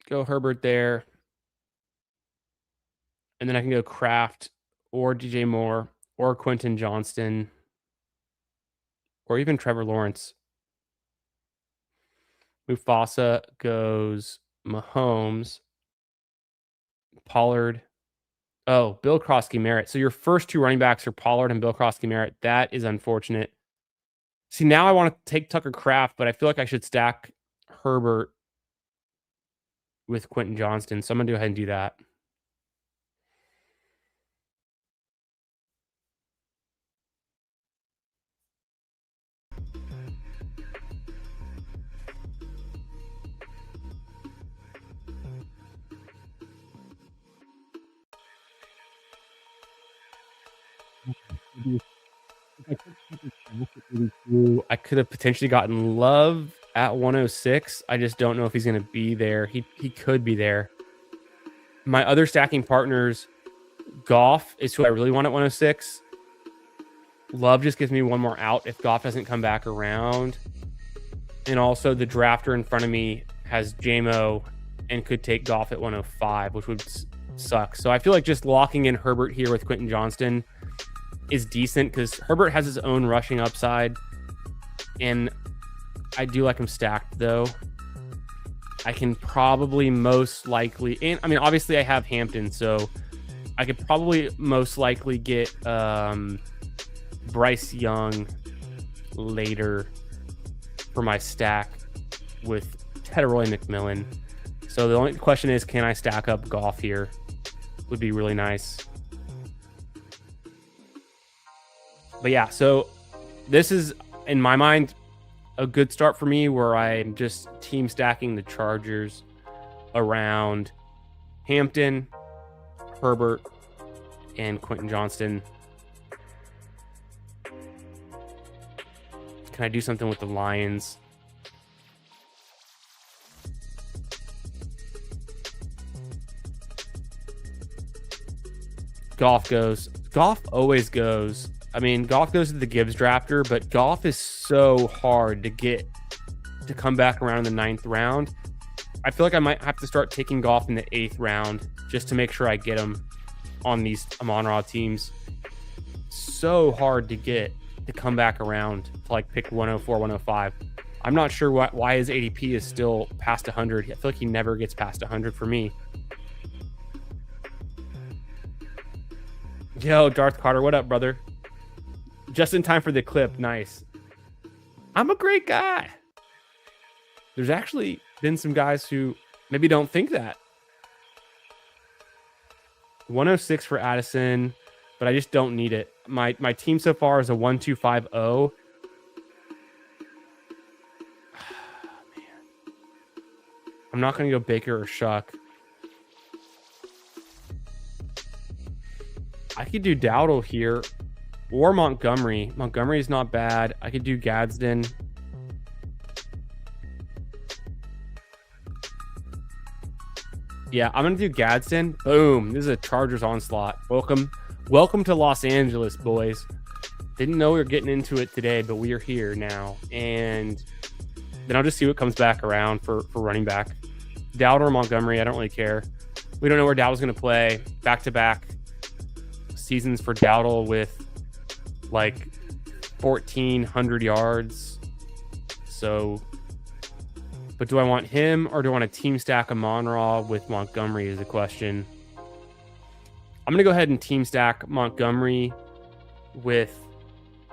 Speaker 1: Go Herbert there. And then I can go Kraft or DJ Moore or Quentin Johnston or even Trevor Lawrence. Mufasa goes Mahomes. Pollard. Oh, Bill Krosky-Merritt. So your first 2 running backs are Pollard and Bill Krosky-Merritt. That is unfortunate. See, now I want to take Tucker Kraft, but I feel like I should stack Herbert with Quentin Johnston. So I'm going to go ahead and do that. I could have potentially gotten Love at 106. I just don't know if he's going to be there. He could be there. My other stacking partners, Goff is who I really want at 106. Love just gives me one more out if Goff doesn't come back around. And also the drafter in front of me has JMO and could take Goff at 105, which would suck. So I feel like just locking in Herbert here with Quentin Johnston is decent because Herbert has his own rushing upside. And I do like him stacked, though. I can probably most likely... And I mean, obviously, I have Hampton, so I could probably most likely get Bryce Young later for my stack with Tedroy McMillan. So the only question is, can I stack up Goff here? Would be really nice. But yeah, so this is, in my mind, a good start for me where I'm just team stacking the Chargers around Hampton, Herbert, and Quentin Johnston. Can I do something with the Lions? Goff always goes I mean, Goff goes to the Gibbs drafter, but Goff is so hard to come back around in the 9th round. I feel like I might have to start taking Goff in the 8th round just to make sure I get him on these Amon-Ra teams. So hard to get to come back around to like pick 104, 105. I'm not sure why his ADP is still past 100. I feel like he never gets past 100 for me. Yo, Darth Carter, what up, brother? Just in time for the clip. Nice. I'm a great guy. There's actually been some guys who maybe don't think that. 106 for Addison, but I just don't need it. My team so far is a 1-2-5-0. I'm not going to go Baker or Shuck. I could do Dowdle here or Montgomery. Montgomery is not bad. I could do Gadsden. Yeah, I'm going to do Gadsden. Boom. This is a Chargers onslaught. Welcome to Los Angeles, boys. Didn't know we were getting into it today, but we are here now. And then I'll just see what comes back around for running back. Dowdle or Montgomery, I don't really care. We don't know where Dowdle's going to play. Back-to-back seasons for Dowdle with like 1,400 yards. So, but do I want him or do I want a team stack Amon-Ra with Montgomery is the question. I'm going to go ahead and team stack Montgomery with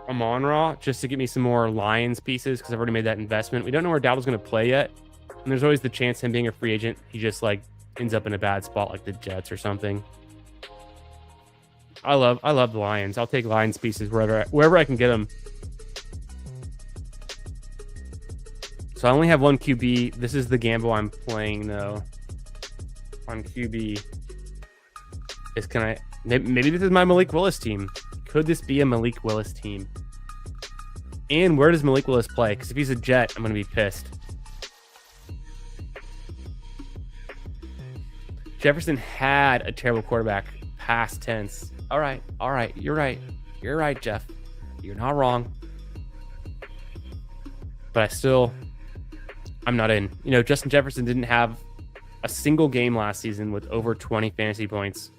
Speaker 1: Amon-Ra just to get me some more Lions pieces because I've already made that investment. We don't know where Dowdle's going to play yet. And there's always the chance him being a free agent, he just like ends up in a bad spot like the Jets or something. I love the Lions. I'll take Lions pieces wherever I can get them. So I only have one QB. This is the gamble I'm playing though. On QB. Maybe this is my Malik Willis team. Could this be a Malik Willis team? And where does Malik Willis play? Because if he's a Jet, I'm going to be pissed. Jefferson had a terrible quarterback. Past tense. All right. You're right, Jeff. You're not wrong. But I'm not in. You know, Justin Jefferson didn't have a single game last season with over 20 fantasy points.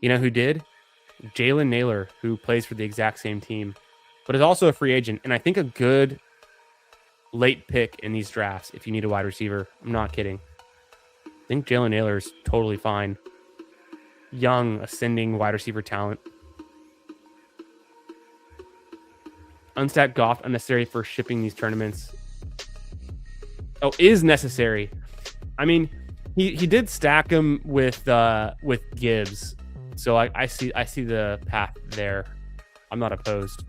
Speaker 1: You know who did? Jalen Naylor, who plays for the exact same team, but is also a free agent. And I think a good late pick in these drafts if you need a wide receiver. I'm not kidding. I think Jalen Naylor is totally fine. Young, ascending wide receiver talent. Unstack Goff, unnecessary for shipping these tournaments. Oh, is necessary. I mean, he did stack him with Gibbs, so I see the path there. I'm not opposed.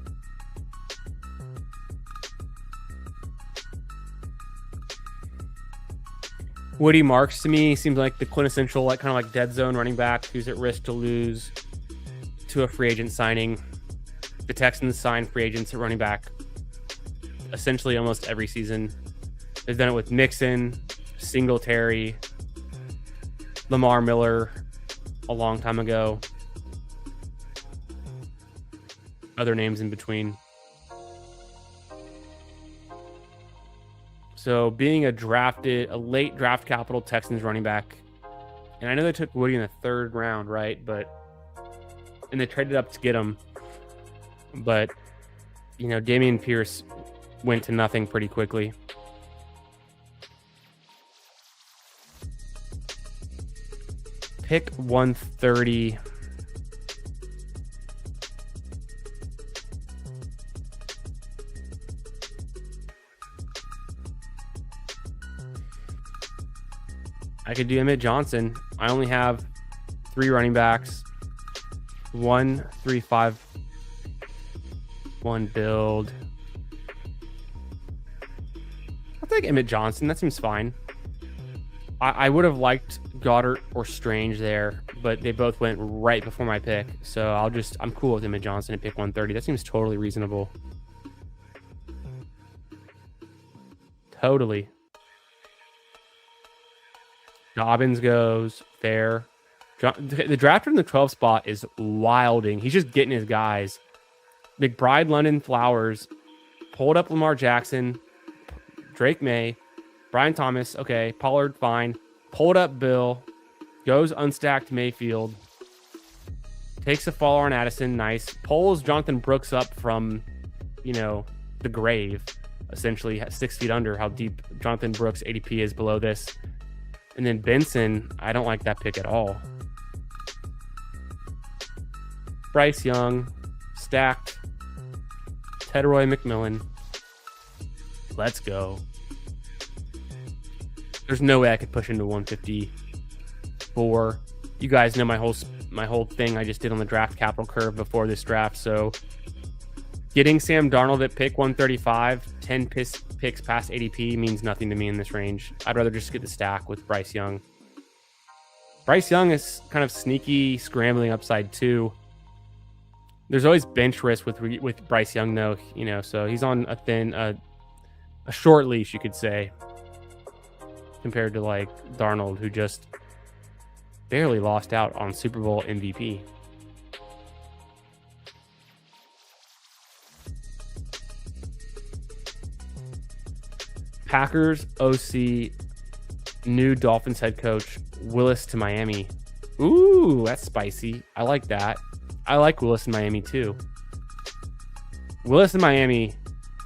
Speaker 1: Woody Marks to me seems like the quintessential, like kind of like dead zone running back who's at risk to lose to a free agent signing. The Texans sign free agents at running back essentially almost every season. They've done it with Mixon, Singletary, Lamar Miller a long time ago. Other names in between. So being a late draft capital Texans running back, and I know they took Woody in the 3rd round, right? And they traded up to get him. But, you know, Dameon Pierce went to nothing pretty quickly. Pick 130. I could do Emmett Johnson. I only have 3 running backs. 1, 3, 5. 1 build. I'll take Emmett Johnson. That seems fine. I would have liked Goddard or Strange there, but they both went right before my pick. So I'm cool with Emmett Johnson at pick 130. That seems totally reasonable. Totally. Dobbins goes fair. The drafter in the 12th spot is wilding. He's just getting his guys. McBride, London, Flowers, pulled up Lamar Jackson, Drake May, Brian Thomas, okay, Pollard, fine. Pulled up Bill, goes unstacked Mayfield, takes a follower on Addison, nice. Pulls Jonathan Brooks up from, the grave, essentially 6 feet under how deep Jonathan Brooks' ADP is below this. And then Benson, I don't like that pick at all. Bryce Young, stacked. Tedroy McMillan. Let's go. There's no way I could push into 154. You guys know my whole thing I just did on the draft capital curve before this draft. So getting Sam Darnold at pick 135, 10 picks past ADP means nothing to me in this range. I'd rather just get the stack with Bryce Young. Bryce Young is kind of sneaky, scrambling upside too. There's always bench risk with Bryce Young though, so he's on a short leash, you could say, compared to like Darnold, who just barely lost out on Super Bowl MVP. Packers OC, new Dolphins head coach, Willis to Miami. Ooh, that's spicy. I like that. I like Willis in Miami too. Willis in Miami,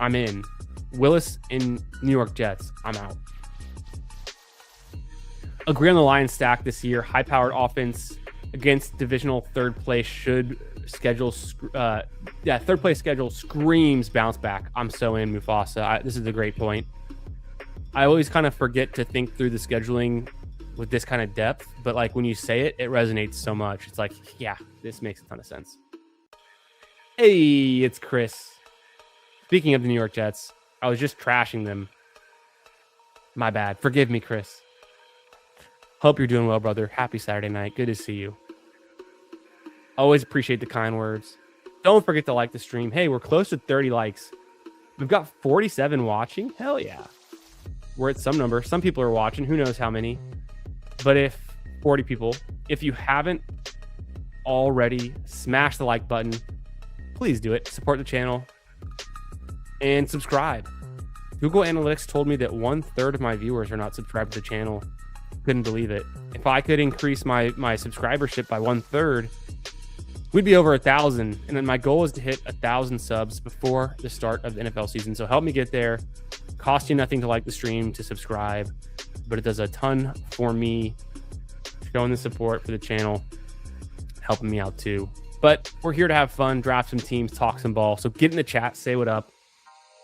Speaker 1: I'm in. Willis in New York Jets, I'm out. Agree on the Lions stack this year. High-powered offense against divisional third place third place schedule screams bounce back. I'm so in, Mufasa. This is a great point. I always kind of forget to think through the scheduling with this kind of depth, but like when you say it, it resonates so much. It's like, yeah, this makes a ton of sense. Hey, it's Chris. Speaking of the New York Jets, I was just trashing them. My bad. Forgive me, Chris. Hope you're doing well, brother. Happy Saturday night. Good to see you. Always appreciate the kind words. Don't forget to like the stream. Hey, we're close to 30 likes. We've got 47 watching. Hell yeah. We're at some number. Some people are watching. Who knows how many? But if 40 people, if you haven't already, smash the like button. Please do it. Support the channel and subscribe. Google Analytics told me that 1/3 of my viewers are not subscribed to the channel. Couldn't believe it. If I could increase my subscribership by 1/3, we'd be over 1,000. And then my goal is to hit 1,000 subs before the start of the NFL season. So help me get there. Cost you nothing to like the stream, to subscribe, but it does a ton for me, showing the support for the channel, helping me out too. But we're here to have fun, draft some teams, talk some ball. So get in the chat, say what up,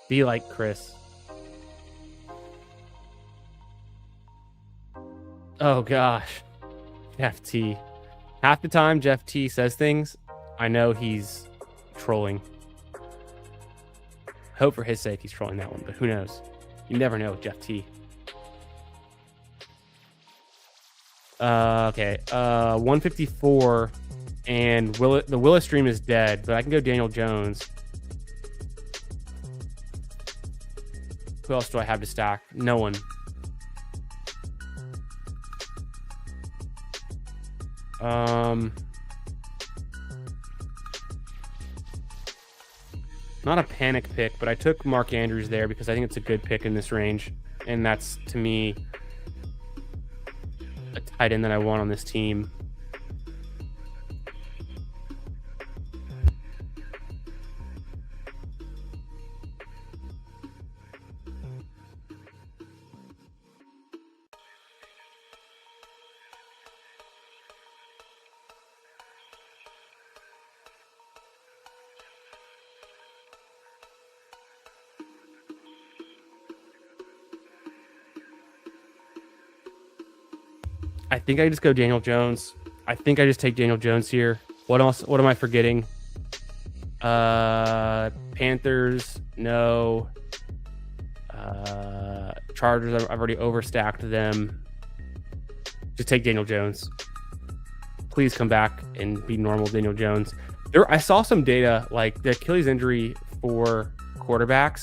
Speaker 1: be like Chris. Oh gosh, Jeff T. Half the time Jeff T says things, I know he's trolling. Hope for his sake he's trolling that one, but who knows? You never know with Jeff T. Okay, 154, and the Willis stream is dead, but I can go Daniel Jones. Who else do I have to stack? No one. Not a panic pick, but I took Mark Andrews there because I think it's a good pick in this range. And that's, to me, a tight end that I want on this team. I think I just go Daniel Jones. I think I just take Daniel Jones here. What else? What am I forgetting? Panthers, no. Chargers, I've already overstacked them. Just take Daniel Jones. Please come back and be normal Daniel Jones. I saw some data, like the Achilles injury for quarterbacks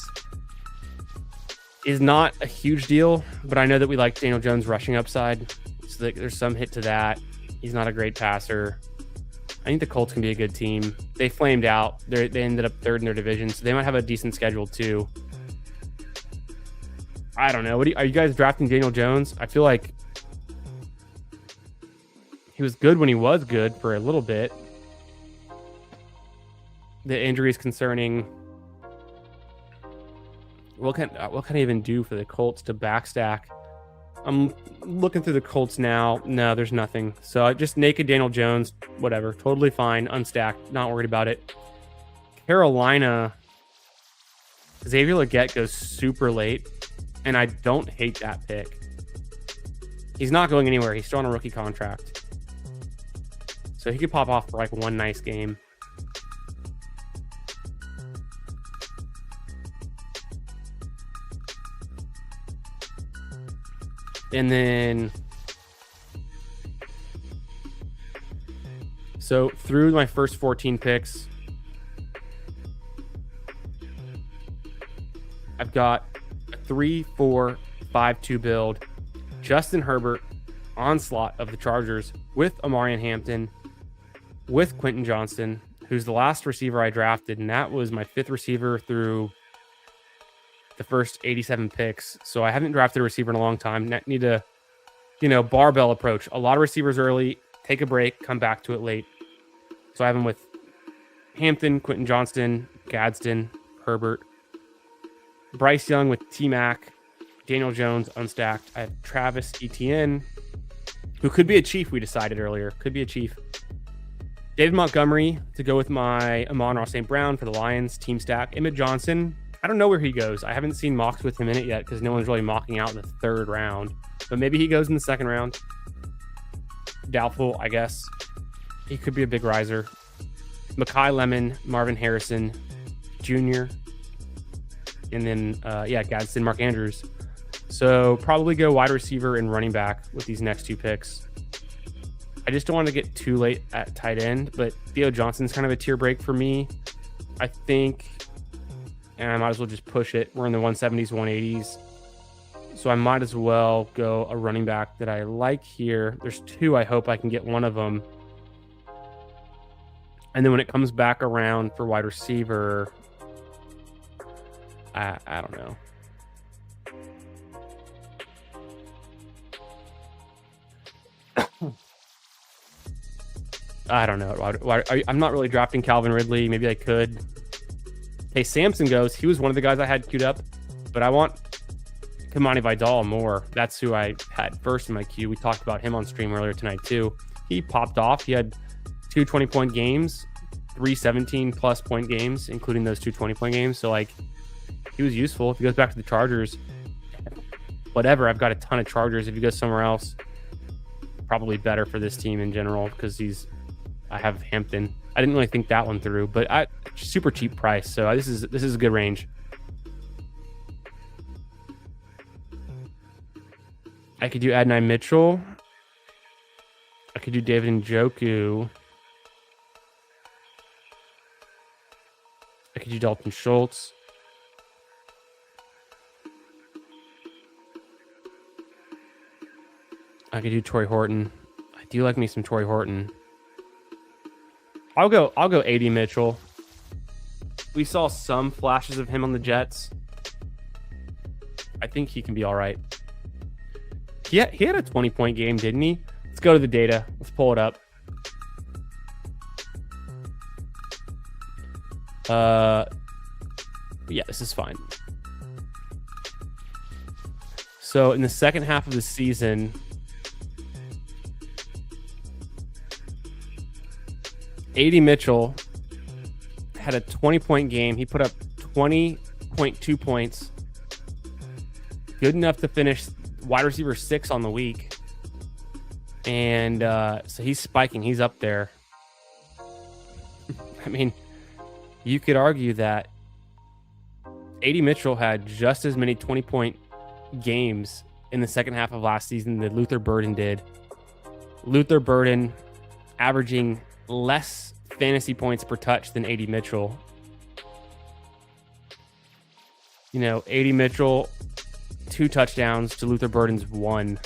Speaker 1: is not a huge deal, but I know that we like Daniel Jones rushing upside. So there's some hit to that. He's not a great passer. I think the Colts can be a good team. They flamed out. They ended up third in their division, so they might have a decent schedule too. I don't know. Are you guys drafting Daniel Jones? I feel like he was good when he was good for a little bit. The injury is concerning. What can I even do for the Colts to backstack? I'm looking through the Colts now. No, there's nothing. So I just naked Daniel Jones, whatever. Totally fine. Unstacked. Not worried about it. Carolina, Xavier Legette goes super late, and I don't hate that pick. He's not going anywhere. He's still on a rookie contract. So he could pop off for like one nice game. And then, so through my first 14 picks, I've got a 3-4-5-2 build. Justin Herbert, onslaught of the Chargers with Amarian Hampton, with Quentin Johnston, who's the last receiver I drafted, and that was my 5th receiver through the first 87 picks. So I haven't drafted a receiver in a long time. Need to, barbell approach. A lot of receivers early, take a break, come back to it late. So I have them with Hampton, Quentin Johnston, Gadsden, Herbert, Bryce Young with T-Mac, Daniel Jones unstacked. I have Travis Etienne, who could be a Chief, we decided earlier. Could be a Chief. David Montgomery to go with my Amon-Ra St. Brown for the Lions team stack. Emmett Johnson, I don't know where he goes. I haven't seen mocks with him in it yet because no one's really mocking out in the 3rd round. But maybe he goes in the 2nd round. Doubtful, I guess. He could be a big riser. Mekhi Lemon, Marvin Harrison Jr. And then, Gadsden, Mark Andrews. So probably go wide receiver and running back with these next 2 picks. I just don't want to get too late at tight end, but Theo Johnson's kind of a tier break for me. I think, and I might as well just push it. We're in the 170s, 180s. So I might as well go a running back that I like here. There's 2. I hope I can get one of them. And then when it comes back around for wide receiver, I don't know. I don't know. I'm not really drafting Calvin Ridley. Maybe I could. Hey, Samson goes. He was one of the guys I had queued up, but I want Kimani Vidal more. That's who I had first in my queue. We talked about him on stream earlier tonight too. He popped off. He had 2 20-point games, 3 17-plus point games, including those 2 20-point games. So he was useful. If he goes back to the Chargers, whatever. I've got a ton of Chargers. If he goes somewhere else, probably better for this team in general because I have Hampton. I didn't really think that one through, but super cheap price. So this is a good range. I could do Adonai Mitchell. I could do David Njoku. I could do Dalton Schultz. I could do Torrey Horton. I do like me some Torrey Horton. I'll go AD Mitchell. We saw some flashes of him on the Jets. I think he can be all right. He had a 20-point game, didn't he? Let's go to the data. Let's pull it up. Yeah, this is fine. So in the second half of the season, AD Mitchell had a 20-point game. He put up 20.2 points. Good enough to finish wide receiver 6 on the week. And so he's spiking. He's up there. I mean, you could argue that AD Mitchell had just as many 20-point games in the second half of last season that Luther Burden did. Luther Burden averaging less fantasy points per touch than AD Mitchell. AD Mitchell, 2 touchdowns to Luther Burden's 1.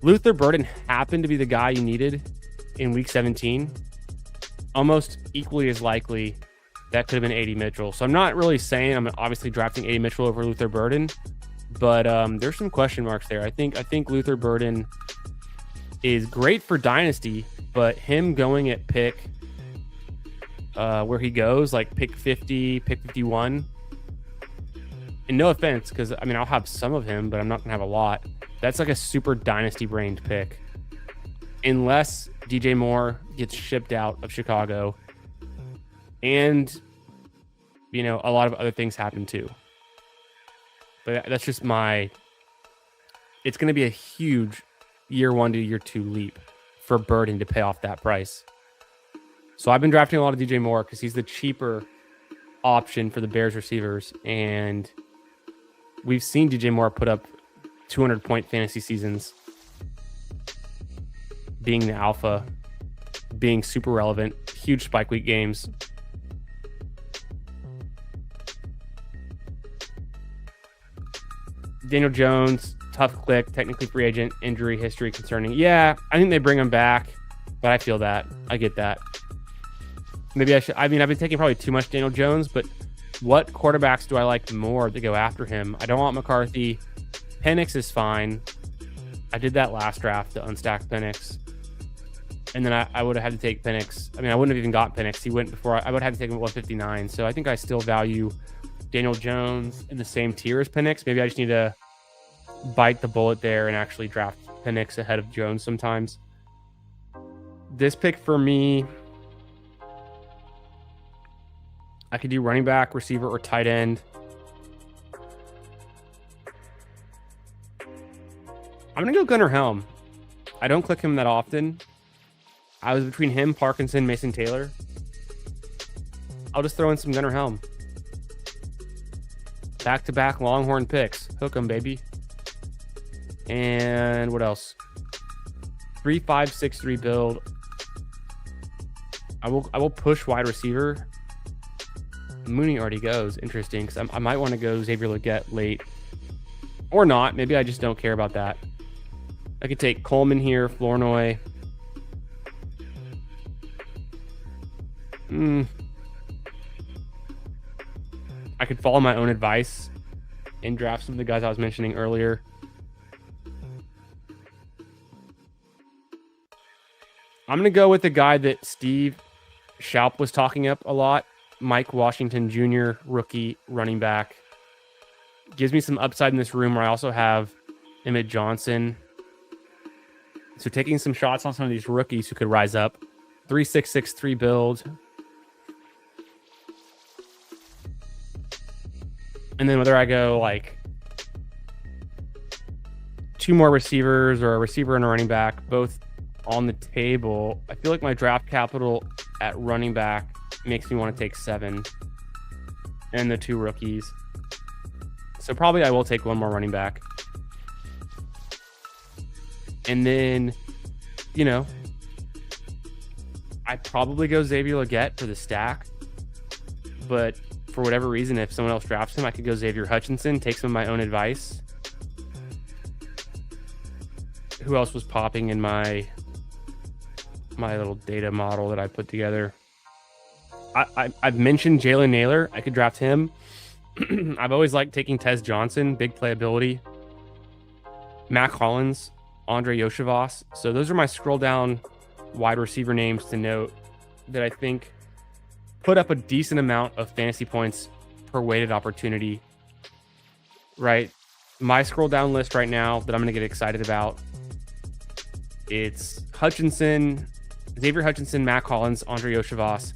Speaker 1: Luther Burden happened to be the guy you needed in week 17. almost equally as likely that could have been A.D. Mitchell. So I'm not really saying I'm obviously drafting A.D. Mitchell over Luther Burden, but there's some question marks there. I think Luther Burden is great for Dynasty, but him going at pick where he goes, like pick 50, pick 51, and no offense, because I mean, I'll have some of him, but I'm not going to have a lot. That's like a super Dynasty brained pick. Unless DJ Moore gets shipped out of Chicago and, you know, a lot of other things happen too. But that's just it's going to be a huge year 1 to year 2 leap for Burden to pay off that price. So I've been drafting a lot of DJ Moore because he's the cheaper option for the Bears receivers. And we've seen DJ Moore put up 200-point fantasy seasons, being the alpha, being super relevant, huge spike week games. Daniel Jones, tough click, technically free agent, injury history concerning. Yeah, I think they bring him back, but I feel that. I get that. Maybe I should. I mean, I've been taking probably too much Daniel Jones, but what quarterbacks do I like more to go after him? I don't want McCarthy. Penix is fine. I did that last draft to unstack Penix. And then I would have had to take Penix. I mean, I wouldn't have even got Penix. He went before. I would have had to take him at 159. So I think I still value Daniel Jones in the same tier as Penix. Maybe I just need to bite the bullet there and actually draft Penix ahead of Jones sometimes. This pick for me, I could do running back, receiver, or tight end. I'm going to go Gunnar Helm. I don't click him that often. I was between him, Parkinson, Mason Taylor. I'll just throw in some Gunnar Helm. Back-to-back Longhorn picks. Hook 'em, baby. And what else? 3-5-6-3 build. I will push wide receiver. Mooney already goes. Interesting, because I might want to go Xavier Legette late. Or not. Maybe I just don't care about that. I could take Coleman here, Flournoy. I could follow my own advice and draft some of the guys I was mentioning earlier. I'm going to go with the guy that Steve Schaup was talking up a lot. Mike Washington Jr., rookie running back. Gives me some upside in this room where I also have Emmett Johnson. So taking some shots on some of these rookies who could rise up. 3-6-6-3 build. And then whether I go like 2 more receivers or a receiver and a running back, both on the table, I feel like my draft capital at running back makes me want to take 7 and the 2 rookies. So probably I will take 1 more running back. And then, you know, I probably go Xavier Legette for the stack. But for whatever reason, if someone else drafts him, I could go Xavier Hutchinson, take some of my own advice. Who else was popping in my little data model that I put together? I've mentioned Jalen Naylor. I could draft him. I've always liked taking Tez Johnson, big playability. Mac Hollins, Andre Yoshivas. So those are my scroll down wide receiver names to note that I think put up a decent amount of fantasy points per weighted opportunity, right? My scroll down list right now that I'm going to get excited about, it's Hutchinson, Xavier Hutchinson, Mac Hollins, Andre Yoshivas,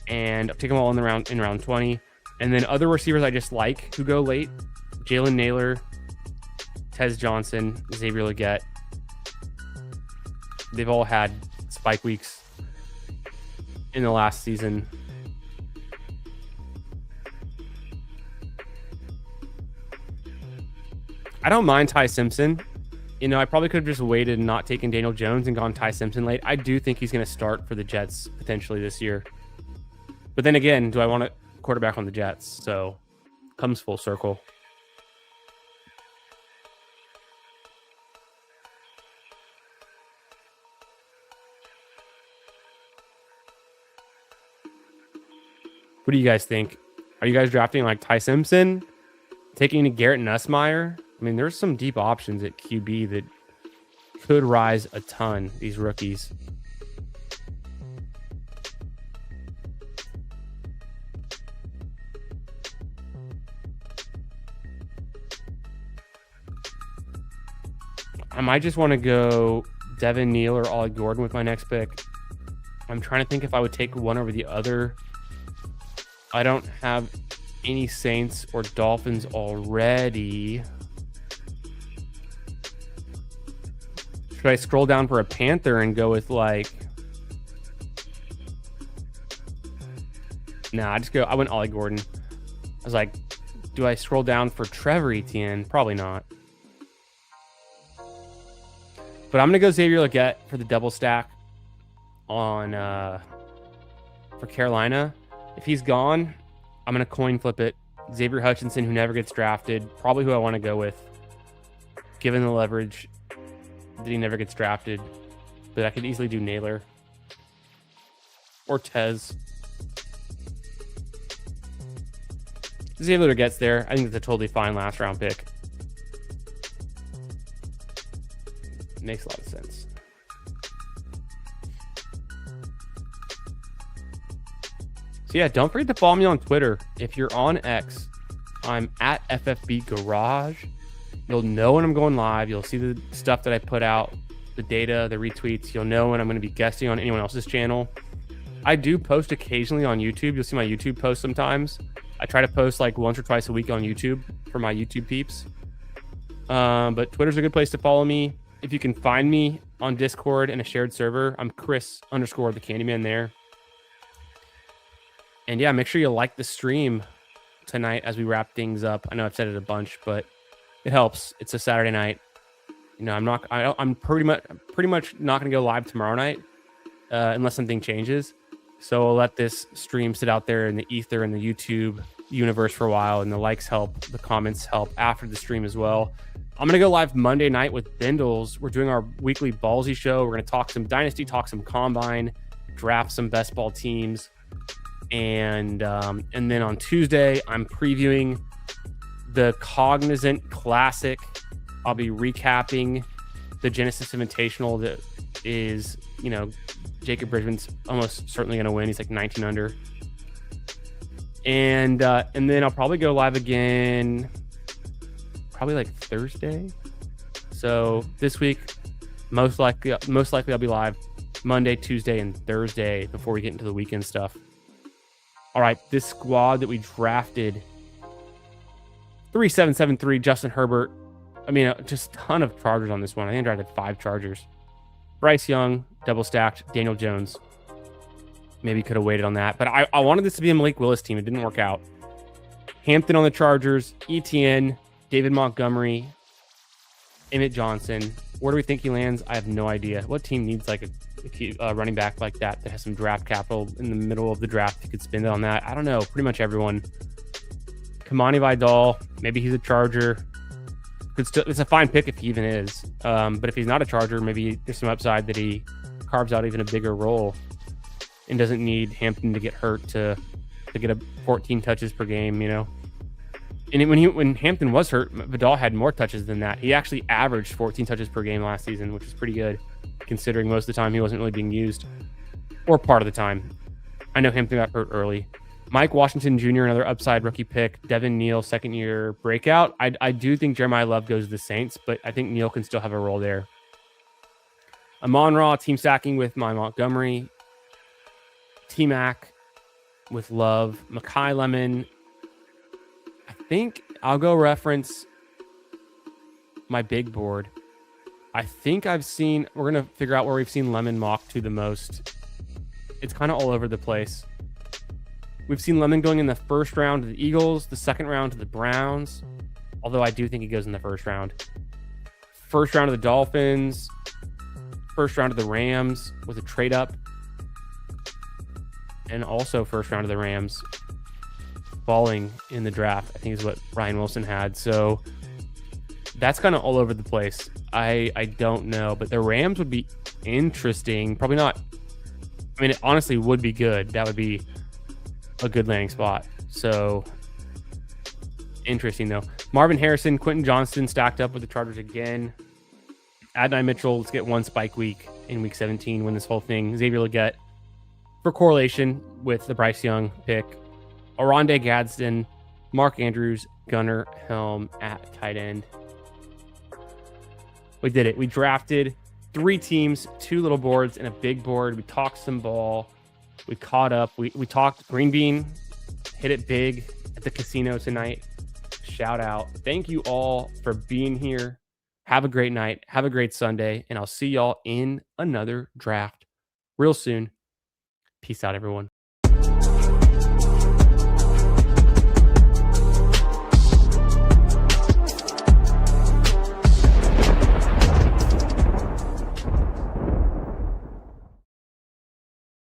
Speaker 1: and I'll take them all in round 20. And then other receivers I just like who go late, Jalen Naylor, Tez Johnson, Xavier Legette. They've all had spike weeks in the last season. I don't mind Ty Simpson. You know, I probably could have just waited and not taken Daniel Jones and gone Ty Simpson late. I do think he's going to start for the Jets potentially this year. But then again, do I want a quarterback on the Jets? So comes full circle. What do you guys think? Are you guys drafting like Ty Simpson, taking Garrett Nussmeier? I mean, there's some deep options at QB that could rise a ton, these rookies. I might just want to go Devin Neal or Ollie Gordon with my next pick. I'm trying to think if I would take one over the other. I don't have any Saints or Dolphins already. Should I scroll down for a Panther and go with like... Nah, I went Ollie Gordon. I was like, do I scroll down for Trevor Etienne? Probably not. But I'm going to go Xavier Legette for the double stack on for Carolina. If he's gone, I'm going to coin flip it. Xavier Hutchinson, who never gets drafted, probably who I want to go with, given the leverage that he never gets drafted. But I could easily do Naylor or Tez. Xavier gets there. I think it's a totally fine last round pick. Makes a lot of sense. So yeah, don't forget to follow me on Twitter. If you're on X, I'm at FFB Garage. You'll know when I'm going live. You'll see the stuff that I put out, the data, the retweets. You'll know when I'm going to be guesting on anyone else's channel. I do post occasionally on YouTube. You'll see my YouTube posts sometimes. I try to post like once or twice a week on YouTube for my YouTube peeps. But Twitter's a good place to follow me. If you can find me on Discord and a shared server, I'm Chris_the Candyman there. And yeah, make sure you like the stream tonight as we wrap things up. I know I've said it a bunch, but it helps. It's a Saturday night. You know, I'm pretty much not going to go live tomorrow night unless something changes. So I'll let this stream sit out there in the ether and the YouTube universe for a while, and the likes help, the comments help after the stream as well. I'm going to go live Monday night with Bindles. We're doing our weekly Ballsy show. We're going to talk some Dynasty, talk some Combine, draft some best ball teams. And then on Tuesday, I'm previewing the Cognizant Classic. I'll be recapping the Genesis Invitational that is, you know, Jacob Bridgman's almost certainly going to win. He's like 19 under. And then I'll probably go live again probably like Thursday. So this week, most likely I'll be live Monday, Tuesday, and Thursday before we get into the weekend stuff. All right, this squad that we drafted, 3773 Justin Herbert. I mean, just a ton of Chargers on this one. I think I drafted 5 Chargers. Bryce Young, double stacked. Daniel Jones. Maybe could have waited on that. But I wanted this to be a Malik Willis team. It didn't work out. Hampton on the Chargers. ETN, David Montgomery, Emmett Johnson. Where do we think he lands? I have no idea. What team needs like a running back like that has some draft capital in the middle of the draft? You could spend it on that. I don't know. Pretty much everyone. Kimani Vidal. Maybe he's a Charger. It's a fine pick if he even is. But if he's not a Charger, maybe there's some upside that he carves out even a bigger role and doesn't need Hampton to get hurt to get a 14 touches per game, you know. And when Hampton was hurt, Vidal had more touches than that. He actually averaged 14 touches per game last season, which is pretty good, considering most of the time he wasn't really being used, or part of the time. I know Hampton got hurt early. Mike Washington Jr., another upside rookie pick. Devin Neal, second-year breakout. I do think Jeremiah Love goes to the Saints, but I think Neal can still have a role there. Amon-Ra, team stacking with my Montgomery. T-Mac with Love. Makai Lemon. I think I'll go reference my big board. I think we're going to figure out where we've seen Lemon mock to the most. It's kind of all over the place. We've seen Lemon going in the first round to the Eagles, the second round to the Browns, although I do think he goes in the first round. First round to the Dolphins, first round to the Rams with a trade up, and also first round to the Rams. Falling in the draft, I think is what Ryan Wilson had. So that's kind of all over the place. I don't know, but the Rams would be interesting. Probably not. I mean, it honestly would be good. That would be a good landing spot. So interesting though. Marvin Harrison, Quentin Johnston stacked up with the Chargers again. Adonai Mitchell, let's get one spike week in week 17, win this whole thing. Xavier Legette for correlation with the Bryce Young pick. Oronde Gadsden, Mark Andrews, Gunnar Helm at tight end. We did it. We drafted 3 teams, 2 little boards, and a big board. We talked some ball. We caught up. We talked Green Bean, hit it big at the casino tonight. Shout out. Thank you all for being here. Have a great night. Have a great Sunday. And I'll see y'all in another draft real soon. Peace out, everyone.